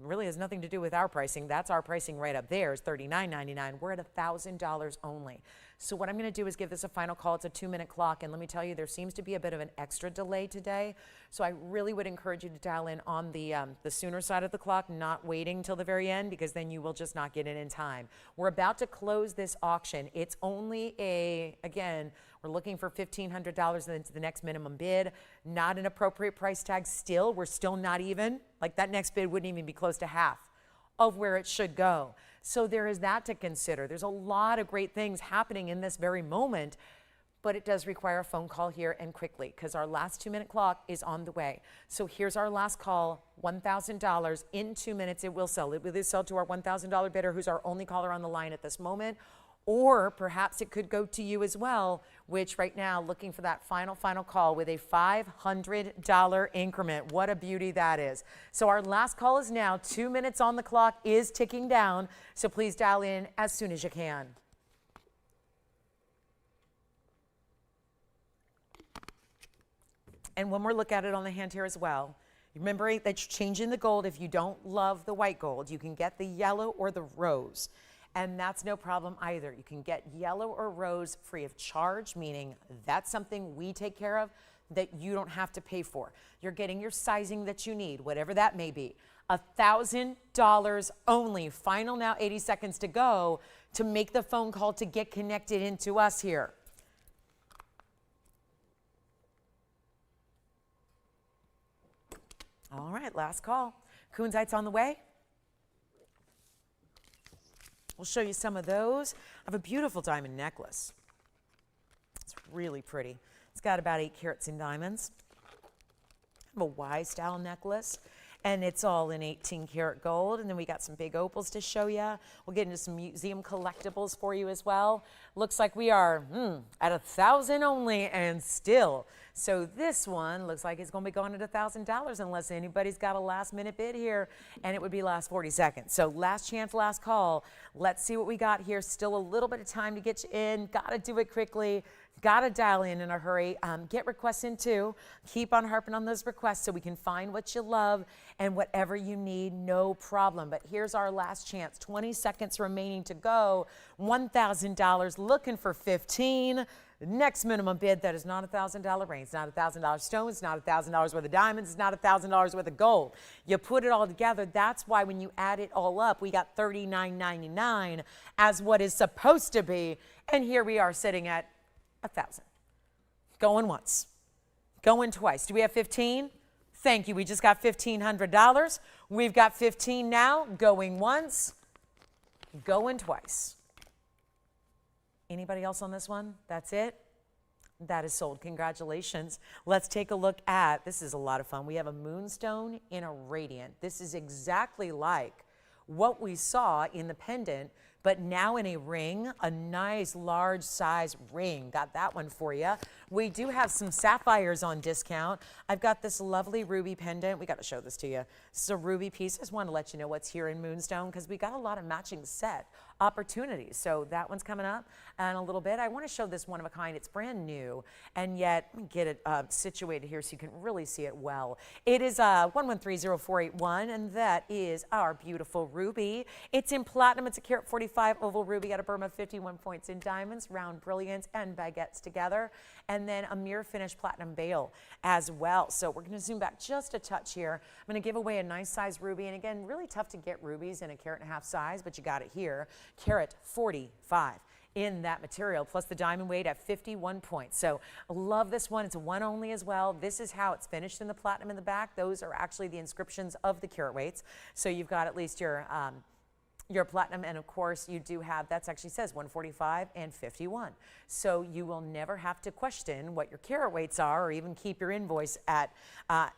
really has nothing to do with our pricing. That's our pricing right up there is $39.99. We're at $1,000 only. So what I'm going to do is give this a final call. It's a 2-minute clock, and let me tell you, there seems to be a bit of an extra delay today. So I really would encourage you to dial in on the sooner side of the clock, not waiting till the very end, because then you will just not get in time. We're about to close this auction. It's only again, we're looking for $1,500 into the next minimum bid. Not an appropriate price tag still. We're still not even. Like that next bid wouldn't even be close to half of where it should go. So there is that to consider. There's a lot of great things happening in this very moment, but it does require a phone call here and quickly because our last 2-minute clock is on the way. So here's our last call, $1,000. In 2 minutes, it will sell. It will either sell to our $1,000 bidder, who's our only caller on the line at this moment, or perhaps it could go to you as well, which right now, looking for that final call with a $500 increment. What a beauty that is. So our last call is now. 2 minutes on the clock is ticking down. So please dial in as soon as you can. And one more look at it on the hand here as well. Remember that you're changing the gold. If you don't love the white gold, you can get the yellow or the rose. And that's no problem either. You can get yellow or rose free of charge, meaning that's something we take care of that you don't have to pay for. You're getting your sizing that you need, whatever that may be. $1,000 only. Final now, 80 seconds to go to make the phone call to get connected into us here. All right, last call. Kunzite's on the way. We'll show you some of those. I have a beautiful diamond necklace. It's really pretty. It's got about 8 carats in diamonds. I have a Y style necklace, and it's all in 18 karat gold. And then we got some big opals to show you. We'll get into some museum collectibles for you as well. Looks like we are at 1,000 only and still. So this one looks like it's going to be going at $1,000 unless anybody's got a last minute bid here, and it would be last 40 seconds. So last chance, last call. Let's see what we got here. Still a little bit of time to get you in. Got to do it quickly. Got to dial in a hurry. Get requests in too. Keep on harping on those requests so we can find what you love and whatever you need, no problem. But here's our last chance. 20 seconds remaining to go. $1,000, looking for 15. Next minimum bid, that is not a $1,000 ring. It's not a $1,000 stone. It's not a $1,000 worth of diamonds. It's not a $1,000 worth of gold. You put it all together. That's why when you add it all up, we got $39.99 as what is supposed to be. And here we are sitting at 1,000. Going once. Going twice. Do we have 15? Thank you. We just got $1,500. We've got 15 now. Going once. Going twice. Anybody else on this one? That's it? That is sold. Congratulations. Let's take a look at, this is a lot of fun. We have a moonstone in a radiant. This is exactly like what we saw in the pendant, but now in a ring, a nice large size ring. Got that one for you. We do have some sapphires on discount. I've got this lovely ruby pendant. We got to show this to you. This is a ruby piece. I just want to let you know what's here in Moonstone because we got a lot of matching set opportunities. So that one's coming up in a little bit. I want to show this one of a kind. It's brand new, and yet let me get it situated here so you can really see it well. It is 1130481, and that is our beautiful ruby. It's in platinum. It's a carat 45 oval ruby at a berm of 51 points in diamonds, round brilliance, and baguettes together. And then a mirror finish platinum bail as well. So we're going to zoom back just a touch here. I'm going to give away a nice size ruby. And again, really tough to get rubies in a carat and a half size, but you got it here. Carat 45 in that material, plus the diamond weight at 51 points. So love this one. It's a one only as well. This is how it's finished in the platinum in the back. Those are actually the inscriptions of the carat weights. So you've got at least your platinum, and of course you do have, that actually says 145 and 51. So you will never have to question what your carat weights are or even keep your invoice at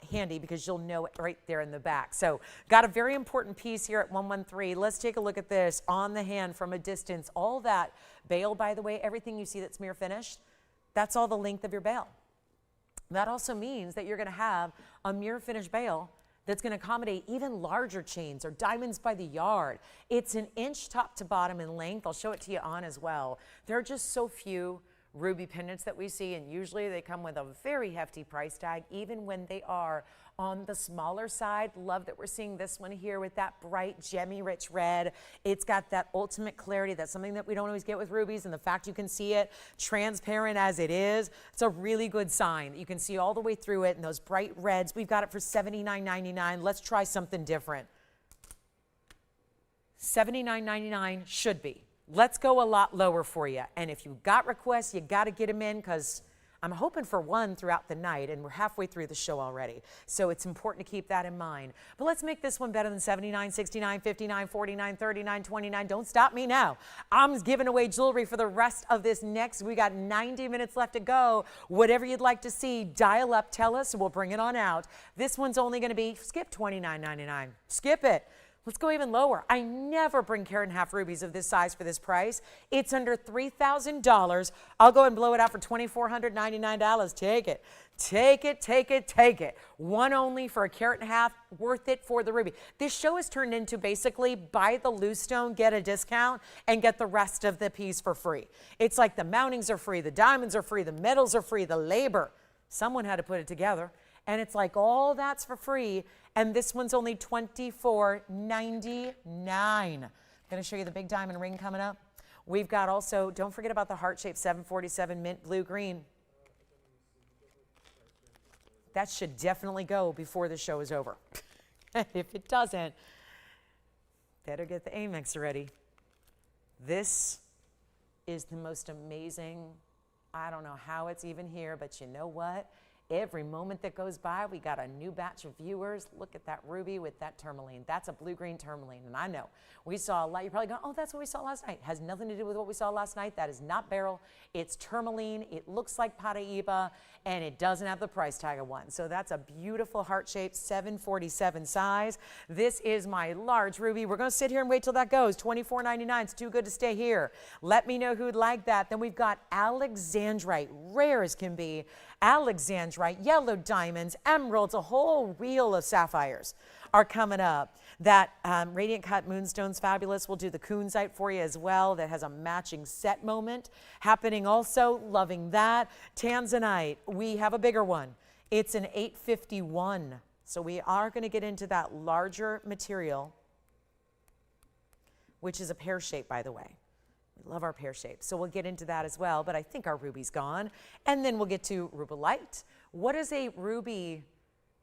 handy because you'll know it right there in the back. So got a very important piece here at 113. Let's take a look at this on the hand from a distance. All that bail, by the way, everything you see that's mirror finished, that's all the length of your bail. That also means that you're going to have a mirror finished bail that's going to accommodate even larger chains or diamonds by the yard. It's an inch top to bottom in length. I'll show it to you on as well. There are just so few ruby pendants that we see, and usually they come with a very hefty price tag, even when they are on the smaller side. Love that we're seeing this one here with that bright, gemmy, rich red. It's got that ultimate clarity. That's something that we don't always get with rubies, and the fact you can see it transparent as it is, it's a really good sign. You can see all the way through it, and those bright reds. We've got it for $79.99. Let's try something different. $79.99 should be. Let's go a lot lower for you. And if you got requests, you got to get them in because I'm hoping for one throughout the night, and we're halfway through the show already. So it's important to keep that in mind. But let's make this one better than 79, 69, 59, 49, 39, 29. Don't stop me now. I'm giving away jewelry for the rest of this next. We got 90 minutes left to go. Whatever you'd like to see, dial up, tell us, we'll bring it on out. This one's only going to be, skip $29.99. Skip it. Let's go even lower. I never bring carat and half rubies of this size for this price. It's under $3,000. I'll go and blow it out for $2,499. Take it. Take it, take it, take it. One only for a carat and a half, worth it for the ruby. This show has turned into basically buy the loose stone, get a discount, and get the rest of the piece for free. It's like the mountings are free, the diamonds are free, the metals are free, the labor. Someone had to put it together. And it's like, all that's for free. And this one's only $24.99. I'm going to show you the big diamond ring coming up. We've got also, don't forget about the heart-shaped 747 mint blue green. That should definitely go before the show is over. If it doesn't, better get the Amex ready. This is the most amazing, I don't know how it's even here, but you know what? Every moment that goes by, we got a new batch of viewers. Look at that ruby with that tourmaline. That's a blue-green tourmaline, and I know we saw a lot. You're probably going, oh, that's what we saw last night. Has nothing to do with what we saw last night. That is not beryl. It's tourmaline. It looks like Paraíba, and it doesn't have the price tag of one. So that's a beautiful heart-shaped 747 size. This is my large ruby. We're going to sit here and wait till that goes. $24.99. It's too good to stay here. Let me know who'd like that. Then we've got Alexandrite, rare as can be. Alexandrite, yellow diamonds, emeralds, a whole reel of sapphires are coming up. That Radiant Cut Moonstone's fabulous. We'll do the Kunzite for you as well. That has a matching set moment happening also. Loving that. Tanzanite, we have a bigger one. It's an 851. So we are going to get into that larger material, which is a pear shape, by the way. We love our pear shape. So we'll get into that as well, but I think our ruby's gone. And then we'll get to Rubilite. What is a ruby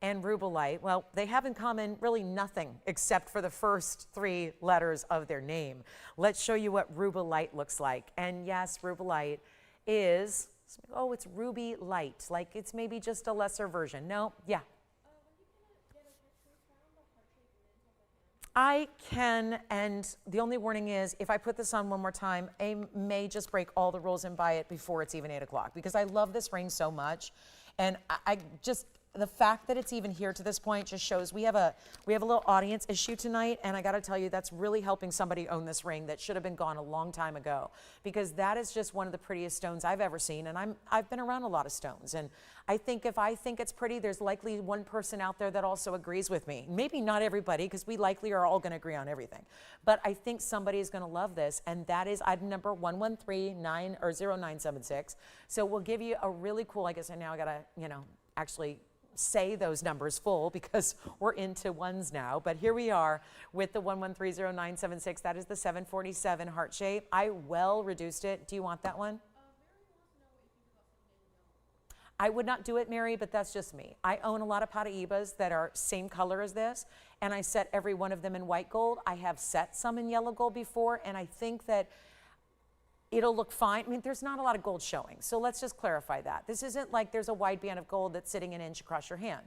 and Rubilite? Well, they have in common really nothing except for the first three letters of their name. Let's show you what Rubilite looks like. And yes, Rubilite is, oh, it's ruby light, like it's maybe just a lesser version. No, yeah. I can, and the only warning is if I put this on one more time, I may just break all the rules and buy it before it's even 8 o'clock because I love this ring so much. And I just, the fact that it's even here to this point just shows we have a little audience issue tonight, and I got to tell you that's really helping somebody own this ring that should have been gone a long time ago, because that is just one of the prettiest stones I've ever seen, and I've been around a lot of stones, and I think if I think it's pretty, there's likely one person out there that also agrees with me. Maybe not everybody, because we likely are all going to agree on everything, but I think somebody is going to love this, and that is item number 11390976. So we'll give you a really cool, I guess now I got to, actually say those numbers full because we're into ones now, but here we are with the 11300976. That is the 747 heart shape. I well reduced it. Do you want that one? I would not do it, Mary, but that's just me. I own a lot of Paraíbas that are same color as this, and I set every one of them in white gold. I have set some in yellow gold before, and I think that it'll look fine. I mean, there's not a lot of gold showing, so let's just clarify that. This isn't like there's a wide band of gold that's sitting an inch across your hand.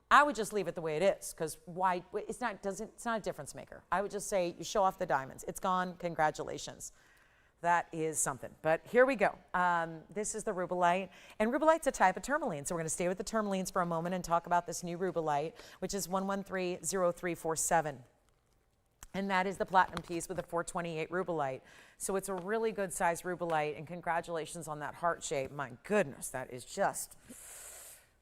I would just leave it the way it is, because wide, it's not a difference maker. I would just say you show off the diamonds. It's gone. Congratulations. That is something. But here we go. This is the Rubilite, and Rubilite's a type of tourmaline, so we're going to stay with the tourmalines for a moment and talk about this new Rubilite, which is 1130347. And that is the platinum piece with the 428 Rubilite. So it's a really good size Rubilite, and congratulations on that heart shape. My goodness, that is just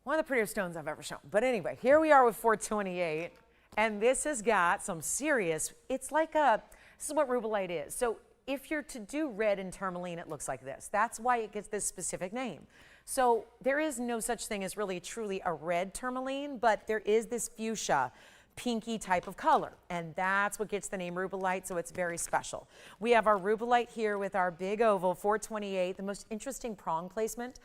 one of the prettier stones I've ever shown. But anyway, here we are with 428, and this has got some serious, it's like this is what Rubilite is. So if you're to do red and tourmaline, it looks like this. That's why it gets this specific name. So there is no such thing as really truly a red tourmaline, but there is this fuchsia, pinky type of color, and that's what gets the name Rubilite, so it's very special. We have our Rubilite here with our big oval 428, the most interesting prong placement,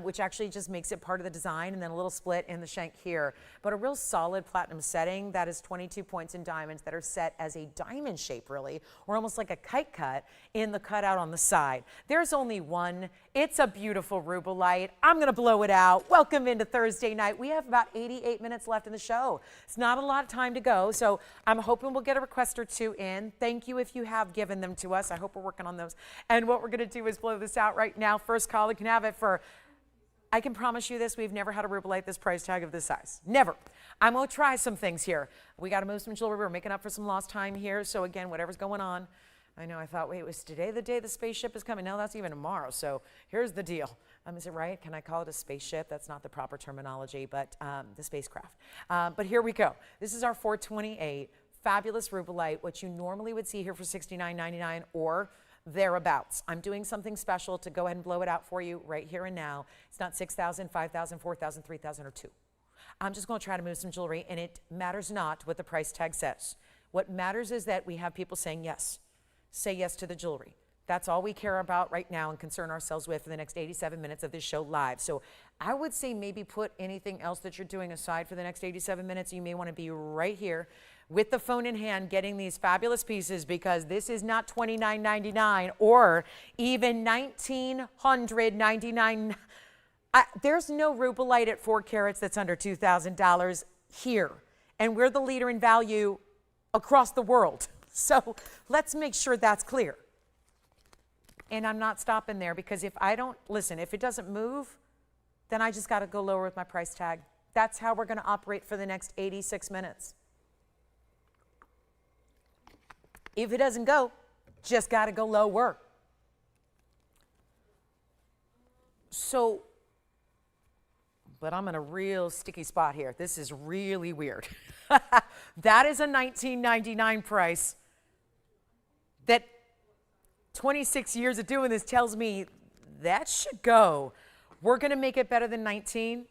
which actually just makes it part of the design, and then a little split in the shank here, but a real solid platinum setting that is 22 points in diamonds that are set as a diamond shape really, or almost like a kite cut in the cutout on the side. There's only one. It's a beautiful Rubilite. I'm gonna blow it out. Welcome into Thursday night. We have about 88 minutes left in the show. It's not a lot of time to go, so I'm hoping we'll get a request or two in. Thank you if you have given them to us. I hope we're working on those. And what we're gonna do is blow this out right now. First call, you can have it for, I can promise you this, we've never had a Rubilite this price tag of this size. Never. I'm gonna try some things here. We got to move some jewelry. We're making up for some lost time here. So again, whatever's going on, I know I thought, wait, was today the day the spaceship is coming? No, that's even tomorrow. So here's the deal. Is it right? Can I call it a spaceship? That's not the proper terminology, but the spacecraft. But here we go. This is our 428 fabulous Rubilite, what you normally would see here for $69.99 or thereabouts. I'm doing something special to go ahead and blow it out for you right here and now. It's not 6,000, 5,000, 4,000, 3,000, or 2. I'm just going to try to move some jewelry, and it matters not what the price tag says. What matters is that we have people saying yes. Say yes to the jewelry. That's all we care about right now and concern ourselves with for the next 87 minutes of this show live. So I would say maybe put anything else that you're doing aside for the next 87 minutes. You may want to be right here with the phone in hand getting these fabulous pieces, because this is not $29.99 or even $1,999. There's no Rubilite at 4 carats that's under $2,000 here. And we're the leader in value across the world. So let's make sure that's clear. And I'm not stopping there, because if I don't, listen, if it doesn't move, then I just got to go lower with my price tag. That's how we're going to operate for the next 86 minutes. If it doesn't go, just got to go lower. So, but I'm in a real sticky spot here. This is really weird. That is a $19.99 price. That 26 years of doing this tells me that should go. We're going to make it better than 19,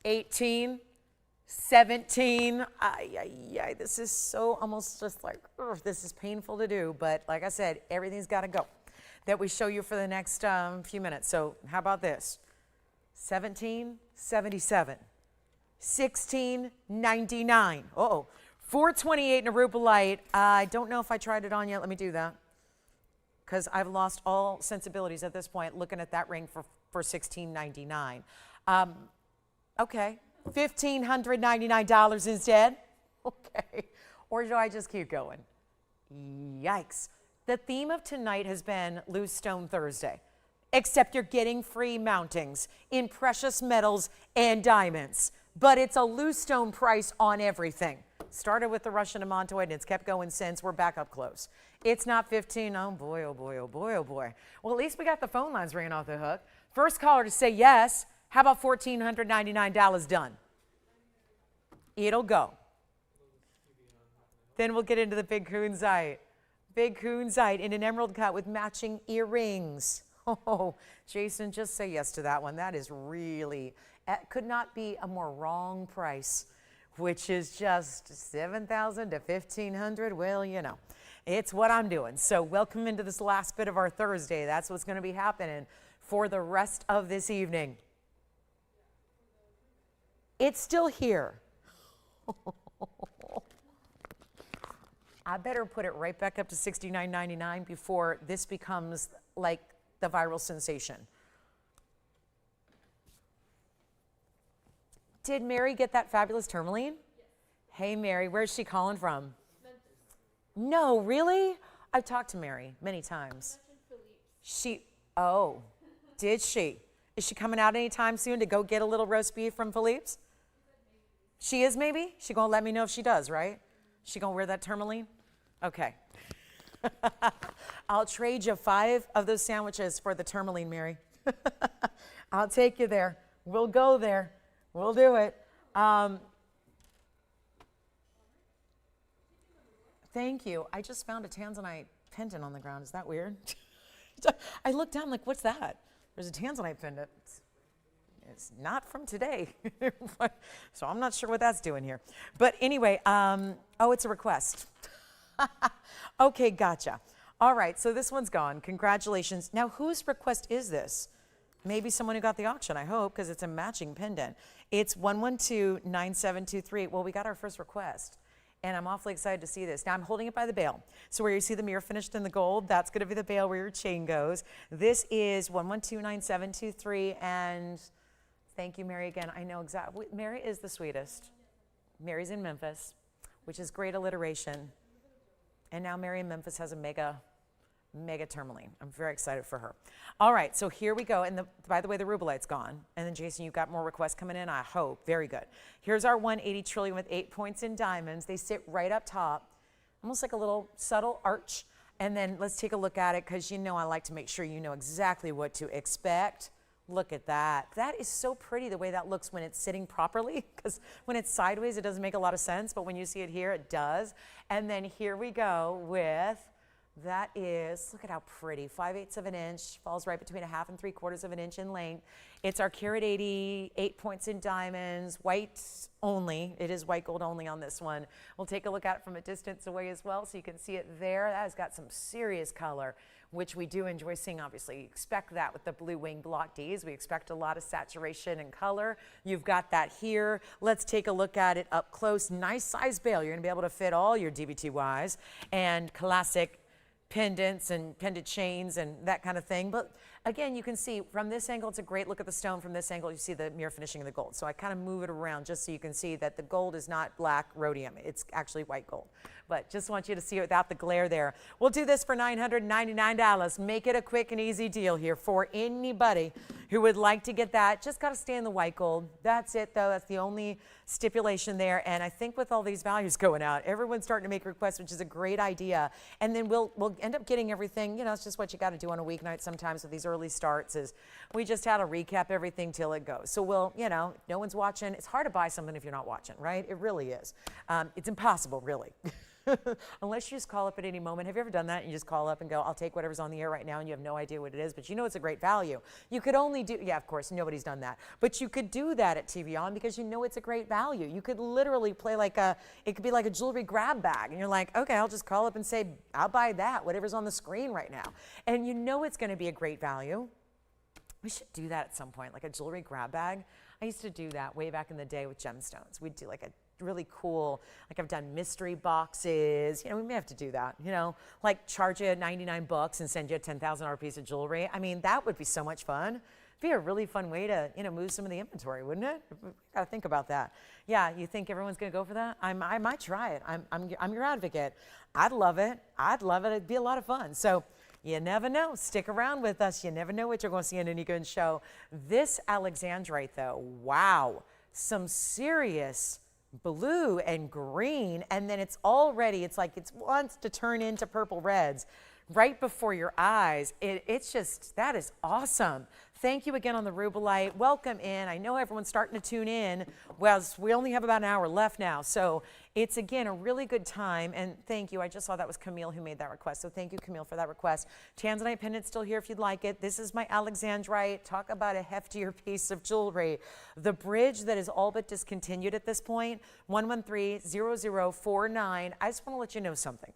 18, 17. This is so almost just like, this is painful to do. But like I said, everything's got to go that we show you for the next few minutes. So how about this? 1777, 1699. Uh-oh. 428 in a Rubilite. I don't know if I tried it on yet. Let me do that, because I've lost all sensibilities at this point looking at that ring for $16.99. Okay, $1,599 instead. Okay, or do I just keep going? Yikes. The theme of tonight has been Loose Stone Thursday, except you're getting free mountings in precious metals and diamonds. But it's a loose stone price on everything. Started with the Russian demantoid, and it's kept going since. We're back up close. It's not 15. Oh boy, oh boy, oh boy, oh boy. Well, at least we got the phone lines ringing off the hook. First caller to say yes. How about $1,499 done? It'll go. Then we'll get into the big kunzite. Big kunzite in an emerald cut with matching earrings. Oh, Jason, just say yes to that one. That is really, could not be a more wrong price, which is just $7,000 to $1,500. Well, you know, it's what I'm doing. So welcome into this last bit of our Thursday. That's what's going to be happening for the rest of this evening. It's still here. I better put it right back up to $69.99 before this becomes like the viral sensation. Did Mary get that fabulous tourmaline? Yes. Hey, Mary, where's she calling from? Memphis. No, really? I've talked to Mary many times. Oh, did she? Is she coming out anytime soon to go get a little roast beef from Philippe's? She is, maybe? She gonna let me know if she does, right? She gonna wear that tourmaline? Okay. I'll trade you 5 of those sandwiches for the tourmaline, Mary. I'll take you there. We'll go there. We'll do it. Thank you. I just found a Tanzanite pendant on the ground. Is that weird? I looked down like, what's that? There's a Tanzanite pendant. It's not from today. So I'm not sure what that's doing here. But anyway, oh, it's a request. Okay, gotcha. All right, so this one's gone. Congratulations. Now, whose request is this? Maybe someone who got the auction, I hope, because it's a matching pendant. It's 1129723. Well, we got our first request, and I'm awfully excited to see this. Now, I'm holding it by the bail. So where you see the mirror finished in the gold, that's going to be the bail where your chain goes. This is 1129723, and thank you, Mary, again. I know exactly. Mary is the sweetest. Mary's in Memphis, which is great alliteration. And now Mary in Memphis has a mega tourmaline. I'm very excited for her. All right, so here we go. And by the way, the Rubilite's gone. And then, Jason, you've got more requests coming in, I hope. Very good. Here's our 180 trillion with 8 points in diamonds. They sit right up top, almost like a little subtle arch. And then let's take a look at it, because you know I like to make sure you know exactly what to expect. Look at that. That is so pretty the way that looks when it's sitting properly, because when it's sideways, it doesn't make a lot of sense, but when you see it here, it does. And then here we go with That is, look at how pretty, 5/8 of an inch, falls right between 1/2 and 3/4 of an inch in length. It's our carat 80, 8 points in diamonds, white only. It is white gold only on this one. We'll take a look at it from a distance away as well so you can see it there. That has got some serious color, which we do enjoy seeing, obviously. You expect that with the blue wing block Ds. We expect a lot of saturation and color. You've got that here. Let's take a look at it up close. Nice size bail. You're gonna be able to fit all your DBTYs and classic pendants and pendant chains and that kind of thing. But again, you can see from this angle, it's a great look at the stone. From this angle, you see the mirror finishing of the gold. So I kind of move it around just so you can see that the gold is not black rhodium. It's actually white gold. But just want you to see it without the glare there. We'll do this for $999. Make it a quick and easy deal here for anybody who would like to get that. Just got to stay in the white gold. That's it, though. That's the only stipulation there. And I think with all these values going out, everyone's starting to make requests, which is a great idea. And then we'll end up getting everything. You know, it's just what you got to do on a weeknight sometimes with these early starts is we just had to recap everything till it goes. So we'll, you know, no one's watching. It's hard to buy something if you're not watching, right? It really is. It's impossible, really. Unless you just call up at any moment. Have you ever done that? You just call up and go, I'll take whatever's on the air right now, and you have no idea what it is, but you know it's a great value. You could only do, yeah, of course, nobody's done that. But you could do that at TVON because you know it's a great value. You could literally play like it could be like a jewelry grab bag, and you're like, okay, I'll just call up and say, I'll buy that, whatever's on the screen right now. And you know it's going to be a great value. We should do that at some point, like a jewelry grab bag. I used to do that way back in the day with gemstones. We'd do like a really cool, like I've done mystery boxes. You know, we may have to do that, you know, like charge you 99 bucks and send you a $10,000 piece of jewelry. I mean, that would be so much fun. It'd be a really fun way to, you know, move some of the inventory, wouldn't it? Got to think about that. Yeah, you think everyone's going to go for that? I might try it. I'm your advocate. I'd love it. I'd love it. It'd be a lot of fun. So you never know. Stick around with us. You never know what you're going to see in any good show. This Alexandrite, though, wow, some serious blue and green, and then it's already, it's like it wants to turn into purple reds right before your eyes. It's just, that is awesome. Thank you again on the Rubilite. Welcome in. I know everyone's starting to tune in. Well, we only have about an hour left now, so it's again a really good time. And thank you. I just saw that was Camille who made that request, so thank you, Camille, for that request. Tanzanite pendant still here if you'd like it. This is my Alexandrite. Talk about a heftier piece of jewelry. The bridge that is all but discontinued at this point, 113-0049. I just want to let you know something.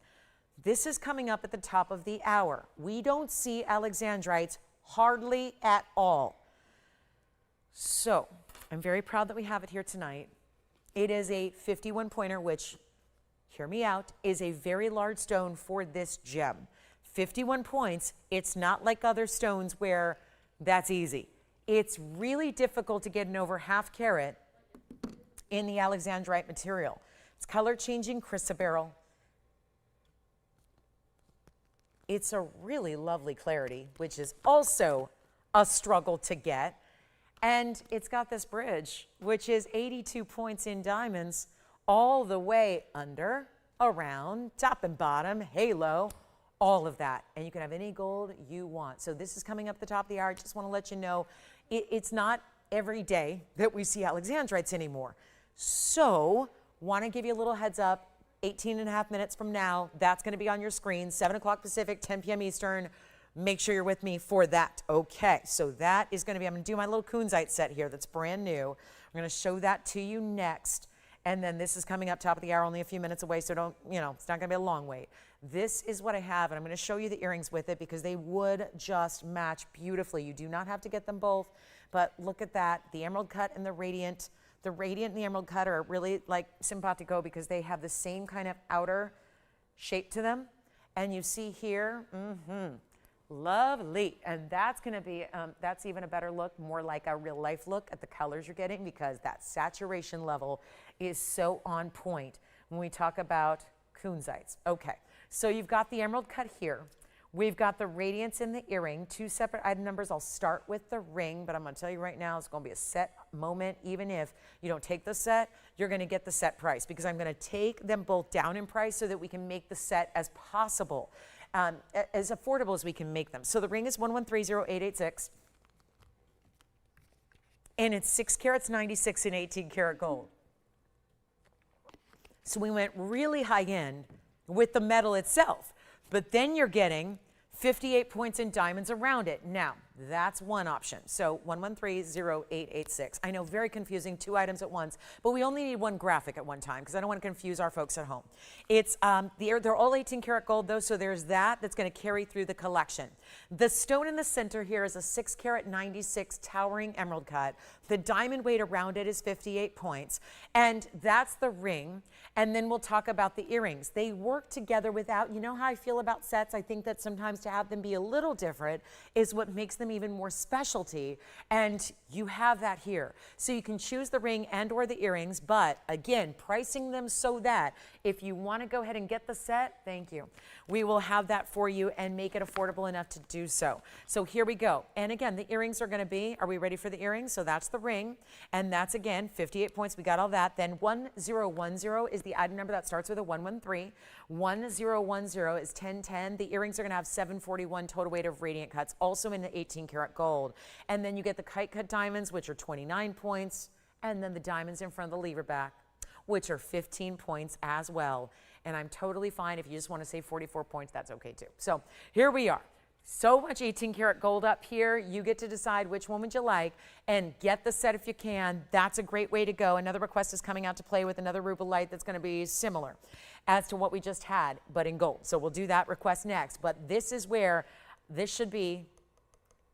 This is coming up at the top of the hour. We don't see Alexandrites hardly at all. So I'm very proud that we have it here tonight. It is a 51 pointer, which, hear me out, is a very large stone for this gem. 51 points, it's not like other stones where that's easy. It's really difficult to get an over ½ carat in the Alexandrite material. It's color changing chrysoberyl. It's a really lovely clarity, which is also a struggle to get. And it's got this bridge, which is 82 points in diamonds, all the way under, around, top and bottom, halo, all of that. And you can have any gold you want. So this is coming up the top of the hour. I just want to let you know, it's not every day that we see Alexandrites anymore. So want to give you a little heads up. 18.5 minutes from now, that's going to be on your screen, 7 o'clock Pacific, 10 p.m. Eastern. Make sure you're with me for that. Okay, so that is going to be, I'm going to do my little kunzite set here that's brand new. I'm going to show that to you next. And then this is coming up top of the hour, only a few minutes away, so don't, you know, it's not going to be a long wait. This is what I have, and I'm going to show you the earrings with it because they would just match beautifully. You do not have to get them both, but look at that, the emerald cut and the radiant. The radiant and the emerald cut are really like simpatico because they have the same kind of outer shape to them. And you see here, lovely. And that's going to be, that's even a better look, more like a real life look at the colors you're getting because that saturation level is so on point when we talk about kunzites. Okay, so you've got the emerald cut here. We've got the radiance in the earring, 2 separate item numbers. I'll start with the ring, but I'm going to tell you right now, it's going to be a set moment. Even if you don't take the set, you're going to get the set price because I'm going to take them both down in price so that we can make the set as possible, as affordable as we can make them. So the ring is 1130886, and it's 6 carats, 96 and 18 karat gold. So we went really high end with the metal itself. But then you're getting 58 points in diamonds around it. Now, that's one option. So 1130886. I know, very confusing, 2 items at once, but we only need one graphic at one time because I don't want to confuse our folks at home. It's they're all 18 karat gold though, so there's that's going to carry through the collection. The stone in the center here is a 6 karat 96 towering emerald cut. The diamond weight around it is 58 points, and that's the ring. And then we'll talk about the earrings. They work together without, you know how I feel about sets? I think that sometimes to have them be a little different is what makes them even more specialty, and you have that here. So you can choose the ring and or the earrings, but again, pricing them so that if you want to go ahead and get the set, thank you, we will have that for you and make it affordable enough to do so. So here we go. And again, the earrings are going to be, are we ready for the earrings? So that's the ring, and that's again 58 points. We got all that. Then 1010 is the item number that starts with a 113. 1010 is 1010. The earrings are going to have 741 total weight of radiant cuts, also in the 18 karat gold. And then you get the kite cut diamonds, which are 29 points, and then the diamonds in front of the lever back, which are 15 points as well. And I'm totally fine if you just want to say 44 points, that's okay too. So here we are. So much 18 karat gold up here. You get to decide which one would you like and get the set if you can. That's a great way to go. Another request is coming out to play with another Rubilite that's going to be similar as to what we just had, but in gold. So we'll do that request next. But this is where this should be,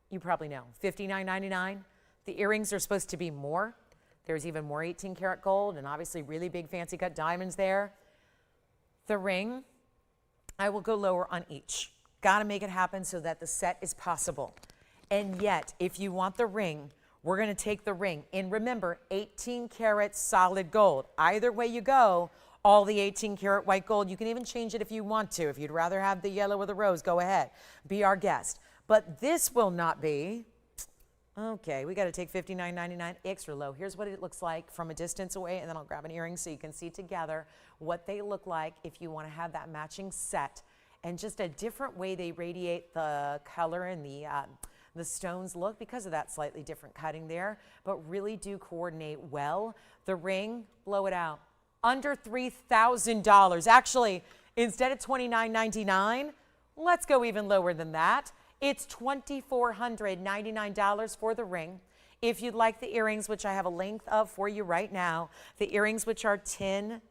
you probably know, $59.99. The earrings are supposed to be more. There's even more 18 karat gold and obviously really big fancy cut diamonds there. The ring, I will go lower on each. Got to make it happen so that the set is possible. And yet, if you want the ring, we're going to take the ring. And remember, 18 karat solid gold. Either way you go, all the 18 karat white gold. You can even change it if you want to. If you'd rather have the yellow or the rose, go ahead. Be our guest. But this will not be. Okay, we got to take $59.99 extra low. Here's what it looks like from a distance away, and then I'll grab an earring so you can see together what they look like if you want to have that matching set. And just a different way they radiate the color and the stones look because of that slightly different cutting there, but really do coordinate well. The ring, blow it out. Under $3,000. Actually, instead of $29.99, let's go even lower than that. It's $2,499 for the ring. If you'd like the earrings, which I have a length of for you right now, the earrings, which are 10,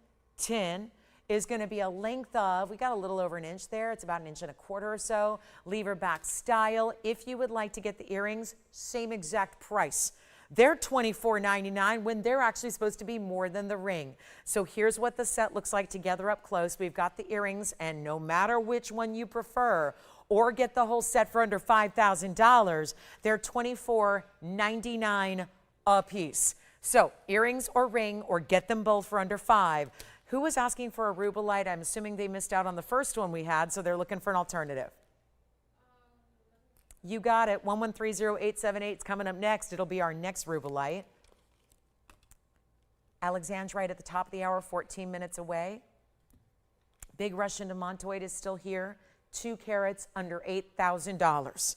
is going to be a length of, we got a little over an inch there. It's about 1.25 inches or so. Lever back style. If you would like to get the earrings, same exact price. They're $24.99 when they're actually supposed to be more than the ring. So here's what the set looks like together up close. We've got the earrings, and no matter which one you prefer, or get the whole set for under $5,000, they're $24.99 a piece. So earrings or ring, or get them both for under $5,000. Who was asking for a Rubilite? I'm assuming they missed out on the first one we had, so they're looking for an alternative. You got it. 1130878 is coming up next. It'll be our next Rubilite. Alexandrite at the top of the hour, 14 minutes away. Big Russian demantoid is still here. 2 carats under $8,000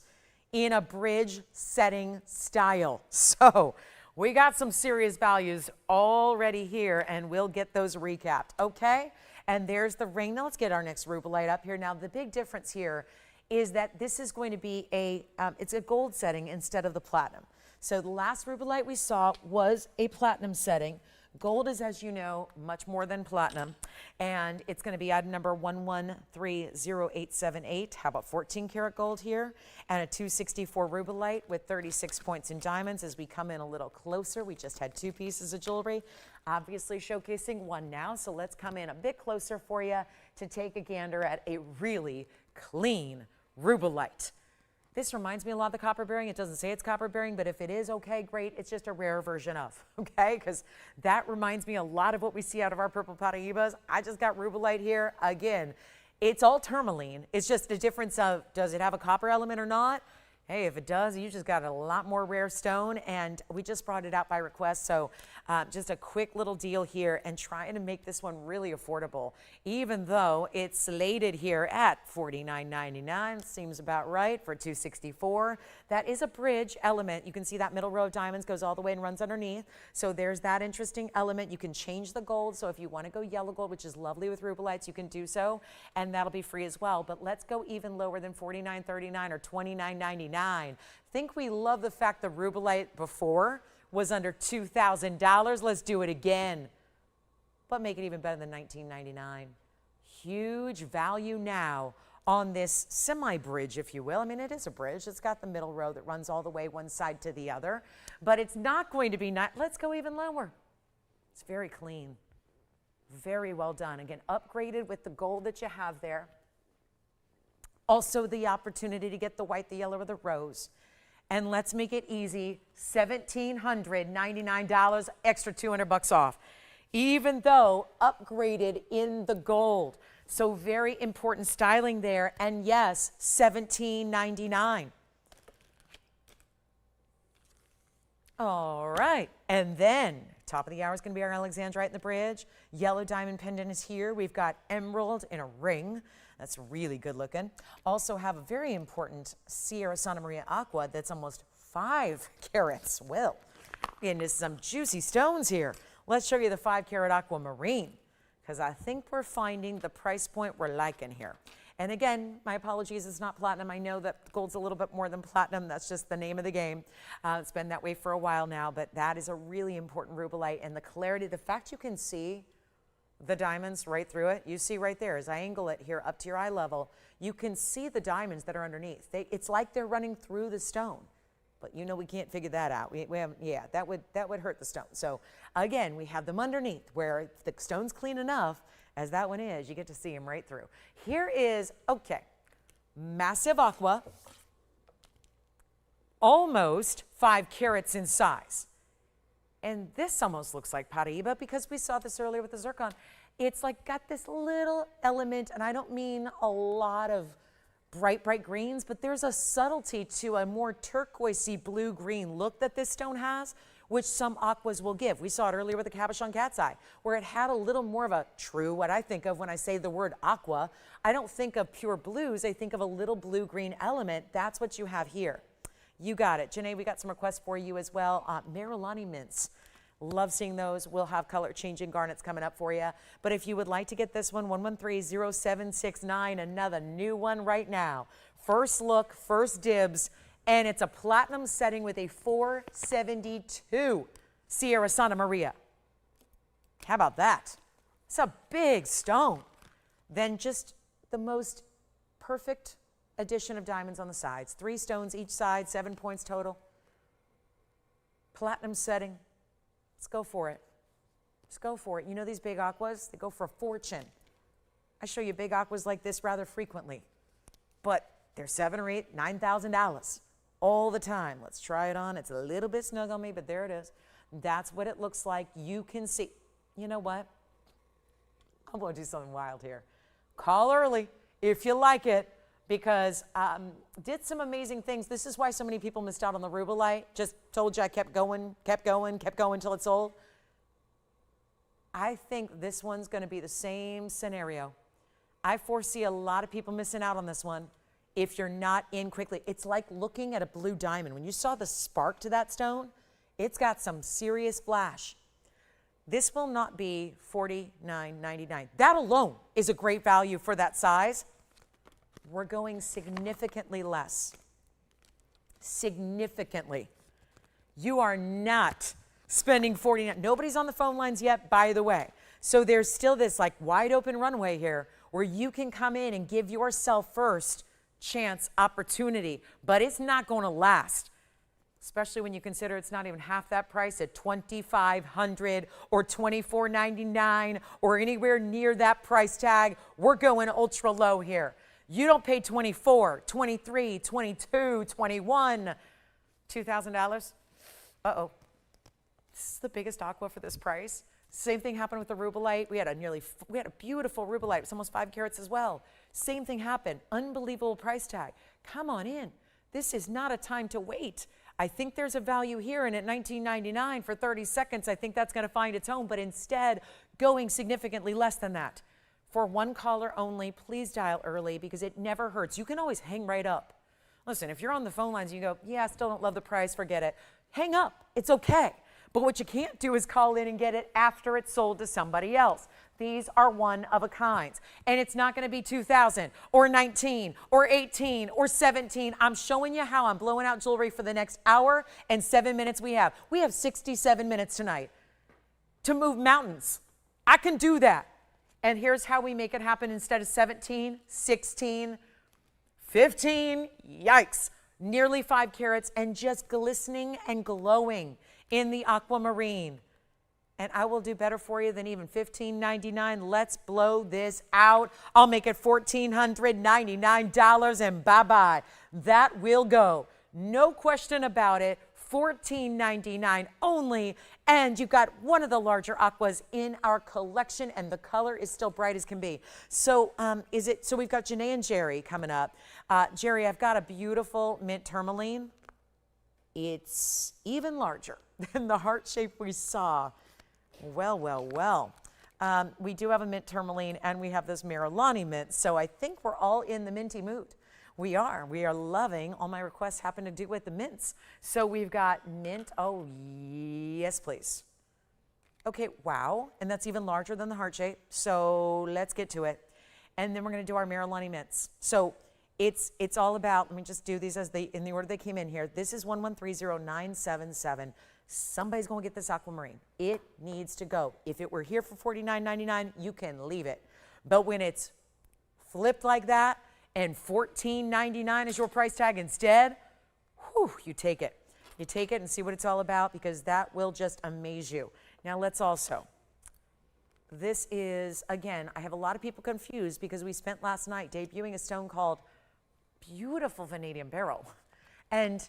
in a bridge setting style. So we got some serious values already here, and we'll get those recapped, okay? And there's the ring. Now let's get our next Rubilite up here. Now the big difference here is that this is going to be it's a gold setting instead of the platinum. So the last Rubilite we saw was a platinum setting. Gold is, as you know, much more than platinum, and it's going to be item number 1130878. How about 14 karat gold here and a 264 Rubilite with 36 points in diamonds. As we come in a little closer, we just had 2 pieces of jewelry, obviously showcasing one now. So let's come in a bit closer for you to take a gander at a really clean Rubilite. This reminds me a lot of the copper bearing. It doesn't say it's copper bearing, but if it is, okay, great. It's just a rare version of, okay? Because that reminds me a lot of what we see out of our purple Paraibas. I just got Rubilite here. Again, it's all tourmaline. It's just a difference of, does it have a copper element or not? Hey, if it does, you just got a lot more rare stone, and we just brought it out by request. So just a quick little deal here and trying to make this one really affordable, even though it's slated here at $49.99. Seems about right for $264. That is a bridge element. You can see that middle row of diamonds goes all the way and runs underneath. So there's that interesting element. You can change the gold. So if you want to go yellow gold, which is lovely with Rubilites, you can do so, and that'll be free as well. But let's go even lower than $49.39 or $29.99. Think we love the fact the Rubilite before was under $2,000. Let's do it again, but make it even better than $19.99. Huge value now on this semi-bridge, if you will. I mean, it is a bridge. It's got the middle row that runs all the way one side to the other, but it's not going to be let's go even lower. It's very clean, very well done. Again, upgraded with the gold that you have there. Also the opportunity to get the white, the yellow, or the rose. And let's make it easy, $1,799, extra $200 off, even though upgraded in the gold. So very important styling there. And yes, $17.99. All right, and then top of the hour is going to be our Alexandrite in the bridge. Yellow diamond pendant is here. We've got emerald in a ring. That's really good looking. Also have a very important Sierra Santa Maria Aqua that's almost 5 carats. Well, getting into some juicy stones here. Let's show you the 5-carat Aquamarine, because I think we're finding the price point we're liking here. And again, my apologies, it's not platinum. I know that gold's a little bit more than platinum. That's just the name of the game. It's been that way for a while now, but that is a really important Rubilite. And the clarity, the fact you can see the diamonds right through it. You see right there, as I angle it here up to your eye level, you can see the diamonds that are underneath. It's like they're running through the stone. But you know we can't figure that out. We haven't, yeah, that would hurt the stone. So again, we have them underneath where if the stone's clean enough, as that one is, you get to see them right through. Here is, okay, massive aqua, almost 5 carats in size. And this almost looks like Paraiba because we saw this earlier with the zircon. It's like got this little element, and I don't mean a lot of bright greens, but there's a subtlety to a more turquoisey blue-green look that this stone has, which some aquas will give. We saw it earlier with the cabochon cat's eye, where it had a little more of a true, what I think of when I say the word aqua. I don't think of pure blues, I think of a little blue-green element. That's what you have here. You got it. Janae, we got some requests for you as well. Marilani mints. Love seeing those. We'll have color changing garnets coming up for you. But if you would like to get this one, 113-0769, another new one right now. First look, first dibs, and it's a platinum setting with a 472 Sierra Santa Maria. How about that? It's a big stone. Then just the most perfect addition of diamonds on the sides. 3 stones each side, 7 points total. Platinum setting. Let's go for it. Let's go for it. You know these big aquas, they go for a fortune. I show you big aquas like this rather frequently, but they're $7,000 or $8,000, $9,000 all the time. Let's try it on. It's a little bit snug on me, but there it is. That's what it looks like. You can see. You know what? I'm going to do something wild here. Call early if you like it, because did some amazing things. This is why so many people missed out on the Rubilite. Just told you I kept going till it sold. I think this one's going to be the same scenario. I foresee a lot of people missing out on this one if you're not in quickly. It's like looking at a blue diamond. When you saw the spark to that stone, it's got some serious flash. This will not be $49.99. That alone is a great value for that size. We're going significantly less. Significantly. You are not spending $49. Nobody's on the phone lines yet, by the way. So there's still this like wide open runway here where you can come in and give yourself first chance opportunity, but it's not going to last. Especially when you consider it's not even half that price at $2,500 or $24.99 or anywhere near that price tag. We're going ultra low here. You don't pay $24, $23, $22, $21, $2,000. Uh-oh. This is the biggest aqua for this price. Same thing happened with the Rubilite. We had a beautiful Rubilite. It's almost 5 carats as well. Same thing happened. Unbelievable price tag. Come on in. This is not a time to wait. I think there's a value here, and at $19.99 for 30 seconds, I think that's going to find its home, but instead going significantly less than that. For one caller only, please dial early because it never hurts. You can always hang right up. Listen, if you're on the phone lines and you go, yeah, I still don't love the price, forget it. Hang up. It's okay. But what you can't do is call in and get it after it's sold to somebody else. These are one of a kind. And it's not going to be 2000 or 19 or 18 or 17. I'm showing you how I'm blowing out jewelry for the next hour and 7 minutes we have. We have 67 minutes tonight to move mountains. I can do that. And here's how we make it happen instead of 17, 16, 15, yikes, nearly 5 carats and just glistening and glowing in the aquamarine. And I will do better for you than even $15.99. Let's blow this out. I'll make it $1,499 and bye-bye. That will go. No question about it. $14.99 only. And you've got one of the larger aquas in our collection, and the color is still bright as can be. So so we've got Janae and Jerry coming up. Jerry, I've got a beautiful mint tourmaline. It's even larger than the heart shape we saw. Well, well, well. We do have a mint tourmaline, and we have this Marilani mint, so I think we're all in the minty mood. We are loving, all my requests happen to do with the mints. So we've got mint, oh yes please. Okay, wow, and that's even larger than the heart shape, so let's get to it. And then we're gonna do our Marilani mints. So it's all about, let me just do these in the order they came in here. This is 1130977. Somebody's gonna get this aquamarine. It needs to go. If it were here for $49.99, you can leave it. But when it's flipped like that, and $14.99 is your price tag instead, whew, you take it. You take it and see what it's all about because that will just amaze you. Now let's also, this is, again, I have a lot of people confused because we spent last night debuting a stone called Beautiful Vanadium Beryl. And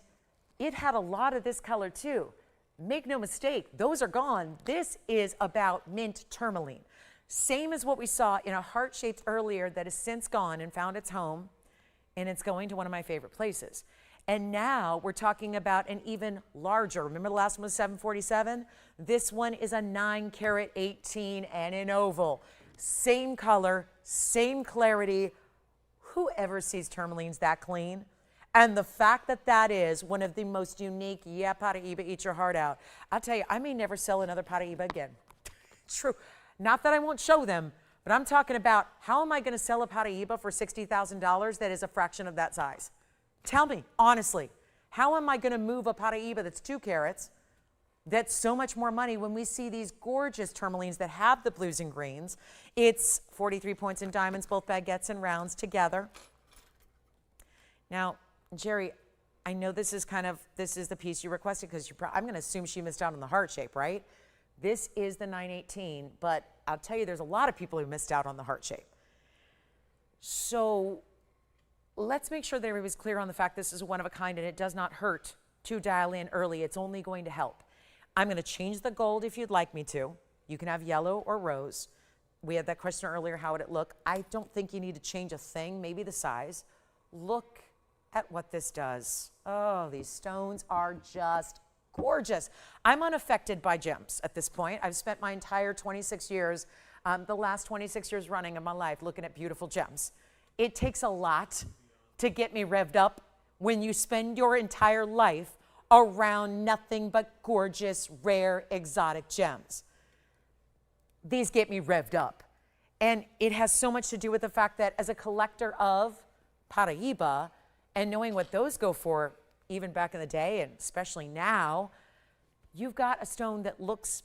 it had a lot of this color too. Make no mistake, those are gone. This is about mint tourmaline. Same as what we saw in a heart-shaped earlier that has since gone and found its home, and it's going to one of my favorite places. And now we're talking about an even larger, remember the last one was 747? This one is a 9 carat 18 and an oval. Same color, same clarity. Whoever sees tourmalines that clean? And the fact that that is one of the most unique, yeah, Paraíba, eat your heart out. I'll tell you, I may never sell another Paraíba again. True. Not that I won't show them, but I'm talking about how am I going to sell a Paraíba for $60,000 that is a fraction of that size? Tell me, honestly, how am I going to move a Paraíba that's 2 carats, that's so much more money when we see these gorgeous tourmalines that have the blues and greens? It's 43 points in diamonds, both baguettes and rounds together. Now, Jerry, I know this is the piece you requested because I'm going to assume she missed out on the heart shape, right? This is the 918, but I'll tell you, there's a lot of people who missed out on the heart shape. So let's make sure that everybody's clear on the fact this is one of a kind and it does not hurt to dial in early. It's only going to help. I'm going to change the gold if you'd like me to. You can have yellow or rose. We had that question earlier, how would it look? I don't think you need to change a thing, maybe the size. Look at what this does. Oh, these stones are just gorgeous. I'm unaffected by gems at this point. I've spent my entire 26 years, the last 26 years running of my life looking at beautiful gems. It takes a lot to get me revved up when you spend your entire life around nothing but gorgeous, rare, exotic gems. These get me revved up. And it has so much to do with the fact that as a collector of Paraíba and knowing what those go for, even back in the day and especially now, you've got a stone that looks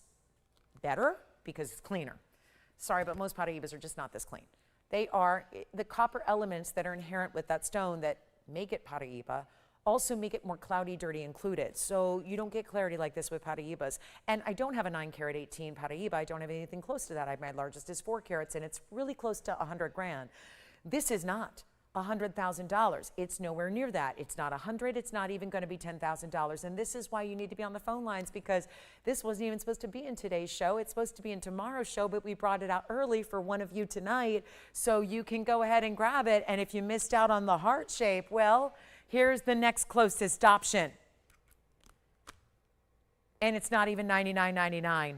better because it's cleaner. Sorry, but most Paraíbas are just not this clean. They are, the copper elements that are inherent with that stone that make it Paraíba also make it more cloudy, dirty included. So you don't get clarity like this with Paraíbas. And I don't have a 9 carat 18 Paraíba. I don't have anything close to that. My largest is 4 carats and it's really close to 100 grand. This is not $100,000. It's nowhere near that. It's not 100. It's not even going to be $10,000. And this is why you need to be on the phone lines because this wasn't even supposed to be in today's show. It's supposed to be in tomorrow's show, but we brought it out early for one of you tonight so you can go ahead and grab it. And if you missed out on the heart shape, well, Here's the next closest option. And it's not even $99.99.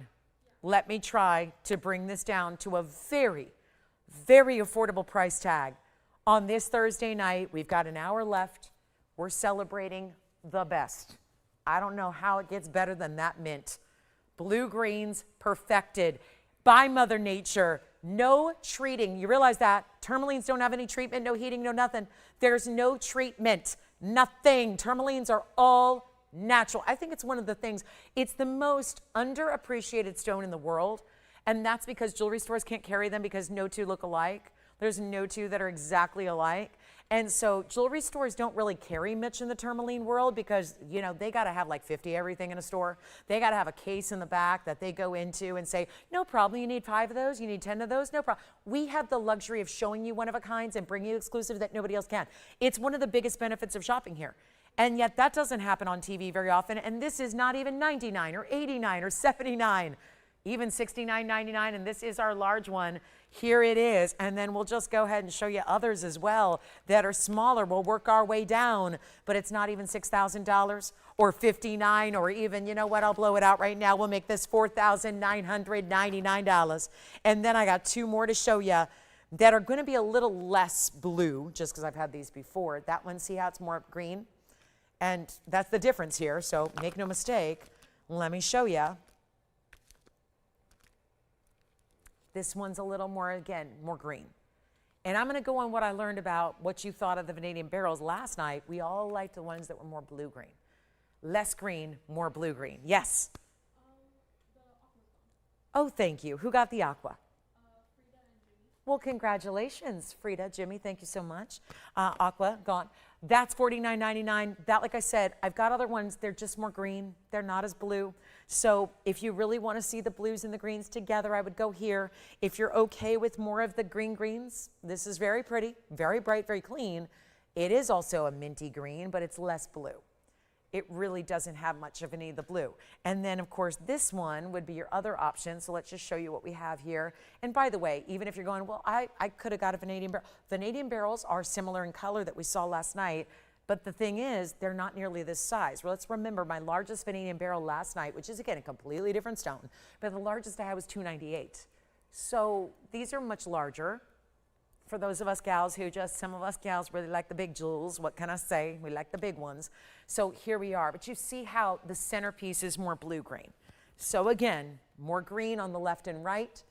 Let me try to bring this down to a very, very affordable price tag. On this Thursday night, we've got an hour left. We're celebrating the best. I don't know how it gets better than that mint. Blue greens perfected by Mother Nature. No treating. You realize that? Tourmalines don't have any treatment, no heating, no nothing. There's no treatment, nothing. Tourmalines are all natural. I think it's one of the things, it's the most underappreciated stone in the world, and that's because jewelry stores can't carry them because no two look alike. There's no two that are exactly alike. And so jewelry stores don't really carry much in the tourmaline world because, you know, they got to have like 50 everything in a store. They got to have a case in the back that they go into and say, no problem, you need 5 of those, you need 10 of those, no problem. We have the luxury of showing you one of a kinds and bringing you exclusives that nobody else can. It's one of the biggest benefits of shopping here. And yet that doesn't happen on TV very often. And this is not even $99 or $89 or $79, even $69.99. And this is our large one. Here it is. And then we'll just go ahead and show you others as well that are smaller. We'll work our way down, but it's not even $6,000 or $59 or even, you know what, I'll blow it out right now. We'll make this $4,999. And then I got 2 more to show you that are going to be a little less blue just because I've had these before. That one, see how it's more green? And that's the difference here, so make no mistake. Let me show you. This one's a little more, again, more green. And I'm going to go on what I learned about what you thought of the vanadium barrels last night. We all liked the ones that were more blue-green. Less green, more blue-green. Yes? Oh, thank you. Who got the aqua? Well, congratulations, Frida. Jimmy, thank you so much. Aqua, gone. That's $49.99. That, like I said, I've got other ones. They're just more green. They're not as blue. So if you really want to see the blues and the greens together, I would go here. If you're okay with more of the greens, this is very pretty, very bright, very clean. It is also a minty green, but it's less blue. It really doesn't have much of any of the blue. And then, of course, this one would be your other option. So let's just show you what we have here. And by the way, even if you're going, well, I could have got a vanadium barrel. Vanadium barrels are similar in color that we saw last night. But the thing is, they're not nearly this size. Well, let's remember my largest vanadium barrel last night, which is, again, a completely different stone. But the largest I had was $298. So these are much larger. For those of us gals who just, some of us gals really like the big jewels. What can I say? We like the big ones. So here we are. But you see how the centerpiece is more blue-green. So again, more green on the left and right,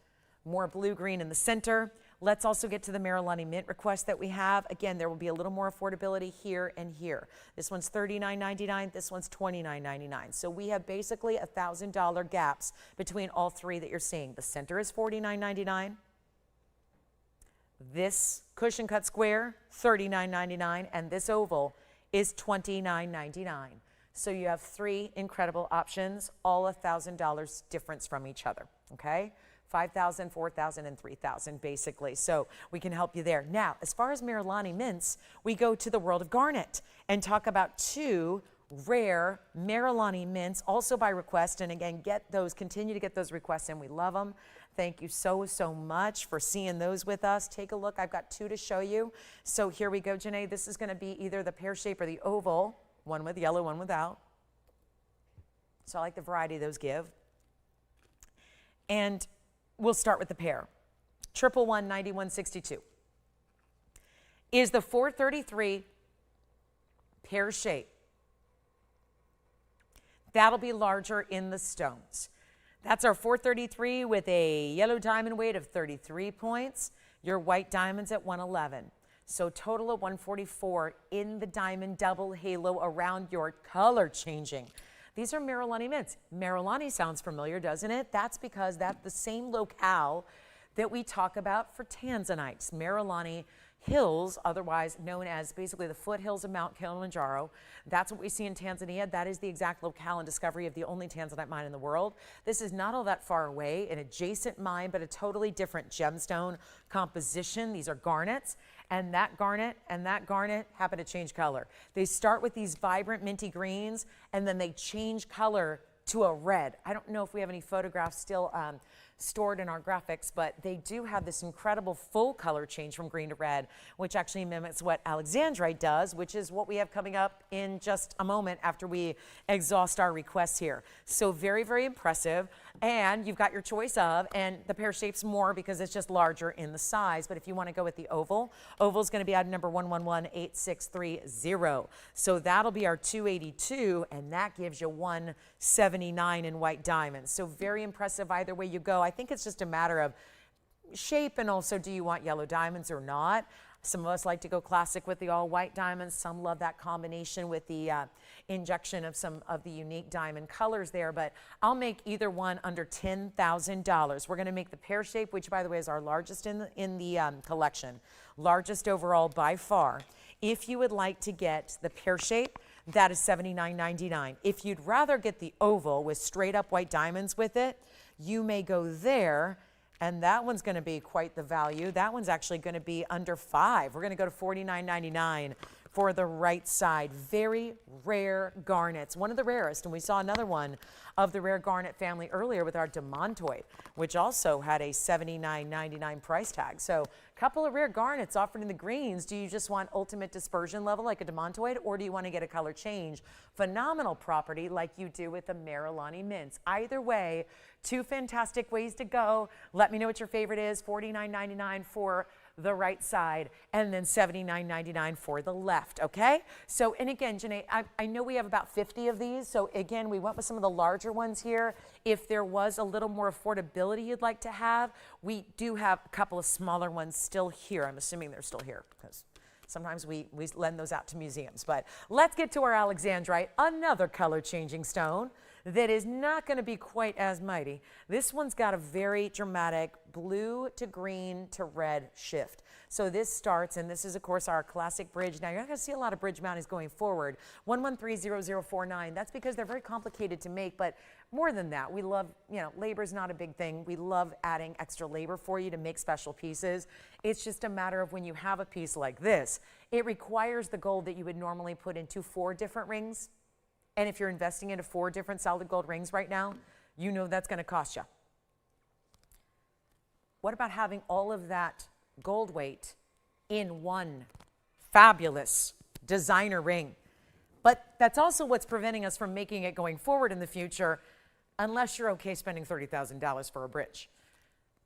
more blue-green in the center. Let's also get to the Marilani mint request that we have. Again, there will be a little more affordability here and here. This one's $39.99. This one's $29.99. So we have basically $1,000 gaps between all 3 that you're seeing. The center is $49.99. This cushion cut square, $39.99, and this oval is $29.99. So you have 3 incredible options, all $1,000 difference from each other, okay? $5,000, $4,000, and $3,000 basically. So we can help you there. Now, as far as Marilani mints, we go to the world of garnet and talk about 2 rare Marilani mints, also by request. And again, continue to get those requests in. We love them. Thank you so, so much for seeing those with us. Take a look. I've got 2 to show you. So here we go, Janae. This is going to be either the pear shape or the oval, one with yellow, one without. So I like the variety those give. And we'll start with the pear. 1119162 is the 433 pear shape. That'll be larger in the stones. That's our 433 with a yellow diamond weight of 33 points. Your white diamond's at 111. So total of 144 in the diamond double halo around your color changing. These are Marilani mints. Marilani sounds familiar, doesn't it? That's because that's the same locale that we talk about for Tanzanites. Marilani hills, otherwise known as basically the foothills of Mount Kilimanjaro. That's what we see in Tanzania. That is the exact locale and discovery of the only Tanzanite mine in the world. This is not all that far away, an adjacent mine, but a totally different gemstone composition. These are garnets, and that garnet happen to change color. They start with these vibrant minty greens, and then they change color to a red. I don't know if we have any photographs still stored in our graphics, but they do have this incredible full color change from green to red, which actually mimics what Alexandrite does, which is what we have coming up in just a moment after we exhaust our requests here. So very, very impressive. And you've got your choice of, and the pear shape's more because it's just larger in the size. But if you want to go with the oval, oval is going to be item number 111860. So that'll be our 282, and that gives you 179 in white diamonds. So very impressive either way you go. I think it's just a matter of shape, and also do you want yellow diamonds or not. Some of us like to go classic with the all white diamonds. Some love that combination with the injection of some of the unique diamond colors there, but I'll make either one under $10,000. We're going to make the pear shape, which by the way is our largest in the collection, largest overall by far. If you would like to get the pear shape, that is $79.99. If you'd rather get the oval with straight up white diamonds with it, you may go there. And that one's going to be quite the value. That one's actually going to be under $5. We're going to go to $49.99 for the right side. Very rare garnets, one of the rarest. And we saw another one of the rare garnet family earlier with our demantoid, which also had a $79.99 price tag. So a couple of rare garnets offered in the greens. Do you just want ultimate dispersion level like a demantoid, or do you want to get a color change? Phenomenal property like you do with the Marilani mints. Either way, two fantastic ways to go. Let me know what your favorite is. $49.99 for the right side, and then $79.99 for the left, okay? So, and again, Janae, I know we have about 50 of these, so again, we went with some of the larger ones here. If there was a little more affordability you'd like to have, we do have a couple of smaller ones still here. I'm assuming they're still here, because sometimes we lend those out to museums. But let's get to our Alexandrite, another color-changing stone that is not going to be quite as mighty. This one's got a very dramatic blue to green to red shift. So this starts, and this is of course our classic bridge. Now you're not going to see a lot of bridge mountings going forward. 1130049. That's because they're very complicated to make, but more than that, we love, labor is not a big thing. We love adding extra labor for you to make special pieces. It's just a matter of when you have a piece like this, it requires the gold that you would normally put into 4 different rings. And if you're investing into 4 different solid gold rings right now, you know that's going to cost you. What about having all of that gold weight in one fabulous designer ring? But that's also what's preventing us from making it going forward in the future, unless you're okay spending $30,000 for a bridge.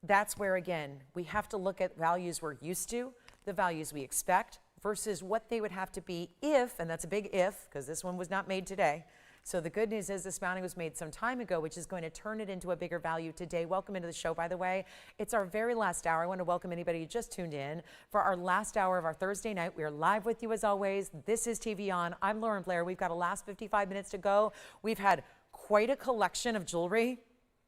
That's where, again, we have to look at values we're used to, the values we expect, versus what they would have to be if, and that's a big if, because this one was not made today. So the good news is this mounting was made some time ago, which is going to turn it into a bigger value today. Welcome into the show, by the way. It's our very last hour. I want to welcome anybody who just tuned in for our last hour of our Thursday night. We are live with you as always. This is TVON. I'm Lauren Blair. We've got a last 55 minutes to go. We've had quite a collection of jewelry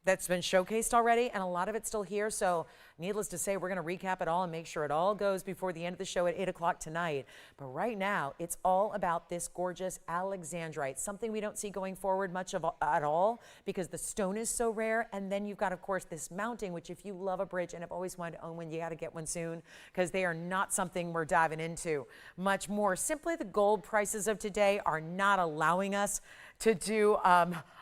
that's been showcased already, and a lot of it's still here. So needless to say, we're going to recap it all and make sure it all goes before the end of the show at 8 o'clock tonight. But right now, it's all about this gorgeous Alexandrite, something we don't see going forward much of at all because the stone is so rare. And then you've got, of course, this mounting, which if you love a bridge and have always wanted to own one, you got to get one soon because they are not something we're diving into much more. Simply the gold prices of today are not allowing us to do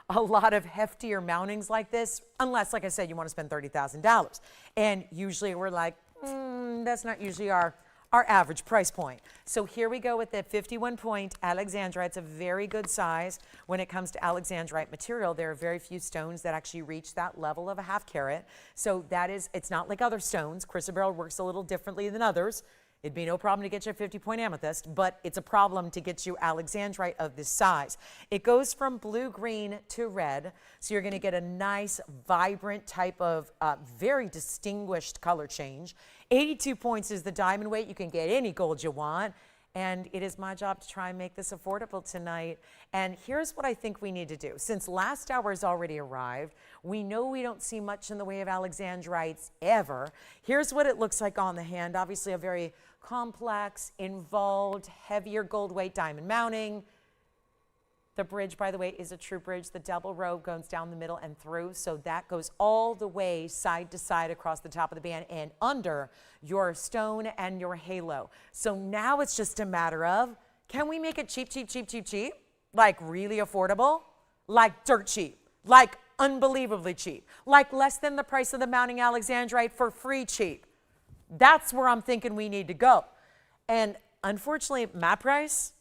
a lot of heftier mountings like this, unless, like I said, you want to spend $30,000. And usually we're like, that's not usually our average price point. So here we go with the 51-point Alexandrite. It's a very good size when it comes to Alexandrite material. There are very few stones that actually reach that level of a ½ carat. So that is, it's not like other stones. Chrysoberyl works a little differently than others. It'd be no problem to get you a 50-point amethyst, but it's a problem to get you Alexandrite of this size. It goes from blue-green to red, so you're going to get a nice, vibrant type of very distinguished color change. 82 points is the diamond weight. You can get any gold you want, and it is my job to try and make this affordable tonight. And here's what I think we need to do. Since last hour has already arrived, we know we don't see much in the way of Alexandrites ever. Here's what it looks like on the hand. Obviously a very complex, involved, heavier gold weight diamond mounting. The bridge, by the way, is a true bridge. The double row goes down the middle and through, so that goes all the way side to side across the top of the band and under your stone and your halo. So now it's just a matter of, can we make it cheap, cheap, cheap, cheap, cheap? Like really affordable? Like dirt cheap? Like unbelievably cheap, like less than the price of the mounting Alexandrite for free cheap. That's where I'm thinking we need to go. And unfortunately, my price,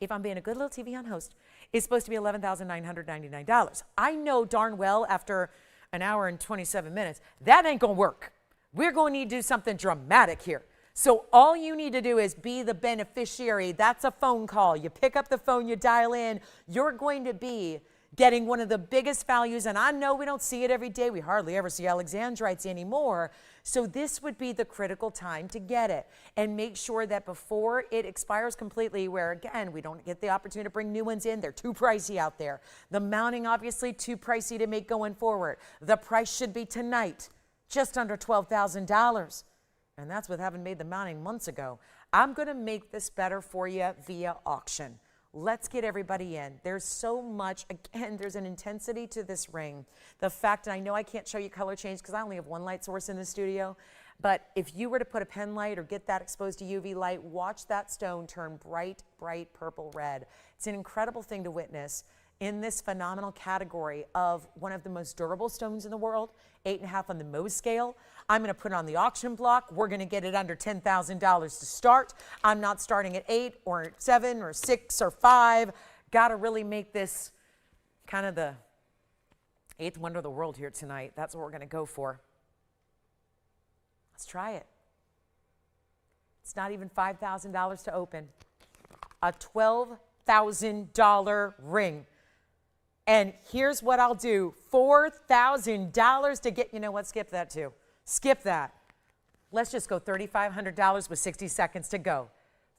if I'm being a good little TVON host, is supposed to be $11,999. I know darn well after an hour and 27 minutes, that ain't gonna work. We're gonna need to do something dramatic here. So all you need to do is be the beneficiary. That's a phone call. You pick up the phone, you dial in. You're going to be getting one of the biggest values, and I know we don't see it every day. We hardly ever see Alexandrites anymore. So this would be the critical time to get it. And make sure that before it expires completely, where again, we don't get the opportunity to bring new ones in. They're too pricey out there. The mounting, obviously, too pricey to make going forward. The price should be tonight, just under $12,000. And that's with having made the mounting months ago. I'm gonna make this better for you via auction. Let's get everybody in. There's so much, again, there's an intensity to this ring. The fact, and I know I can't show you color change because I only have one light source in the studio, but if you were to put a pen light or get that exposed to UV light, watch that stone turn bright, bright purple red. It's an incredible thing to witness in this phenomenal category of one of the most durable stones in the world, 8.5 on the Mohs scale. I'm going to put it on the auction block. We're going to get it under $10,000 to start. I'm not starting at 8 or 7 or 6 or 5. Got to really make this kind of the 8th wonder of the world here tonight. That's what we're going to go for. Let's try it. It's not even $5,000 to open. A $12,000 ring. And here's what I'll do. $4,000 to get, you know what, skip that too. Skip that. Let's just go $3,500 with 60 seconds to go.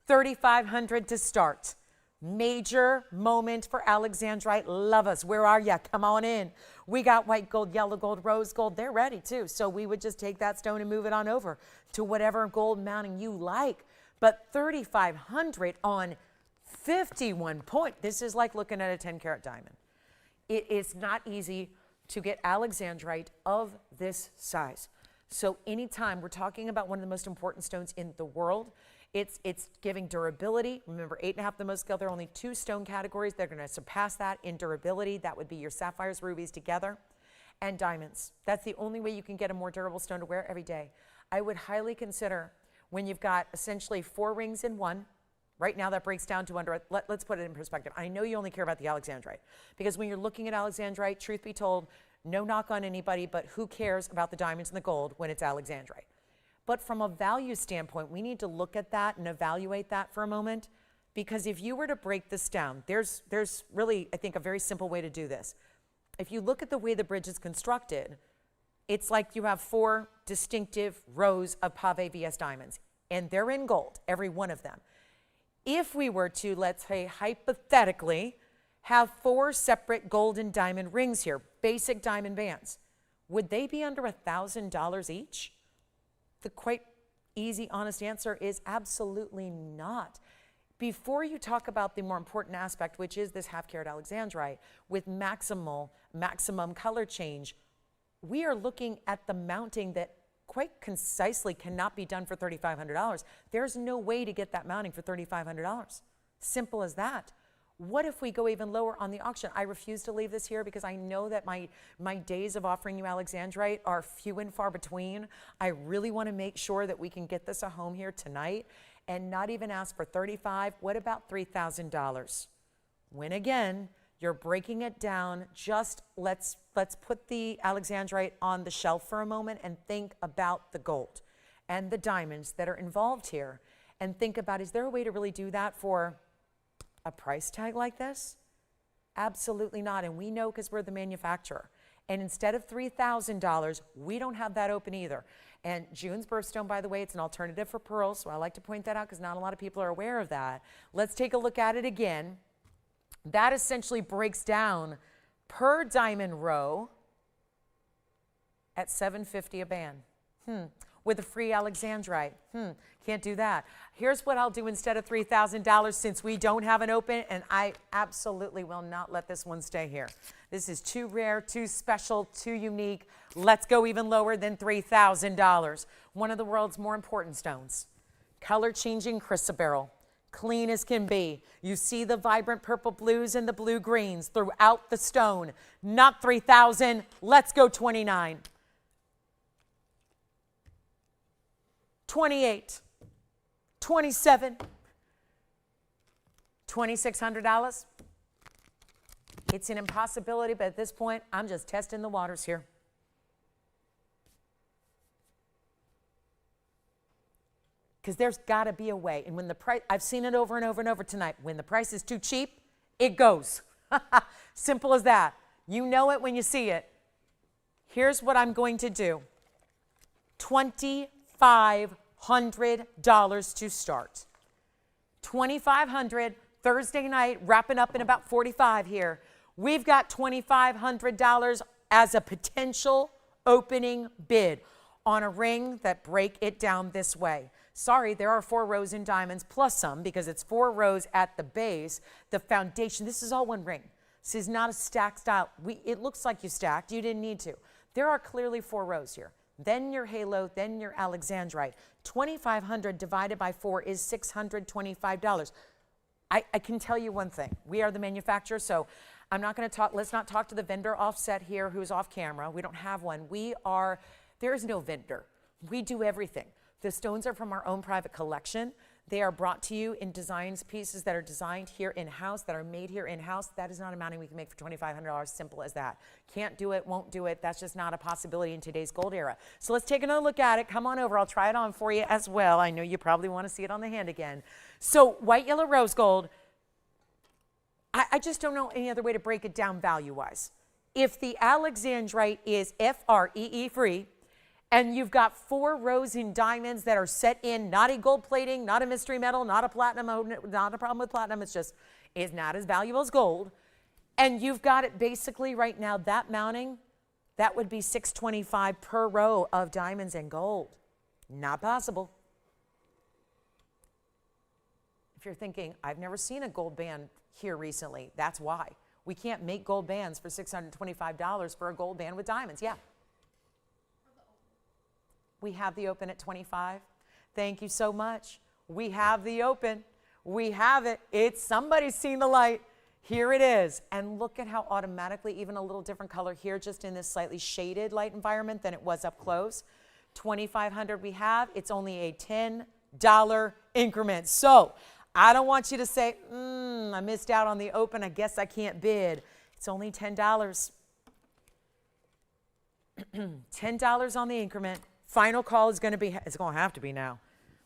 $3,500 to start. Major moment for Alexandrite lovers. Where are ya? Come on in. We got white gold, yellow gold, rose gold. They're ready too. So we would just take that stone and move it on over to whatever gold mounting you like. But $3,500 on 51 point. This is like looking at a 10-carat diamond. It is not easy to get Alexandrite of this size. So anytime we're talking about one of the most important stones in the world, it's giving durability. Remember, 8.5 the Mohs scale. There are only 2 stone categories. They're going to surpass that in durability. That would be your sapphires, rubies together, and diamonds. That's the only way you can get a more durable stone to wear every day. I would highly consider when you've got essentially 4 rings in one. Right now, that breaks down to under, let's put it in perspective. I know you only care about the Alexandrite, because when you're looking at Alexandrite, truth be told, no knock on anybody, but who cares about the diamonds and the gold when it's Alexandrite? But from a value standpoint, we need to look at that and evaluate that for a moment, because if you were to break this down, there's really, I think, a very simple way to do this. If you look at the way the bridge is constructed, it's like you have 4 distinctive rows of pave VS diamonds, and they're in gold, every one of them. If we were to, let's say, hypothetically, have 4 separate gold and diamond rings here, basic diamond bands, would they be under $1,000 each? The quite easy, honest answer is absolutely not. Before you talk about the more important aspect, which is this half-carat Alexandrite with maximum color change, we are looking at the mounting that quite concisely cannot be done for $3,500. There's no way to get that mounting for $3,500. Simple as that. What if we go even lower on the auction? I refuse to leave this here because I know that my days of offering you Alexandrite are few and far between. I really want to make sure that we can get this a home here tonight and not even ask for $35,000. What about $3,000? When again, you're breaking it down, just let's put the Alexandrite on the shelf for a moment and think about the gold and the diamonds that are involved here, and think about, is there a way to really do that for a price tag like this? Absolutely not. And we know because we're the manufacturer. And instead of $3,000, we don't have that open either. And June's birthstone, by the way, it's an alternative for pearls, so I like to point that out because not a lot of people are aware of that. Let's take a look at it again. That essentially breaks down per diamond row at $750 a band. With a free Alexandrite. Can't do that. Here's what I'll do instead of $3,000, since we don't have an open, and I absolutely will not let this one stay here. This is too rare, too special, too unique. Let's go even lower than $3,000. One of the world's more important stones. Color changing chrysoberyl. clean as can be. You see the vibrant purple blues and the blue greens throughout the stone. Not 3,000. Let's go 29. 28. 27. $2,600. It's an impossibility, but at this point, I'm just testing the waters here. Because there's got to be a way. And when the price, I've seen it over and over and over tonight. When the price is too cheap, it goes. Simple as that. You know it when you see it. Here's what I'm going to do. $2,500 to start. $2,500 Thursday night, wrapping up in about 45 here. We've got $2,500 as a potential opening bid on a ring that break it down this way. Sorry, there are 4 rows in diamonds plus some because it's 4 rows at the base. The foundation, this is all one ring. This is not a stack style. It looks like you stacked. You didn't need to. There are clearly 4 rows here. Then your halo, then your Alexandrite. 2,500 divided by 4 is $625. I can tell you one thing. We are the manufacturer, so I'm not going to talk. Let's not talk to the vendor offset here who's off camera. We don't have one. There is no vendor. We do everything. The stones are from our own private collection. They are brought to you in pieces that are designed here in-house, that are made here in-house. That is not a mounting we can make for $2,500, simple as that. Can't do it, won't do it. That's just not a possibility in today's gold era. So let's take another look at it. Come on over, I'll try it on for you as well. I know you probably want to see it on the hand again. So white, yellow, rose gold, I just don't know any other way to break it down value-wise. If the Alexandrite is FREE free, and you've got 4 rows in diamonds that are set in, not a gold plating, not a mystery metal, not a platinum, not a problem with platinum, it's not as valuable as gold. And you've got it basically right now, that mounting, that would be $625 per row of diamonds and gold. Not possible. If you're thinking, I've never seen a gold band here recently, that's why. We can't make gold bands for $625 for a gold band with diamonds. Yeah. We have the open at 25. Thank you so much. We have the open. We have it. Somebody's seen the light. Here it is. And look at how automatically, even a little different color here, just in this slightly shaded light environment than it was up close. 2,500 we have. It's only a $10 increment. So I don't want you to say, I missed out on the open. I guess I can't bid. It's only $10. $10 on the increment. Final call is going to be, it's going to have to be now.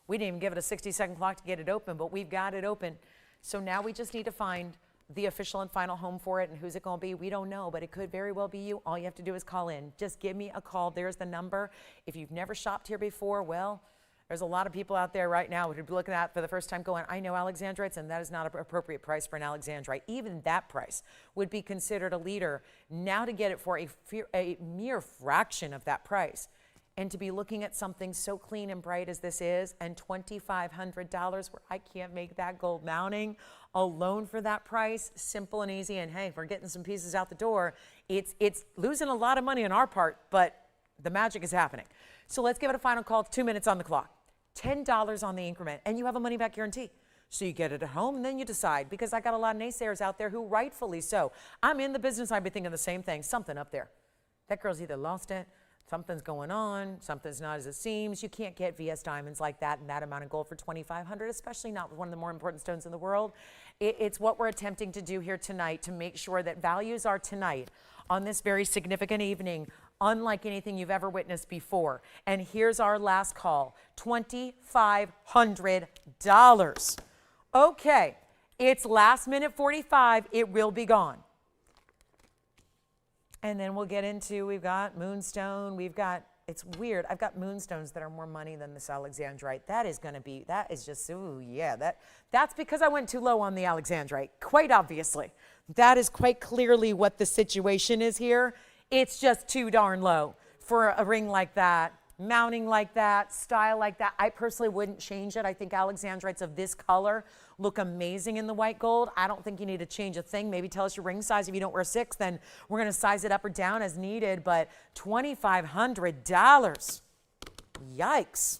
We didn't even give it a 60-second clock to get it open, but we've got it open. So now we just need to find the official and final home for it, and who's it going to be? We don't know, but it could very well be you. All you have to do is call in. Just give me a call. There's the number. If you've never shopped here before, well, there's a lot of people out there right now who would be looking at it for the first time going, I know Alexandrites, and that is not an appropriate price for an Alexandrite. Even that price would be considered a leader. Now to get it for a mere fraction of that price, and to be looking at something so clean and bright as this is, and $2,500 where I can't make that gold mounting alone for that price, simple and easy. And hey, if we're getting some pieces out the door, it's losing a lot of money on our part, but the magic is happening. So let's give it a final call. 2 minutes on the clock. $10 on the increment, and you have a money back guarantee. So you get it at home, and then you decide, because I got a lot of naysayers out there who rightfully so. I'm in the business, I'd be thinking the same thing, something up there. That girl's either lost it, something's going on, something's not as it seems. You can't get VS diamonds like that and that amount of gold for $2,500, especially not with one of the more important stones in the world. It's what we're attempting to do here tonight to make sure that values are tonight on this very significant evening, unlike anything you've ever witnessed before. And here's our last call, $2,500. Okay, it's last minute 45, it will be gone. And then we'll get into, we've got Moonstone, it's weird, I've got Moonstones that are more money than this Alexandrite. That is just, ooh, yeah, that's because I went too low on the Alexandrite, quite obviously. That is quite clearly what the situation is here. It's just too darn low for a ring like that, mounting like that, style like that. I personally wouldn't change it. I think Alexandrites of this color look amazing in the white gold. I don't think you need to change a thing. Maybe tell us your ring size. If you don't wear 6, then we're going to size it up or down as needed. But $2,500. Yikes.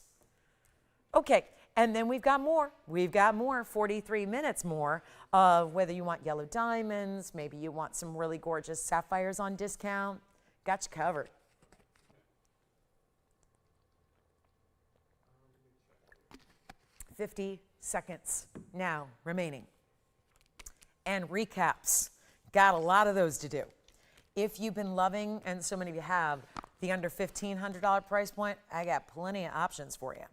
Okay. And then we've got more. We've got more, 43 minutes more of whether you want yellow diamonds, maybe you want some really gorgeous sapphires on discount. Got you covered. $50 seconds now remaining. And recaps. Got a lot of those to do. If you've been loving, and so many of you have, the under $1,500 price point, I got plenty of options for you.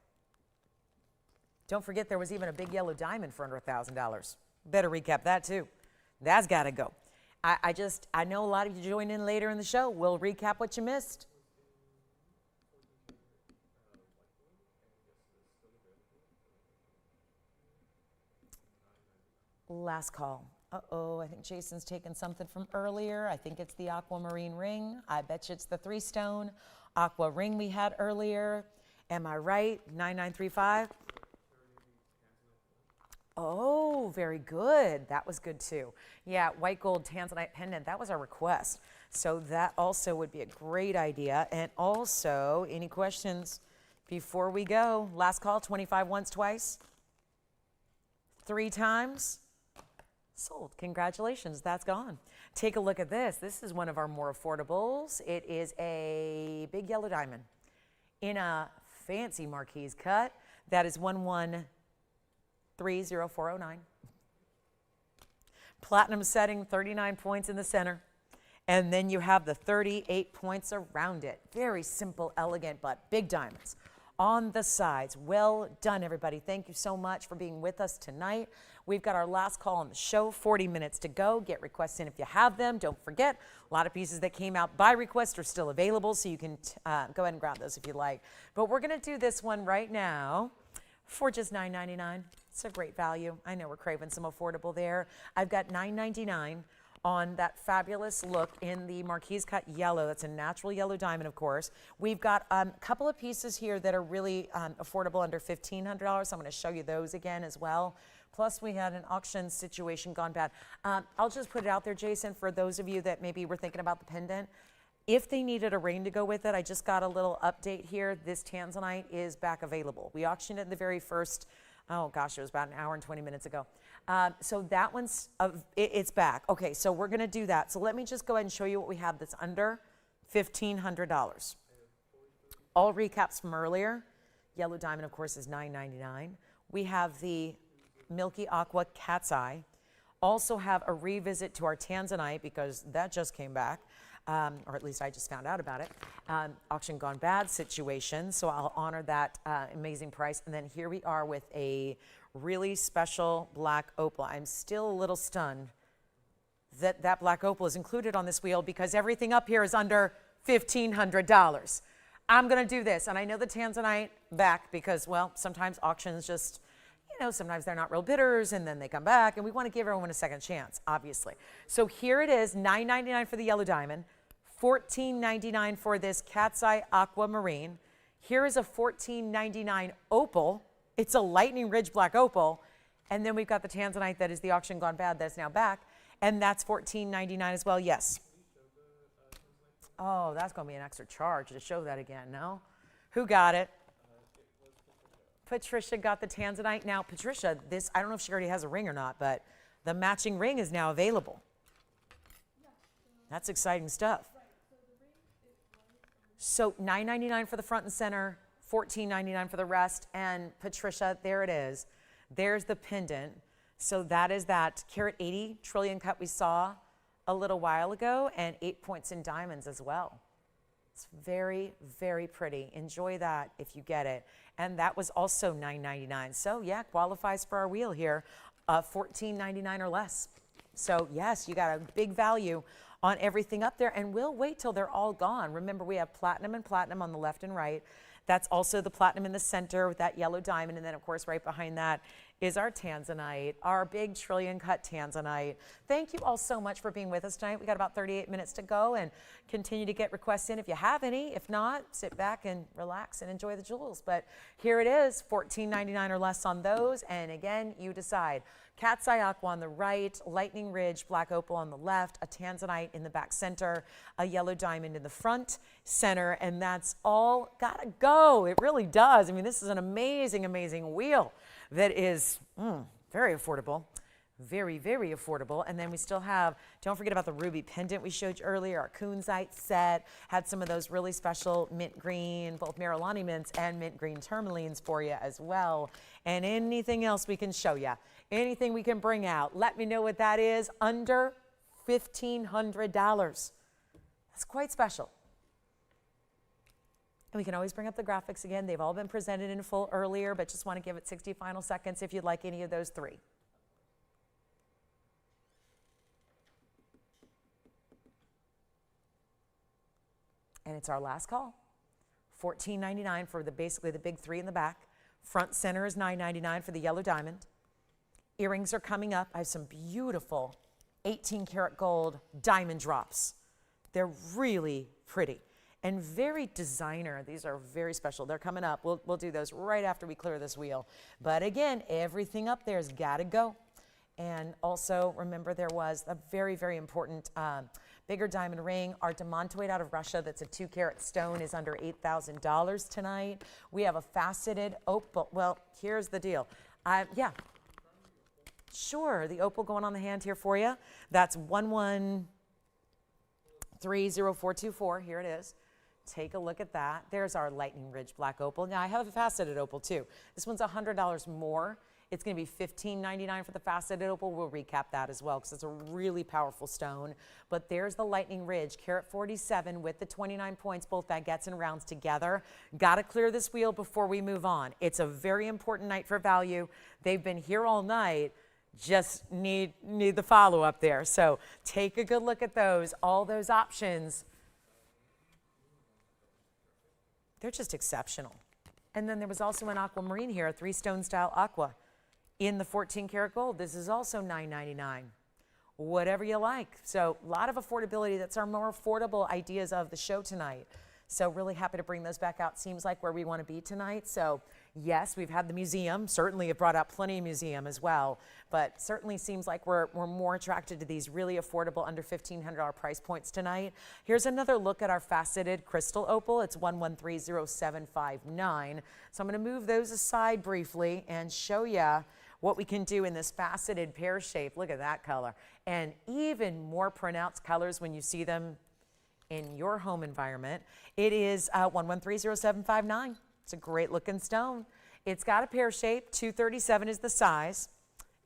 Don't forget there was even a big yellow diamond for under $1,000. Better recap that too. That's got to go. I know a lot of you join in later in the show. We'll recap what you missed. Last call. Uh-oh, I think Jason's taken something from earlier. I think it's the Aquamarine ring. I bet you it's the 3-stone aqua ring we had earlier. Am I right? 9935? Oh, very good. That was good too. Yeah, white gold Tanzanite pendant. That was our request. So that also would be a great idea. And also, any questions before we go? Last call, 25 once, twice, 3 times. Sold. Congratulations. That's gone. Take a look at this. This is one of our more affordables. It is a big yellow diamond in a fancy marquise cut. That is 1130409. Platinum setting, 39 points in the center. And then you have the 38 points around it. Very simple, elegant, but big diamonds on the sides. Well done, everybody. Thank you so much for being with us tonight. We've got our last call on the show, 40 minutes to go. Get requests in if you have them. Don't forget, a lot of pieces that came out by request are still available, so you can go ahead and grab those if you like. But we're going to do this one right now for just $9.99. It's a great value. I know we're craving some affordable there. I've got $9.99 on that fabulous look in the marquise cut yellow. That's a natural yellow diamond, of course. We've got a couple of pieces here that are really affordable under $1,500. I'm going to show you those again as well. Plus, we had an auction situation gone bad. I'll just put it out there, Jason, for those of you that maybe were thinking about the pendant. If they needed a ring to go with it, I just got a little update here. This Tanzanite is back available. We auctioned it in the very first, oh gosh, it was about an hour and 20 minutes ago. So that one's, it's back. Okay, so we're gonna do that. So let me just go ahead and show you what we have that's under $1,500. All recaps from earlier. Yellow diamond, of course, is $9.99. We have the Milky Aqua Cat's Eye. Also have a revisit to our Tanzanite because that just came back. Or at least I just found out about it. Auction gone bad situation, so I'll honor that amazing price. And then here we are with a really special black opal. I'm still a little stunned that that black opal is included on this wheel because everything up here is under $1,500. I'm gonna do this, and I know the Tanzanite back because, well, sometimes auctions just, you know, sometimes they're not real bidders and then they come back, and we want to give everyone a second chance, obviously. So here it is, $9.99 for the yellow diamond, $14.99 for this Cat's Eye Aquamarine. Here is a $14.99 opal. It's a lightning ridge black opal. And then we've got the Tanzanite that is the auction gone bad that's now back. And that's $14.99 as well, yes. Oh, that's going to be an extra charge to show that again, no? Who got it? Patricia got the Tanzanite. Now, Patricia, this, I don't know if she already has a ring or not, but the matching ring is now available. That's exciting stuff. So $9.99 for the front and center, $14.99 for the rest. And Patricia, there it is. There's the pendant. So that is that carat 80 trillion cut we saw a little while ago, and 8 points in diamonds as well. It's very, very pretty. Enjoy that if you get it. And that was also $9.99. So yeah, qualifies for our wheel here, $14.99 or less. So yes, you got a big value on everything up there, and we'll wait till they're all gone. Remember, we have platinum and platinum on the left and right. That's also the platinum in the center with that yellow diamond, and then of course right behind that is our Tanzanite, our big trillion cut Tanzanite. Thank you all so much for being with us tonight. We got about 38 minutes to go, and continue to get requests in if you have any. If not, sit back and relax and enjoy the jewels. But here it is, $14.99 or less on those. And again, you decide. Cat's Eye Aqua on the right, Lightning Ridge Black Opal on the left, a Tanzanite in the back center, a yellow diamond in the front center, and that's all gotta go. It really does. I mean, this is an amazing, amazing wheel that is very affordable. Very, very affordable. And then we still have, don't forget about the ruby pendant we showed you earlier, our kunzite set, had some of those really special mint green, both Marilani mints and mint green tourmalines for you as well. And anything else we can show you, anything we can bring out, let me know what that is, under $1,500. That's quite special. And we can always bring up the graphics again. They've all been presented in full earlier, but just want to give it 60 final seconds if you'd like any of those three. And it's our last call. $14.99 for basically the big three in the back. Front center is $9.99 for the yellow diamond. Earrings are coming up. I have some beautiful 18 karat gold diamond drops. They're really pretty and very designer. These are very special. They're coming up. We'll do those right after we clear this wheel. But again, everything up there has got to go. And also remember, there was a very, very important bigger diamond ring. Our demantoid out of Russia, that's a 2 karat stone, is under $8,000 tonight. We have a faceted opal. Well, here's the deal. Yeah, sure. The opal going on the hand here for you. That's 1130-424. Here it is. Take a look at that. There's our Lightning Ridge Black Opal. Now, I have a faceted opal too. This one's $100 more. It's going to be $15.99 for the faceted opal. We'll recap that as well because it's a really powerful stone. But there's the Lightning Ridge, carat 47 with the 29 points, both baguettes and rounds together. Got to clear this wheel before we move on. It's a very important night for value. They've been here all night. Just need the follow-up there. So take a good look at those. All those options, they're just exceptional. And then there was also an aquamarine here, a 3-stone style aqua in the 14 karat gold. This is also $9.99. Whatever you like. So a lot of affordability. That's our more affordable ideas of the show tonight. So really happy to bring those back out. Seems like where we want to be tonight. So yes, we've had the museum. Certainly have brought out plenty of museum as well. But certainly seems like we're more attracted to these really affordable under $1,500 price points tonight. Here's another look at our faceted crystal opal. It's 1130-759. So I'm going to move those aside briefly and show you what we can do in this faceted pear shape. Look at that color. And even more pronounced colors when you see them in your home environment. It is 1130-759. It's a great looking stone. It's got a pear shape. 237 is the size.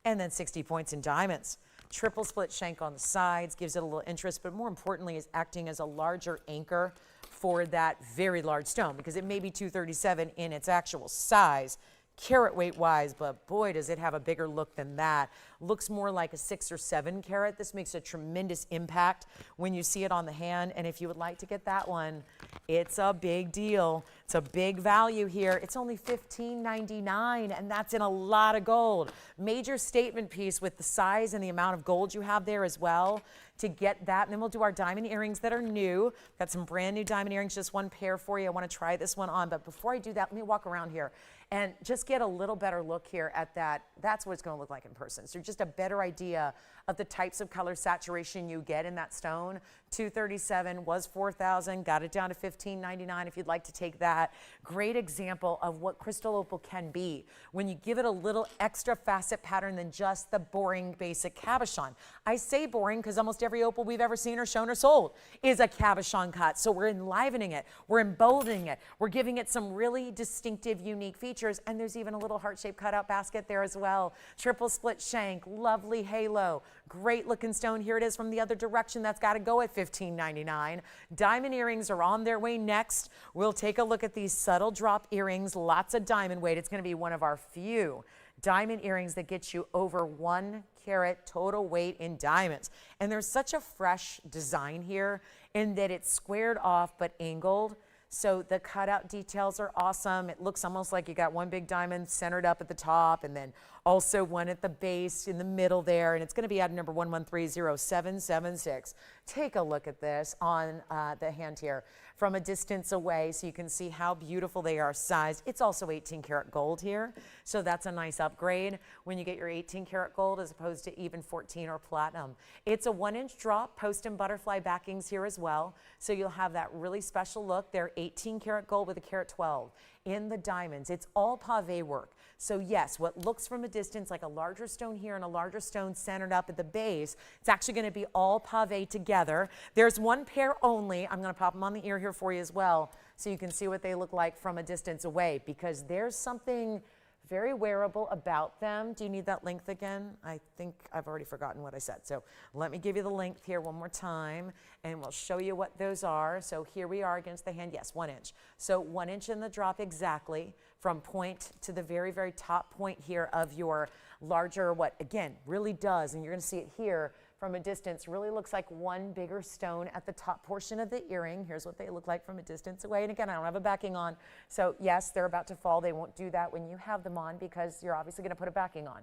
And then 60 points in diamonds. Triple split shank on the sides gives it a little interest, but more importantly is acting as a larger anchor for that very large stone, because it may be 237 in its actual size, carat weight wise, but boy, does it have a bigger look than that. Looks more like a 6 or 7 carat. This makes a tremendous impact when you see it on the hand. And if you would like to get that one, it's a big deal. It's a big value here. It's only $15.99, and that's in a lot of gold. Major statement piece with the size and the amount of gold you have there as well to get that. And then we'll do our diamond earrings that are new. Got some brand new diamond earrings, just one pair for you. I want to try this one on, but before I do that, let me walk around here and just get a little better look here at that. That's what it's going to look like in person. So just a better idea of the types of color saturation you get in that stone. 237 was 4,000, got it down to $15.99 if you'd like to take that. Great example of what crystal opal can be when you give it a little extra facet pattern than just the boring basic cabochon. I say boring because almost every opal we've ever seen or shown or sold is a cabochon cut. So we're enlivening it, we're emboldening it, we're giving it some really distinctive, unique features, and there's even a little heart-shaped cutout basket there as well. Triple split shank, lovely halo, great looking stone. Here it is from the other direction. That's got to go at $15.99. Diamond earrings are on their way next. We'll take a look at these subtle drop earrings, lots of diamond weight. It's going to be one of our few diamond earrings that gets you over 1 carat total weight in diamonds. And there's such a fresh design here in that it's squared off but angled. So the cutout details are awesome. It looks almost like you got one big diamond centered up at the top and then Also one at the base in the middle there, and it's going to be at number 1130-776. Take a look at this on the hand here from a distance away so you can see how beautiful they are sized. It's also 18 karat gold here, so that's a nice upgrade when you get your 18 karat gold as opposed to even 14 or platinum. It's a 1-inch drop, post and butterfly backings here as well, so you'll have that really special look. They're 18 karat gold with a carat 12 in the diamonds. It's all pave work. So yes, what looks from a distance like a larger stone here and a larger stone centered up at the base, it's actually going to be all pave together. There's one pair only. I'm going to pop them on the ear here for you as well so you can see what they look like from a distance away, because there's something very wearable about them. Do you need that length again? I think I've already forgotten what I said. So let me give you the length here one more time and we'll show you what those are. So here we are against the hand. Yes, 1 inch. So 1 inch in the drop exactly from point to the very, very top point here of your larger, what again really does, and you're going to see it here from a distance, really looks like one bigger stone at the top portion of the earring. Here's what they look like from a distance away. And again, I don't have a backing on. So yes, they're about to fall. They won't do that when you have them on because you're obviously going to put a backing on.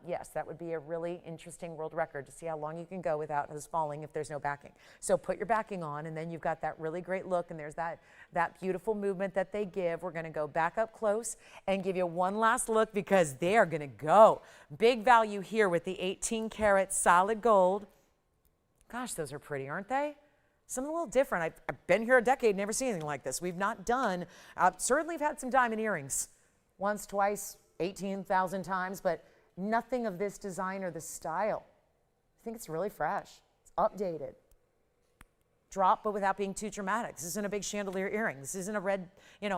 Yes, that would be a really interesting world record to see how long you can go without those falling if there's no backing. So put your backing on and then you've got that really great look, and there's that beautiful movement that they give. We're going to go back up close and give you one last look because they are going to go. Big value here with the 18 karat solid gold. Gosh, those are pretty, aren't they? Something a little different. I've been here a decade, never seen anything like this. We've not done, certainly have had some diamond earrings. Once, twice, 18,000 times, but nothing of this design or this style. I think it's really fresh. It's updated. Drop, but without being too dramatic. This isn't a big chandelier earring. This isn't a red,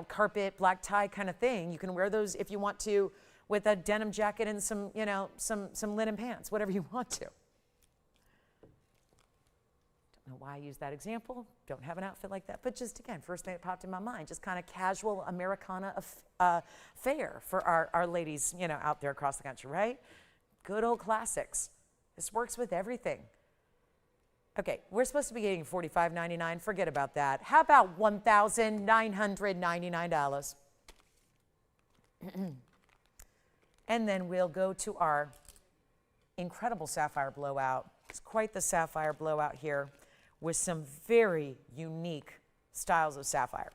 carpet, black tie kind of thing. You can wear those if you want to with a denim jacket and some, some linen pants, whatever you want to. Don't know why I use that example. Don't have an outfit like that. But just, again, first thing that popped in my mind, just kind of casual Americana fare for our ladies, out there across the country, right? Good old classics. This works with everything. Okay, we're supposed to be getting $45.99. Forget about that. How about $1,999? And then we'll go to our incredible sapphire blowout. It's quite the sapphire blowout here with some very unique styles of sapphire.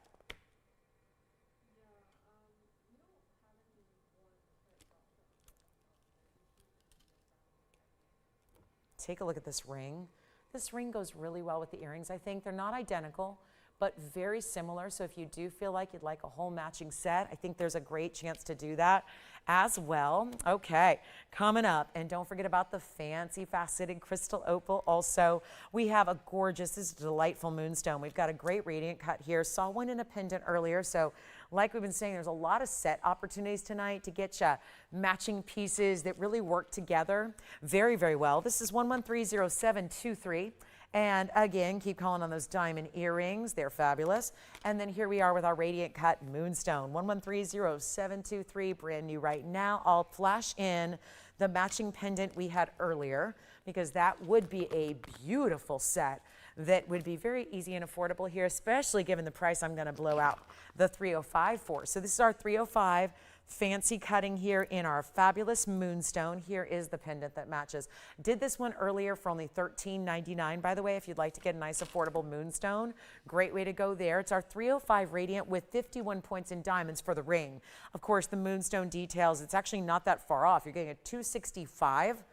Take a look at this ring. This ring goes really well with the earrings, I think. They're not identical, but very similar. So if you do feel like you'd like a whole matching set, I think there's a great chance to do that as well. Okay, coming up, and don't forget about the fancy faceted crystal opal. Also, we have a gorgeous, this is a delightful moonstone. We've got a great radiant cut here. Saw one in a pendant earlier, so like we've been saying, there's a lot of set opportunities tonight to get you matching pieces that really work together very, very well. This is 1130-723. And again, keep calling on those diamond earrings. They're fabulous. And then here we are with our radiant cut moonstone. 1130-723, brand new right now. I'll flash in the matching pendant we had earlier because that would be a beautiful set that would be very easy and affordable here, especially given the price I'm going to blow out the 305 for. So this is our 305 fancy cutting here in our fabulous moonstone. Here is the pendant that matches. Did this one earlier for only $13.99, by the way, if you'd like to get a nice affordable moonstone. Great way to go there. It's our 305 radiant with 51 points in diamonds for the ring. Of course, the moonstone details, it's actually not that far off. You're getting a 265.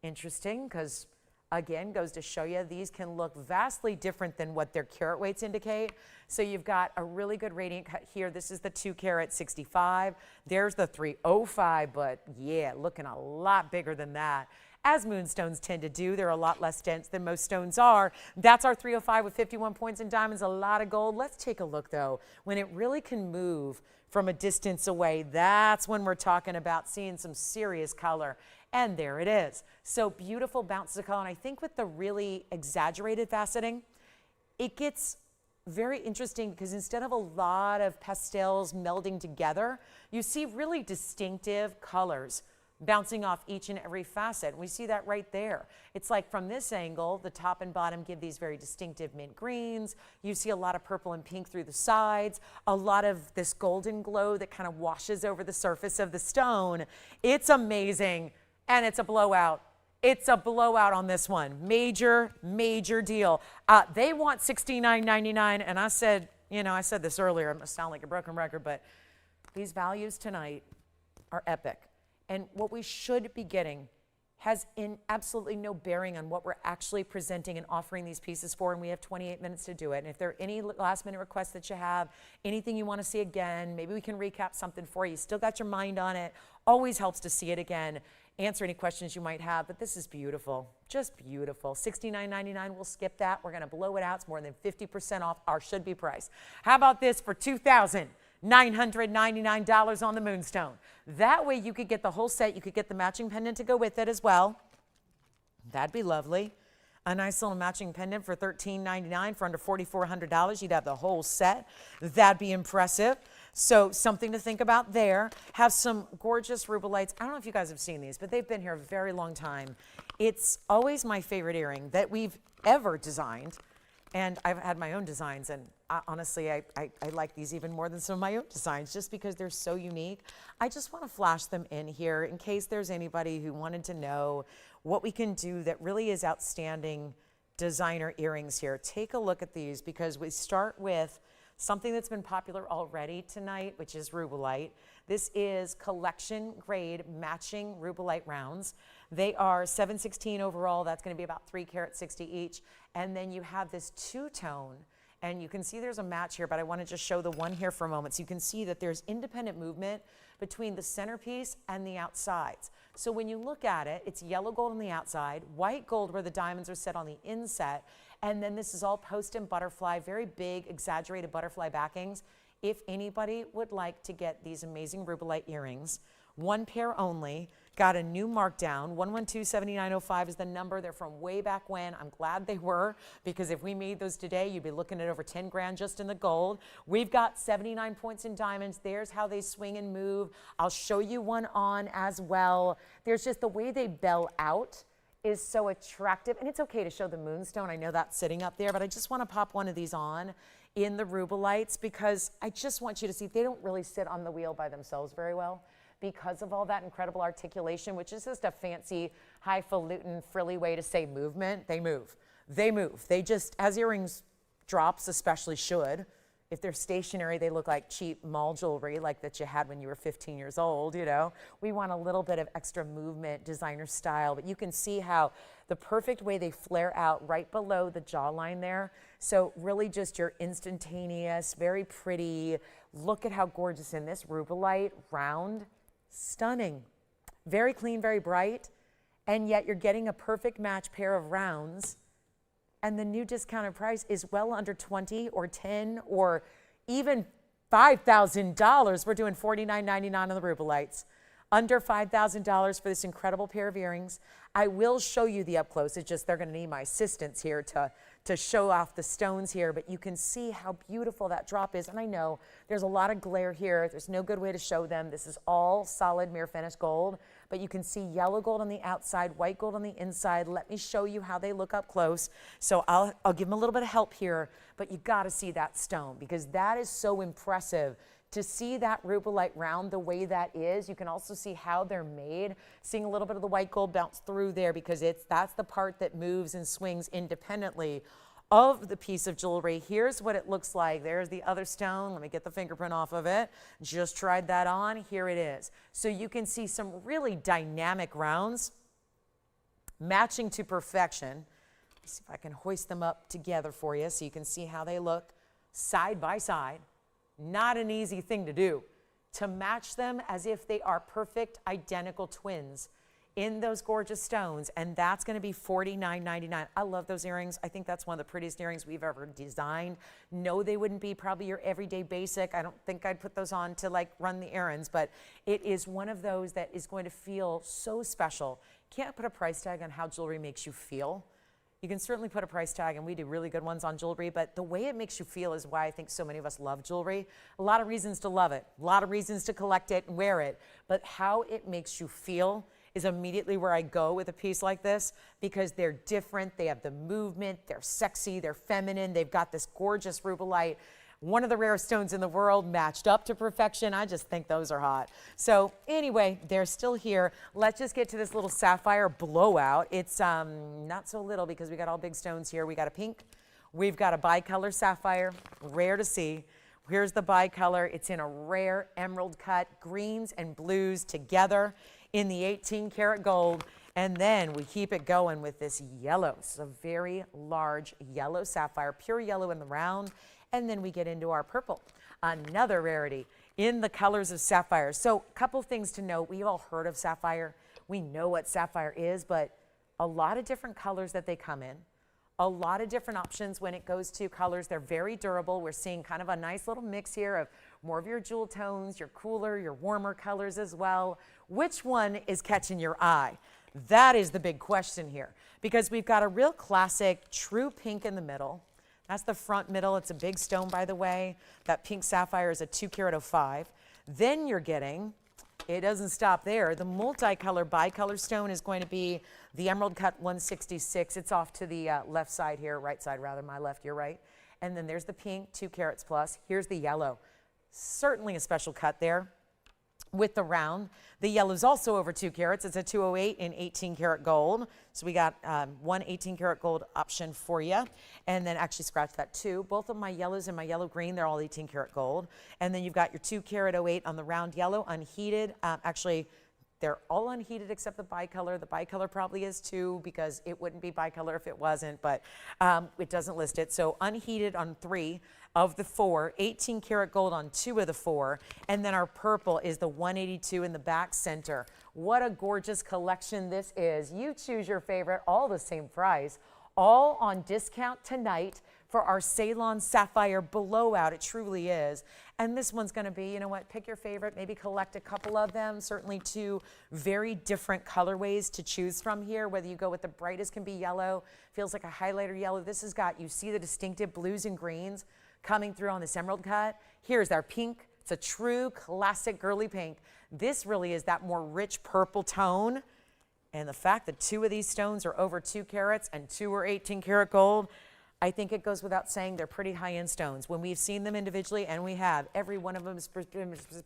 Interesting, because again, goes to show you these can look vastly different than what their carat weights indicate. So you've got a really good radiant cut here. This is the 2 carat 65. There's the 305, but yeah, looking a lot bigger than that. As moonstones tend to do, they're a lot less dense than most stones are. That's our 305 with 51 points in diamonds, a lot of gold. Let's take a look though. When it really can move from a distance away, that's when we're talking about seeing some serious color. And there it is. So beautiful bounces of color. And I think with the really exaggerated faceting, it gets very interesting because instead of a lot of pastels melding together, you see really distinctive colors bouncing off each and every facet. We see that right there. It's like from this angle, the top and bottom give these very distinctive mint greens. You see a lot of purple and pink through the sides, a lot of this golden glow that kind of washes over the surface of the stone. It's amazing, and it's a blowout. It's a blowout on this one. Major, major deal. They want $69.99, and I said, you know, I said this earlier, I'm gonna sound like a broken record, but these values tonight are epic. And what we should be getting has absolutely no bearing on what we're actually presenting and offering these pieces for, and we have 28 minutes to do it. And if there are any last minute requests that you have, anything you want to see again, maybe we can recap something for you. Still got your mind on it. Always helps to see it again. Answer any questions you might have, but this is beautiful, just beautiful. $69.99, we'll skip that. We're gonna blow it out. It's more than 50% off our should-be price. How about this for $2,999 on the Moonstone? That way you could get the whole set. You could get the matching pendant to go with it as well. That'd be lovely. A nice little matching pendant for $13.99 for under $4,400. You'd have the whole set. That'd be impressive. So something to think about there. Have some gorgeous Rubilites. I don't know if you guys have seen these, but they've been here a very long time. It's always my favorite earring that we've ever designed. And I've had my own designs, and honestly, I like these even more than some of my own designs just because they're so unique. I just want to flash them in here in case there's anybody who wanted to know what we can do that really is outstanding designer earrings here. Take a look at these because we start with something that's been popular already tonight, which is Rubilite. This is collection grade matching Rubilite rounds. They are 716 overall. That's going to be about 3 carat 60 each. And then you have this two-tone, and you can see there's a match here, but I want to just show the one here for a moment. So you can see that there's independent movement between the centerpiece and the outsides. So when you look at it, it's yellow gold on the outside, white gold where the diamonds are set on the inset, and then this is all post and butterfly, very big, exaggerated butterfly backings. If anybody would like to get these amazing Rubilite earrings, one pair only, got a new markdown. 112-7905 is the number. They're from way back when. I'm glad they were, because if we made those today, you'd be looking at over 10 grand just in the gold. We've got 79 points in diamonds. There's how they swing and move. I'll show you one on as well. There's just the way they bell out is so attractive. And it's okay to show the Moonstone. I know that's sitting up there, but I just want to pop one of these on in the Rubilites because I just want you to see they don't really sit on the wheel by themselves very well, because of all that incredible articulation, which is just a fancy, highfalutin, frilly way to say movement. They move. They move. They just, as earrings drops especially should, if they're stationary, they look like cheap mall jewelry like that you had when you were 15 years old, you know. We want a little bit of extra movement, designer style, but you can see how the perfect way they flare out right below the jawline there. So really just your instantaneous, very pretty. Look at how gorgeous in this Rubilite round. Stunning, very clean, very bright, and yet you're getting a perfect match pair of rounds, and the new discounted price is well under 20 or 10 or even $5,000. We're doing $49.99 on the Rubilites. Under $5,000 for this incredible pair of earrings. I will show you the up close. It's just they're going to need my assistants here to show off the stones here, but you can see how beautiful that drop is. And I know there's a lot of glare here. There's no good way to show them. This is all solid mirror finish gold, but you can see yellow gold on the outside, white gold on the inside. Let me show you how they look up close. So I'll give them a little bit of help here, but you got to see that stone because that is so impressive. To see that Rubilite round the way that is, you can also see how they're made. Seeing a little bit of the white gold bounce through there because that's the part that moves and swings independently of the piece of jewelry. Here's what it looks like. There's the other stone. Let me get the fingerprint off of it. Just tried that on. Here it is. So you can see some really dynamic rounds matching to perfection. Let's see if I can hoist them up together for you so you can see how they look side by side. Not an easy thing to do, to match them as if they are perfect, identical twins in those gorgeous stones, and that's going to be $49.99. I love those earrings. I think that's one of the prettiest earrings we've ever designed. No, they wouldn't be probably your everyday basic. I don't think I'd put those on to like run the errands, but it is one of those that is going to feel so special. Can't put a price tag on how jewelry makes you feel. You can certainly put a price tag, and we do really good ones on jewelry, but the way it makes you feel is why I think so many of us love jewelry. A lot of reasons to love it, a lot of reasons to collect it and wear it, but how it makes you feel is immediately where I go with a piece like this, because they're different, they have the movement, they're sexy, they're feminine, they've got this gorgeous Rubilite, one of the rarest stones in the world, matched up to perfection. I just think those are hot. So anyway, they're still here. Let's just get to this little sapphire blowout. It's not so little because we got all big stones here. We got a pink, we've got a bicolor sapphire, rare to see. Here's the bicolor. It's in a rare emerald cut, greens and blues together in the 18 karat gold. And then we keep it going with this yellow. It's a very large yellow sapphire, pure yellow in the round. And then we get into our purple, another rarity in the colors of sapphire. So a couple things to note. We've all heard of sapphire. We know what sapphire is, but a lot of different colors that they come in, a lot of different options when it goes to colors. They're very durable. We're seeing kind of a nice little mix here of more of your jewel tones, your cooler, your warmer colors as well. Which one is catching your eye? That is the big question here, because we've got a real classic true pink in the middle. That's the front middle. It's a big stone, by the way. That pink sapphire is a 2 karat 05. Then you're getting, it doesn't stop there. The multicolor bicolor stone is going to be the emerald cut 166. It's off to the left side here, right side rather, my left, your right. And then there's the pink, 2 carats plus. Here's the yellow. Certainly a special cut there with the round. The yellow is also over 2 carats. It's a 208 in 18 karat gold. So we got one 18 karat gold option for you. And then actually scratch that too. Both of my yellows and my yellow green, they're all 18 karat gold. And then you've got your 2 karat 08 on the round yellow, unheated. Actually, they're all unheated except the bicolor. The bicolor probably is too, because it wouldn't be bicolor if it wasn't, but it doesn't list it. So unheated on 3 of the 4, 18 karat gold on 2 of the 4, and then our purple is the 182 in the back center. What a gorgeous collection this is. You choose your favorite, all the same price, all on discount tonight for our Ceylon Sapphire blowout. It truly is. And this one's going to be, you know what, pick your favorite, maybe collect a couple of them. Certainly 2 very different colorways to choose from here, whether you go with the brightest can be yellow, feels like a highlighter yellow. This has got, you see the distinctive blues and greens coming through on this emerald cut. Here's our pink. It's a true classic girly pink. This really is that more rich purple tone. And the fact that 2 of these stones are over 2 carats and 2 are 18 karat gold, I think it goes without saying they're pretty high-end stones. When we've seen them individually, and we have, every one of them is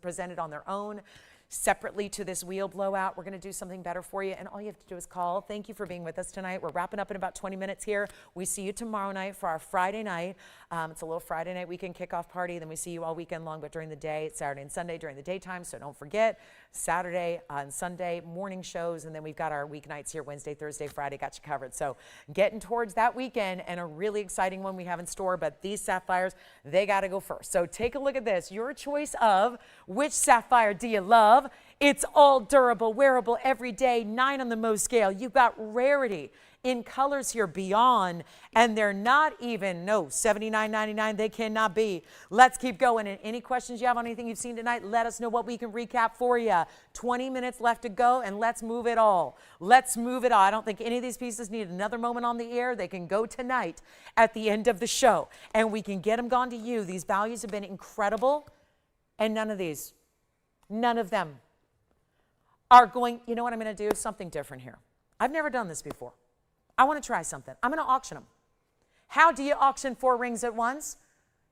presented on their own, separately to this wheel blowout. We're going to do something better for you, and all you have to do is call. Thank you for being with us tonight. We're wrapping up in about 20 minutes here. We see you tomorrow night for our Friday night. It's a little Friday night weekend kickoff party. Then we see you all weekend long, but during the day, it's Saturday and Sunday during the daytime, so don't forget, Saturday and Sunday morning shows, and then we've got our weeknights here, Wednesday, Thursday, Friday, got you covered. So getting towards that weekend, and a really exciting one we have in store, but these sapphires, they got to go first. So take a look at this. Your choice of which sapphire do you love? It's all durable, wearable every day, 9 on the Mohs scale. You've got rarity in colors here beyond, and they're not even, no, $79.99, they cannot be. Let's keep going. And any questions you have on anything you've seen tonight, let us know what we can recap for you. 20 minutes left to go, and let's move it all. Let's move it all. I don't think any of these pieces need another moment on the air. They can go tonight at the end of the show, and we can get them gone to you. These values have been incredible, and none of them are going, you know what I'm going to do? Something different here. I've never done this before. I want to try something. I'm going to auction them. How do you auction 4 rings at once?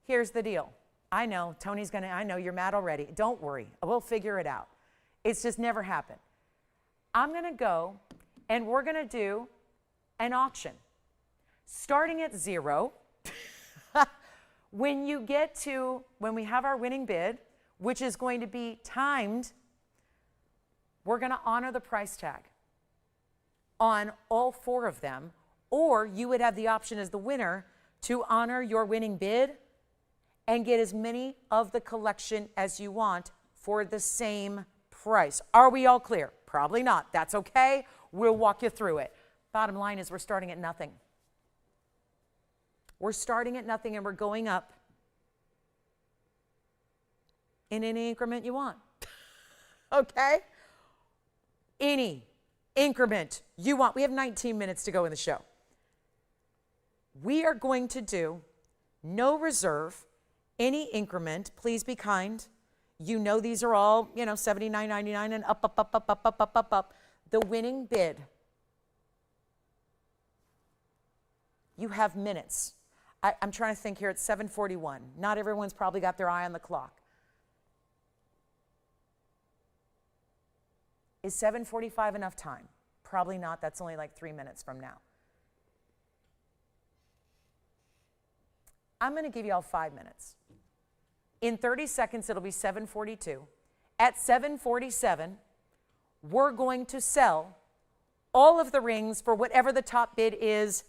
Here's the deal. I know, Tony's going to, I know you're mad already. Don't worry. We'll figure it out. It's just never happened. I'm going to go and we're going to do an auction. Starting at 0. When we have our winning bid, which is going to be timed, we're going to honor the price tag on all 4 of them, or you would have the option as the winner to honor your winning bid and get as many of the collection as you want for the same price. Are we all clear? Probably not. That's okay. We'll walk you through it. Bottom line is we're starting at nothing. We're starting at nothing and we're going up in any increment you want. Okay? Any increment you want. We have 19 minutes to go in the show. We are going to do no reserve, any increment. Please be kind. You know these are all, you know, $79.99 and up. The winning bid. You have minutes. I'm trying to think here. It's 7:41. Not everyone's probably got their eye on the clock. Is 7:45 enough time? Probably not. That's only like 3 minutes from now. I'm going to give you all 5 minutes. In 30 seconds, it'll be 7:42. At 7:47, we're going to sell all of the rings for whatever the top bid is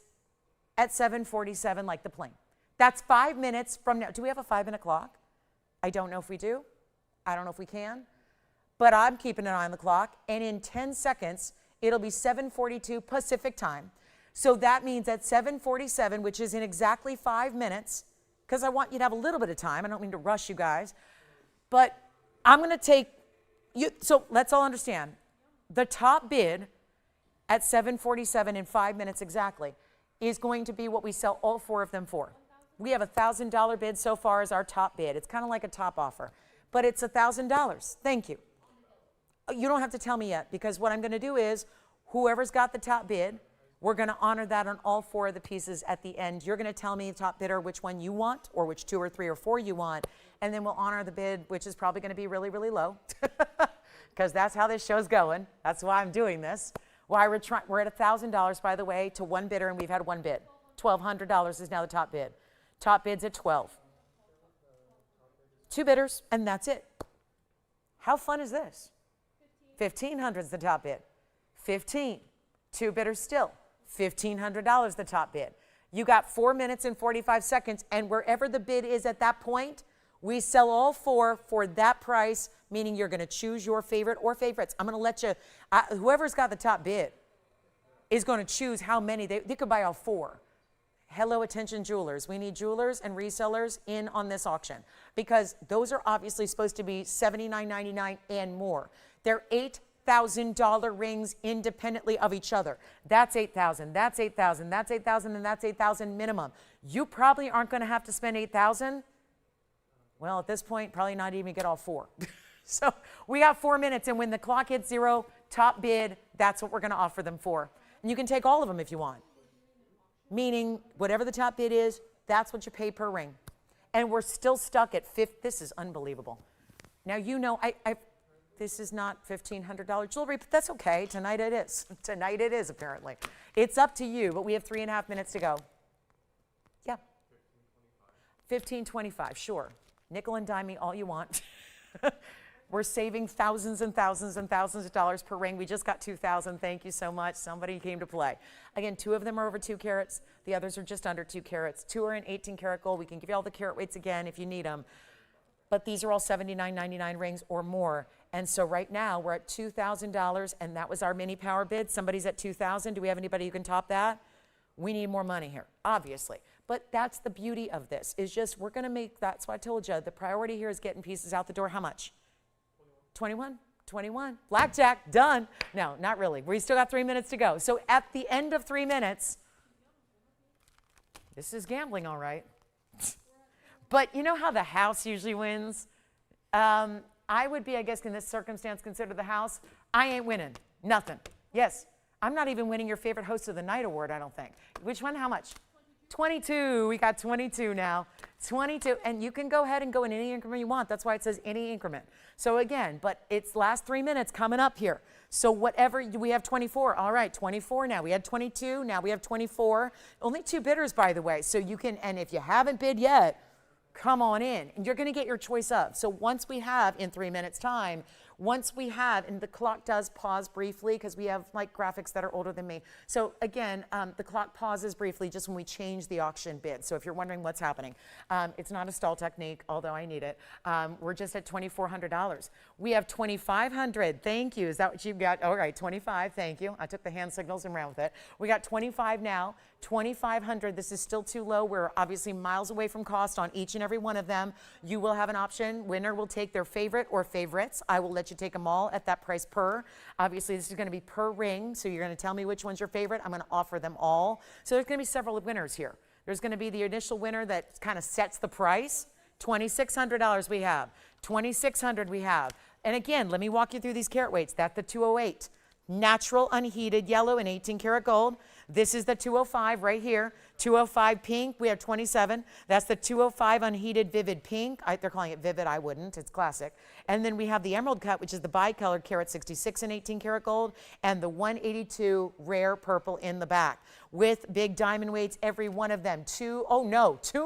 at 7:47, like the plane. That's 5 minutes from now. Do we have a 5-minute clock? I don't know if we do. I don't know if we can. But I'm keeping an eye on the clock. And in 10 seconds, it'll be 7:42 Pacific time. So that means at 7:47, which is in exactly 5 minutes, because I want you to have a little bit of time. I don't mean to rush you guys. But I'm going to take you. So let's all understand. The top bid at 7:47 in 5 minutes exactly is going to be what we sell all 4 of them for. We have a $1,000 bid so far as our top bid. It's kind of like a top offer. But it's $1,000. Thank you. You don't have to tell me yet, because what I'm going to do is whoever's got the top bid, we're going to honor that on all 4 of the pieces at the end. You're going to tell me, top bidder, which one you want, or which 2 or 3 or 4 you want, and then we'll honor the bid, which is probably going to be really, really low, because that's how this show's going. That's why I'm doing this. Why we're at $1,000, by the way, to 1 bidder, and we've had 1 bid. $1,200 is now the top bid. Top bid's at 12. 2 bidders, and that's it. How fun is this? 1,500 is the top bid. 15. 2 bidders still. $1,500 the top bid. You got 4 minutes and 45 seconds, and wherever the bid is at that point, we sell all 4 for that price, meaning you're going to choose your favorite or favorites. I'm going to let you, whoever's got the top bid is going to choose how many. They could buy all 4. Hello, attention jewelers. We need jewelers and resellers in on this auction, because those are obviously supposed to be $79.99 and more. They're $8,000 rings independently of each other. That's $8,000, that's $8,000, that's $8,000, and that's $8,000 minimum. You probably aren't going to have to spend $8,000. Well, at this point, probably not even get all 4. So we got 4 minutes, and when the clock hits 0, top bid, that's what we're going to offer them for. And you can take all of them if you want. Meaning, whatever the top bid is, that's what you pay per ring. And we're still stuck at 50. This is unbelievable. Now, you know, this is not $1,500 jewelry, but that's okay. Tonight it is. Tonight it is, apparently. It's up to you, but we have 3.5 minutes to go. Yeah. $1,525, sure. Nickel and dime me all you want. We're saving thousands and thousands and thousands of dollars per ring. We just got 2,000. Thank you so much. Somebody came to play. Again, 2 of them are over 2 carats. The others are just under 2 carats. 2 are in 18 karat gold. We can give you all the carat weights again if you need them. But these are all $79.99 rings or more. And so right now we're at $2,000, and that was our mini power bid. Somebody's at $2,000. Do we have anybody who can top that? We need more money here, obviously. But that's the beauty of this, is just we're going to make, that's why I told you, the priority here is getting pieces out the door. How much? 21? 21. Blackjack, done. No, not really. We still got 3 minutes to go. So at the end of 3 minutes, this is gambling, all right. But you know how the house usually wins? I would be, I guess, in this circumstance, considered the house. I ain't winning. Nothing. Yes. I'm not even winning your favorite host of the night award, I don't think. Which one? How much? 22. We got 22 now. 22. And you can go ahead and go in any increment you want. That's why it says any increment. So again, but it's last 3 minutes coming up here. So whatever, we have 24. All right, 24 now. We had 22. Now we have 24. Only 2 bidders, by the way. So you can, and if you haven't bid yet, come on in. And you're going to get your choice of. So once we have, in 3 minutes time, once we have, and the clock does pause briefly because we have like graphics that are older than me. So again, the clock pauses briefly just when we change the auction bid. So if you're wondering what's happening, it's not a stall technique, although I need it. We're just at $2,400. We have $2,500. Thank you. Is that what you've got? All right, 25. Thank you. I took the hand signals and ran with it. We got 25 now. 2,500. This is still too low. We're obviously miles away from cost on each and every one of them. You will have an option. Winner will take their favorite or favorites. I will let you take them all at that price per. Obviously, this is going to be per ring, so you're going to tell me which one's your favorite. I'm going to offer them all. So there's going to be several winners here. There's going to be the initial winner that kind of sets the price. $2,600 we have. $2,600 we have. And again, let me walk you through these carat weights. That's the 208. Natural unheated yellow and 18 karat gold. This is the 205 right here. 205 pink, we have 27. That's the 205 unheated vivid pink. They're calling it vivid, I wouldn't, it's classic. And then we have the emerald cut, which is the bicolor carat 66 and 18 karat gold, and the 182 rare purple in the back with big diamond weights, every one of them. 2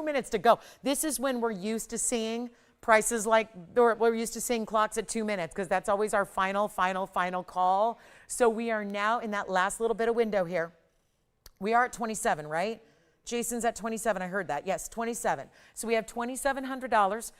minutes to go. This is when we're used to seeing prices like, or we're used to seeing clocks at 2 minutes, because that's always our final call. So we are now in that last little bit of window here. We are at 27, right? Jason's at 27, I heard that. Yes, 27. So we have $2,700.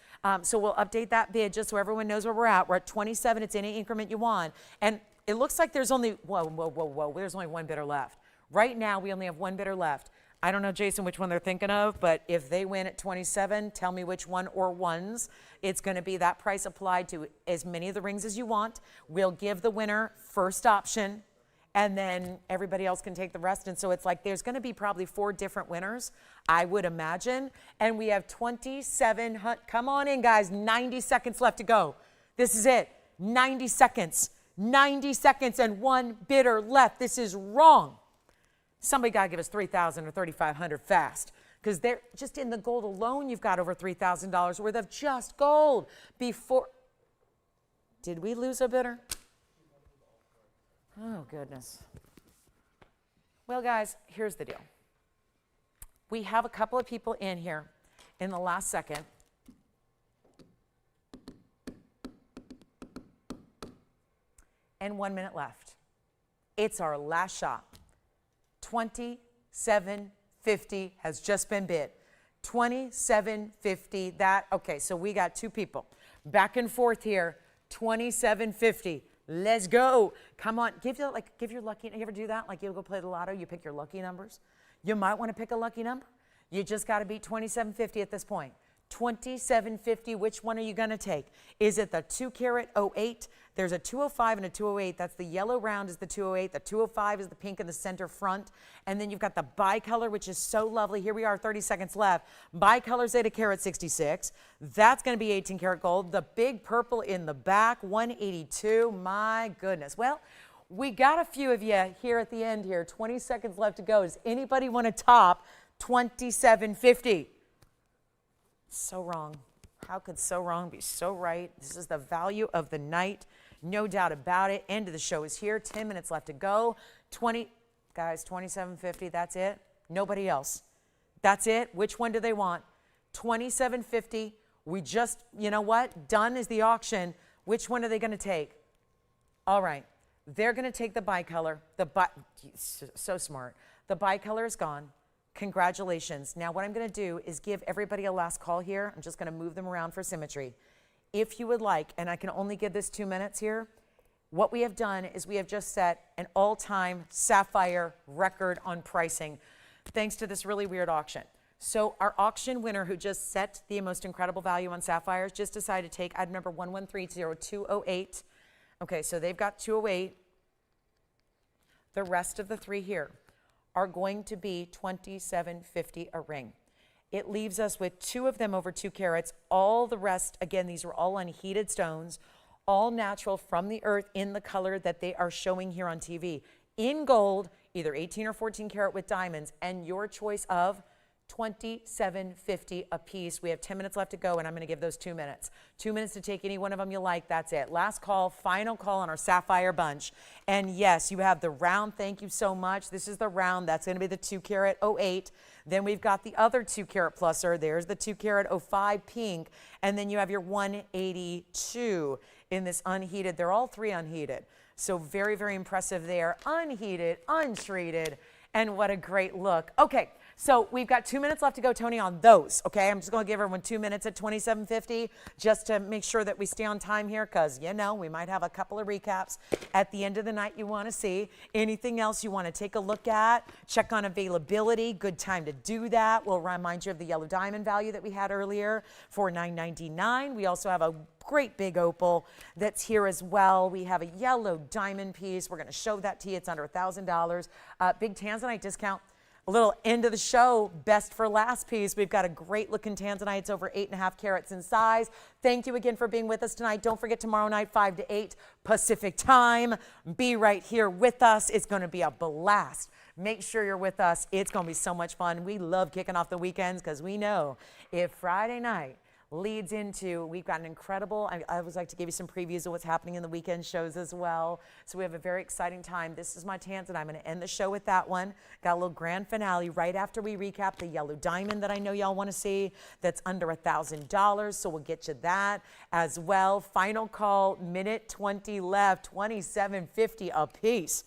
So we'll update that bid just so everyone knows where we're at. We're at 27, it's any increment you want. And it looks like there's only, there's only one bidder left. Right now, we only have one bidder left. I don't know, Jason, which one they're thinking of, but if they win at 27, tell me which one or ones. It's going to be that price applied to as many of the rings as you want. We'll give the winner first option, and then everybody else can take the rest. And so it's like there's going to be probably 4 different winners, I would imagine. And we have 2,700. Come on in, guys. 90 seconds left to go. This is it. 90 seconds. 90 seconds and one bidder left. This is wrong. Somebody got to give us $3,000 or $3,500 fast, because they're just in the gold alone. You've got over $3,000 worth of just gold. Did we lose a bidder? Oh, goodness. Well, guys, here's the deal. We have a couple of people in here in the last second. And 1 minute left. It's our last shot. $2,750 has just been bid. $2,750. Okay, so we got 2 people. Back and forth here. $2,750. Let's go. Come on. Give your lucky. You ever do that? Like you go play the lotto, you pick your lucky numbers. You might want to pick a lucky number. You just got to beat $2,750 at this point. $2,750. Which one are you going to take? Is it the 2 karat 08? There's a 205 and a 208. That's the yellow round is the 208. The 205 is the pink in the center front. And then you've got the bicolor, which is so lovely. Here we are, 30 seconds left. Bicolor's at a karat 66. That's going to be 18 karat gold. The big purple in the back, 182. My goodness. Well, we got a few of you here at the end here. 20 seconds left to go. Does anybody want to top $2,750? So wrong. How could so wrong be so right? This is the value of the night. No doubt about it. End of the show is here. 10 minutes left to go. Guys, $2,750. That's it. Nobody else. That's it. Which one do they want? $2,750. We just, you know what? Done is the auction. Which one are they going to take? All right. They're going to take the bicolor. So smart. The bicolor is gone. Congratulations. Now what I'm going to do is give everybody a last call here. I'm just going to move them around for symmetry. If you would like, and I can only give this 2 minutes here, what we have done is we have just set an all-time Sapphire record on pricing thanks to this really weird auction. So our auction winner who just set the most incredible value on sapphires just decided to take item number 1130-208. Okay, so they've got 208. The rest of the 3 here are going to be $2,750 a ring. It leaves us with 2 of them over 2 carats. All the rest, again, these are all unheated stones, all natural from the earth in the color that they are showing here on TV. In gold, either 18 or 14 karat with diamonds, and your choice of $2,750 a piece. We have 10 minutes left to go, and I'm going to give those 2 minutes. 2 minutes to take any one of them you like. That's it. Last call, final call on our Sapphire bunch. And yes, you have the round. Thank you so much. This is the round. That's going to be the 2 karat 08. Then we've got the other 2 karat pluser. There's the 2 karat 05 pink. And then you have your 182 in this unheated. They're all 3 unheated. So very, very impressive there. Unheated, untreated, and what a great look. Okay. So we've got 2 minutes left to go, Tony, on those, okay? I'm just going to give everyone 2 minutes at $2,750 just to make sure that we stay on time here because, you know, we might have a couple of recaps at the end of the night you want to see. Anything else you want to take a look at, check on availability, good time to do that. We'll remind you of the yellow diamond value that we had earlier for $9.99. We also have a great big opal that's here as well. We have a yellow diamond piece. We're going to show that to you. It's under $1,000. Big Tanzanite discount. A little end of the show, best for last piece. We've got a great looking Tanzanite. It's over 8.5 carats in size. Thank you again for being with us tonight. Don't forget tomorrow night, 5 to 8 Pacific time. Be right here with us. It's going to be a blast. Make sure you're with us. It's going to be so much fun. We love kicking off the weekends because we know if Friday night leads into, we've got an incredible, I always like to give you some previews of what's happening in the weekend shows as well. So we have a very exciting time. This is my Tanzanite. I'm going to end the show with that one. Got a little grand finale right after we recap the yellow diamond that I know y'all want to see. That's under $1,000. So we'll get you that as well. Final call, minute 20 left, $27.50 a piece.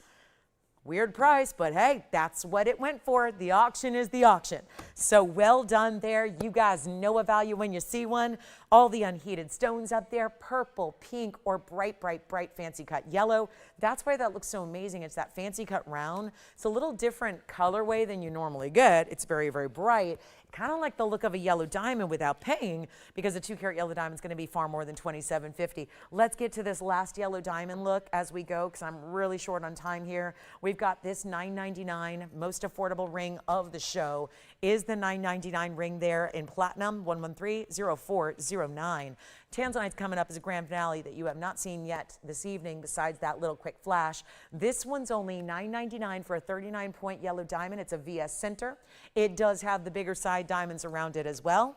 Weird price, but hey, that's what it went for. The auction is the auction. So well done there. You guys know a value when you see one. All the unheated stones up there, purple, pink, or bright, bright, bright fancy cut yellow. That's why that looks so amazing. It's that fancy cut round. It's a little different colorway than you normally get. It's very, very bright. Kind of like the look of a yellow diamond without paying, because a 2-carat yellow diamond is going to be far more than $27.50. Let's get to this last yellow diamond look as we go, because I'm really short on time here. We've got this $9.99 most affordable ring of the show. Is the $9.99 ring there in platinum? 113-0409. Tanzanite's coming up as a grand finale that you have not seen yet this evening besides that little quick flash. This one's only $9.99 for a 39-point yellow diamond. It's a VS center. It does have the bigger side diamonds around it as well.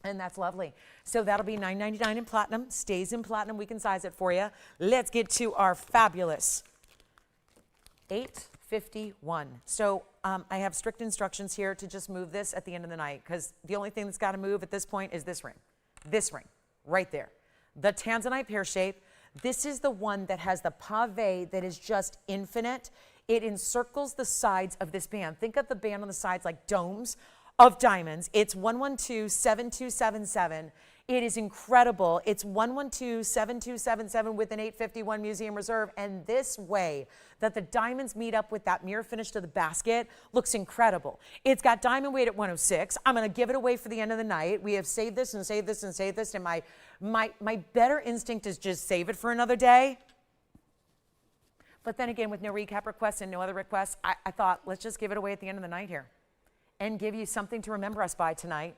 And that's lovely. So that'll be $9.99 in platinum. Stays in platinum. We can size it for you. Let's get to our fabulous $8.51. So I have strict instructions here to just move this at the end of the night, because the only thing that's got to move at this point is this ring. This ring right there. The Tanzanite pear shape. This is the one that has the pave that is just infinite. It encircles the sides of this band. Think of the band on the sides like domes of diamonds. It's 112-7277. It is incredible. It's 112-7277 with an 851 Museum Reserve. And this way that the diamonds meet up with that mirror finish to the basket looks incredible. It's got diamond weight at 106. I'm going to give it away for the end of the night. We have saved this and saved this and saved this. And my better instinct is just save it for another day. But then again, with no recap requests and no other requests, I thought, let's just give it away at the end of the night here and give you something to remember us by tonight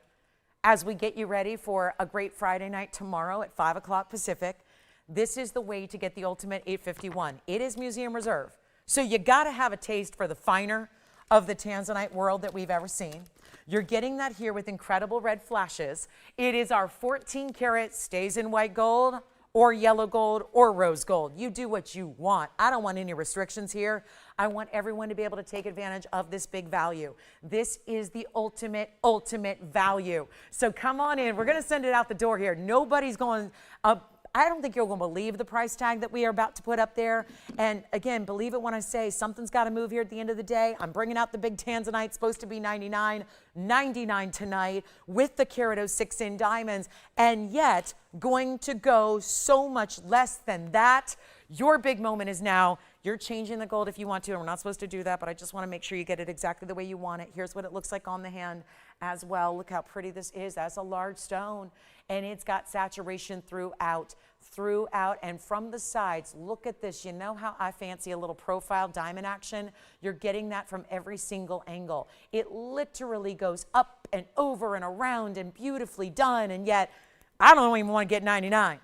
as we get you ready for a great Friday night tomorrow at 5 o'clock Pacific. This is the way to get the ultimate 851. It is Museum Reserve. So you got to have a taste for the finer of the Tanzanite world that we've ever seen. You're getting that here with incredible red flashes. It is our 14 karat, stays in white gold or yellow gold or rose gold. You do what you want. I don't want any restrictions here. I want everyone to be able to take advantage of this big value. This is the ultimate value. So come on in. We're going to send it out the door here. Nobody's going I don't think you're going to believe the price tag that we are about to put up there. And again, believe it when I say something's got to move here at the end of the day. I'm bringing out the big Tanzanite, supposed to be $99, $99 tonight with the carat 06 in diamonds, and yet going to go so much less than that. Your big moment is now. You're changing the gold if you want to, and we're not supposed to do that, but I just want to make sure you get it exactly the way you want it. Here's what it looks like on the hand as well. Look how pretty this is. That's a large stone, and it's got saturation throughout, and from the sides. Look at this. You know how I fancy a little profile diamond action? You're getting that from every single angle. It literally goes up and over and around and beautifully done, and yet I don't even want to get 99.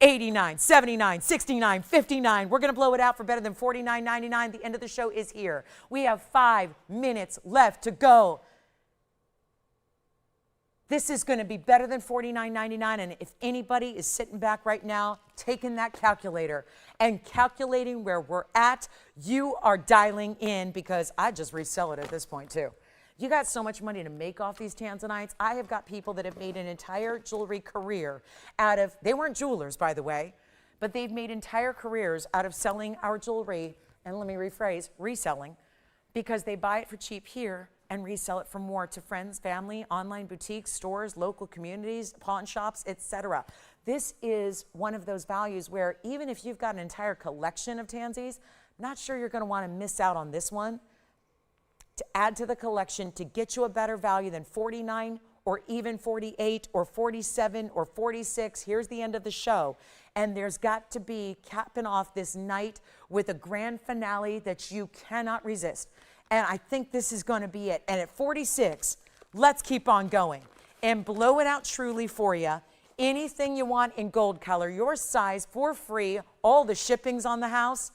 89, 79, 69, 59. We're going to blow it out for better than $49.99. The end of the show is here. We have 5 minutes left to go. This is going to be better than $49.99. And if anybody is sitting back right now, taking that calculator and calculating where we're at, you are dialing in, because I just resell it at this point too. You got so much money to make off these Tanzanites. I have got people that have made an entire jewelry career out of, they weren't jewelers, by the way, but they've made entire careers out of selling our jewelry, and let me rephrase, reselling, because they buy it for cheap here and resell it for more to friends, family, online boutiques, stores, local communities, pawn shops, etc. This is one of those values where even if you've got an entire collection of Tansies, not sure you're going to want to miss out on this one. To add to the collection to get you a better value than 49 or even 48 or 47 or 46. Here's the end of the show. And there's got to be capping off this night with a grand finale that you cannot resist. And I think this is going to be it. And at 46, let's keep on going and blow it out truly for you. Anything you want in gold color, your size, for free, all the shipping's on the house.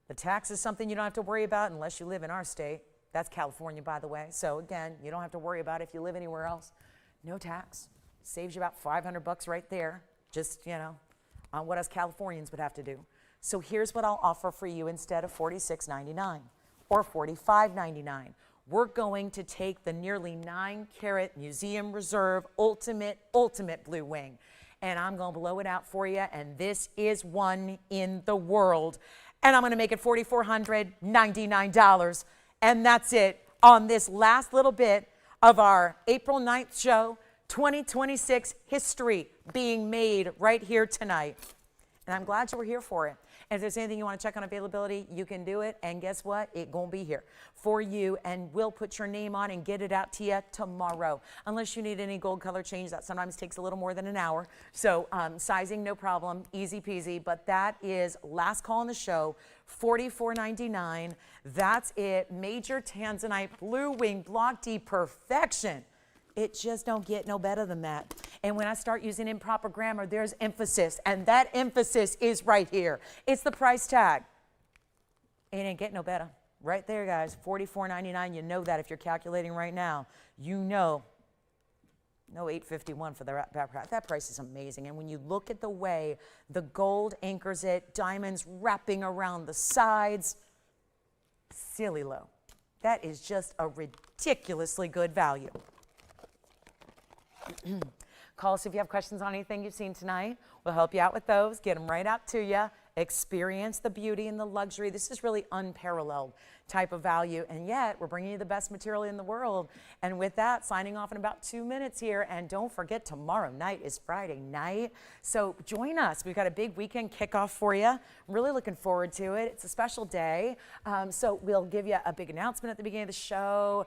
The tax is something you don't have to worry about unless you live in our state. That's California, by the way. So again, you don't have to worry about it if you live anywhere else. No tax. Saves you about $500 right there. Just, you know, on what us Californians would have to do. So here's what I'll offer for you instead of $46.99 or $45.99. We're going to take the nearly 9-carat Museum Reserve Ultimate Blue Wing. And I'm going to blow it out for you. And this is one in the world. And I'm going to make it $4,499. And that's it on this last little bit of our April 9th show, 2026 history being made right here tonight. And I'm glad you were here for it. And if there's anything you want to check on availability, you can do it. And guess what? It's going to be here for you. And we'll put your name on and get it out to you tomorrow. Unless you need any gold color change, that sometimes takes a little more than an hour. So sizing, no problem. Easy peasy. But that is last call on the show, $44.99. That's it. Major Tanzanite Blue Wing Block D perfection. It just don't get no better than that. And when I start using improper grammar, there's emphasis. And that emphasis is right here. It's the price tag. It ain't get no better. Right there, guys. $44.99. You know that if you're calculating right now. You know. No $851 for that price is amazing. And when you look at the way the gold anchors it, diamonds wrapping around the sides, silly low. That is just a ridiculously good value. Call us if you have questions on anything you've seen tonight. We'll help you out with those, get them right out to you. Experience the beauty and the luxury. This is really unparalleled type of value, and yet we're bringing you the best material in the world. And with that, signing off in about 2 minutes here. And don't forget, tomorrow night is Friday night, so join us. We've got a big weekend kickoff for you. Really looking forward to it. It's a special day, so we'll give you a big announcement at the beginning of the show.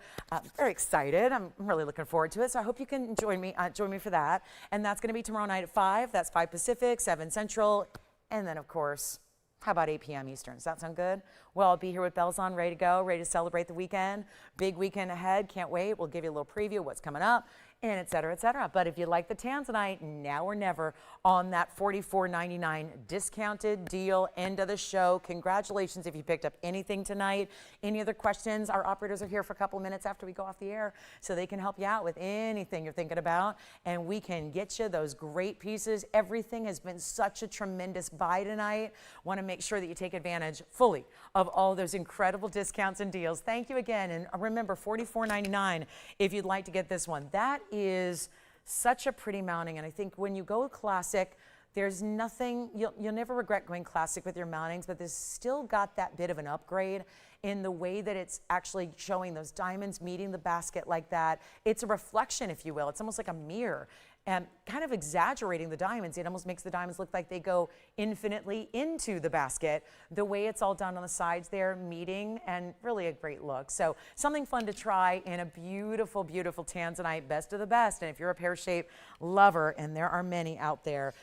Very excited. I'm really looking forward to it, so I hope you can join me for that. And that's going to be tomorrow night at 5. That's 5 Pacific, 7 Central. And then, of course, how about 8 p.m. Eastern? Does that sound good? Well, I'll be here with bells on, ready to go, ready to celebrate the weekend. Big weekend ahead. Can't wait. We'll give you a little preview of what's coming up, and et cetera, et cetera. But if you like the Tanzanite, now or never on that $44.99 discounted deal, end of the show. Congratulations if you picked up anything tonight. Any other questions? Our operators are here for a couple of minutes after we go off the air, so they can help you out with anything you're thinking about, and we can get you those great pieces. Everything has been such a tremendous buy tonight. Want to make sure that you take advantage fully of all those incredible discounts and deals. Thank you again. And remember, $44.99 if you'd like to get this one. That is such a pretty mounting. And I think when you go classic, there's nothing, you'll never regret going classic with your mountings, but this still got that bit of an upgrade in the way that it's actually showing those diamonds meeting the basket like that. It's a reflection, if you will. It's almost like a mirror. And kind of exaggerating the diamonds. It almost makes the diamonds look like they go infinitely into the basket. The way it's all done on the sides there, meeting, and really a great look. So something fun to try in a beautiful, beautiful Tanzanite, best of the best. And if you're a pear shape lover, and there are many out there,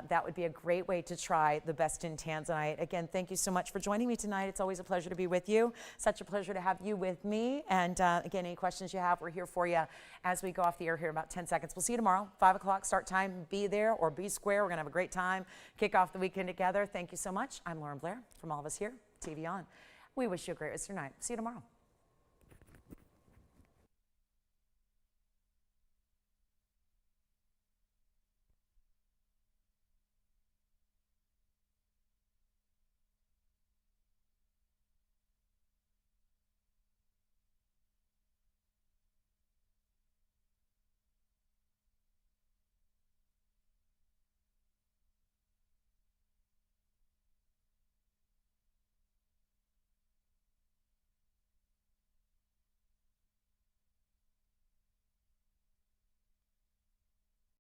that would be a great way to try the best in Tanzanite. Again, thank you so much for joining me tonight. It's always a pleasure to be with you. Such a pleasure to have you with me. And again, any questions you have, we're here for you as we go off the air here in about 10 seconds. We'll see you tomorrow, 5 o'clock start time. Be there or be square. We're going to have a great time. Kick off the weekend together. Thank you so much. I'm Lauren Blair from all of us here, TVON. We wish you a great rest of your night. See you tomorrow.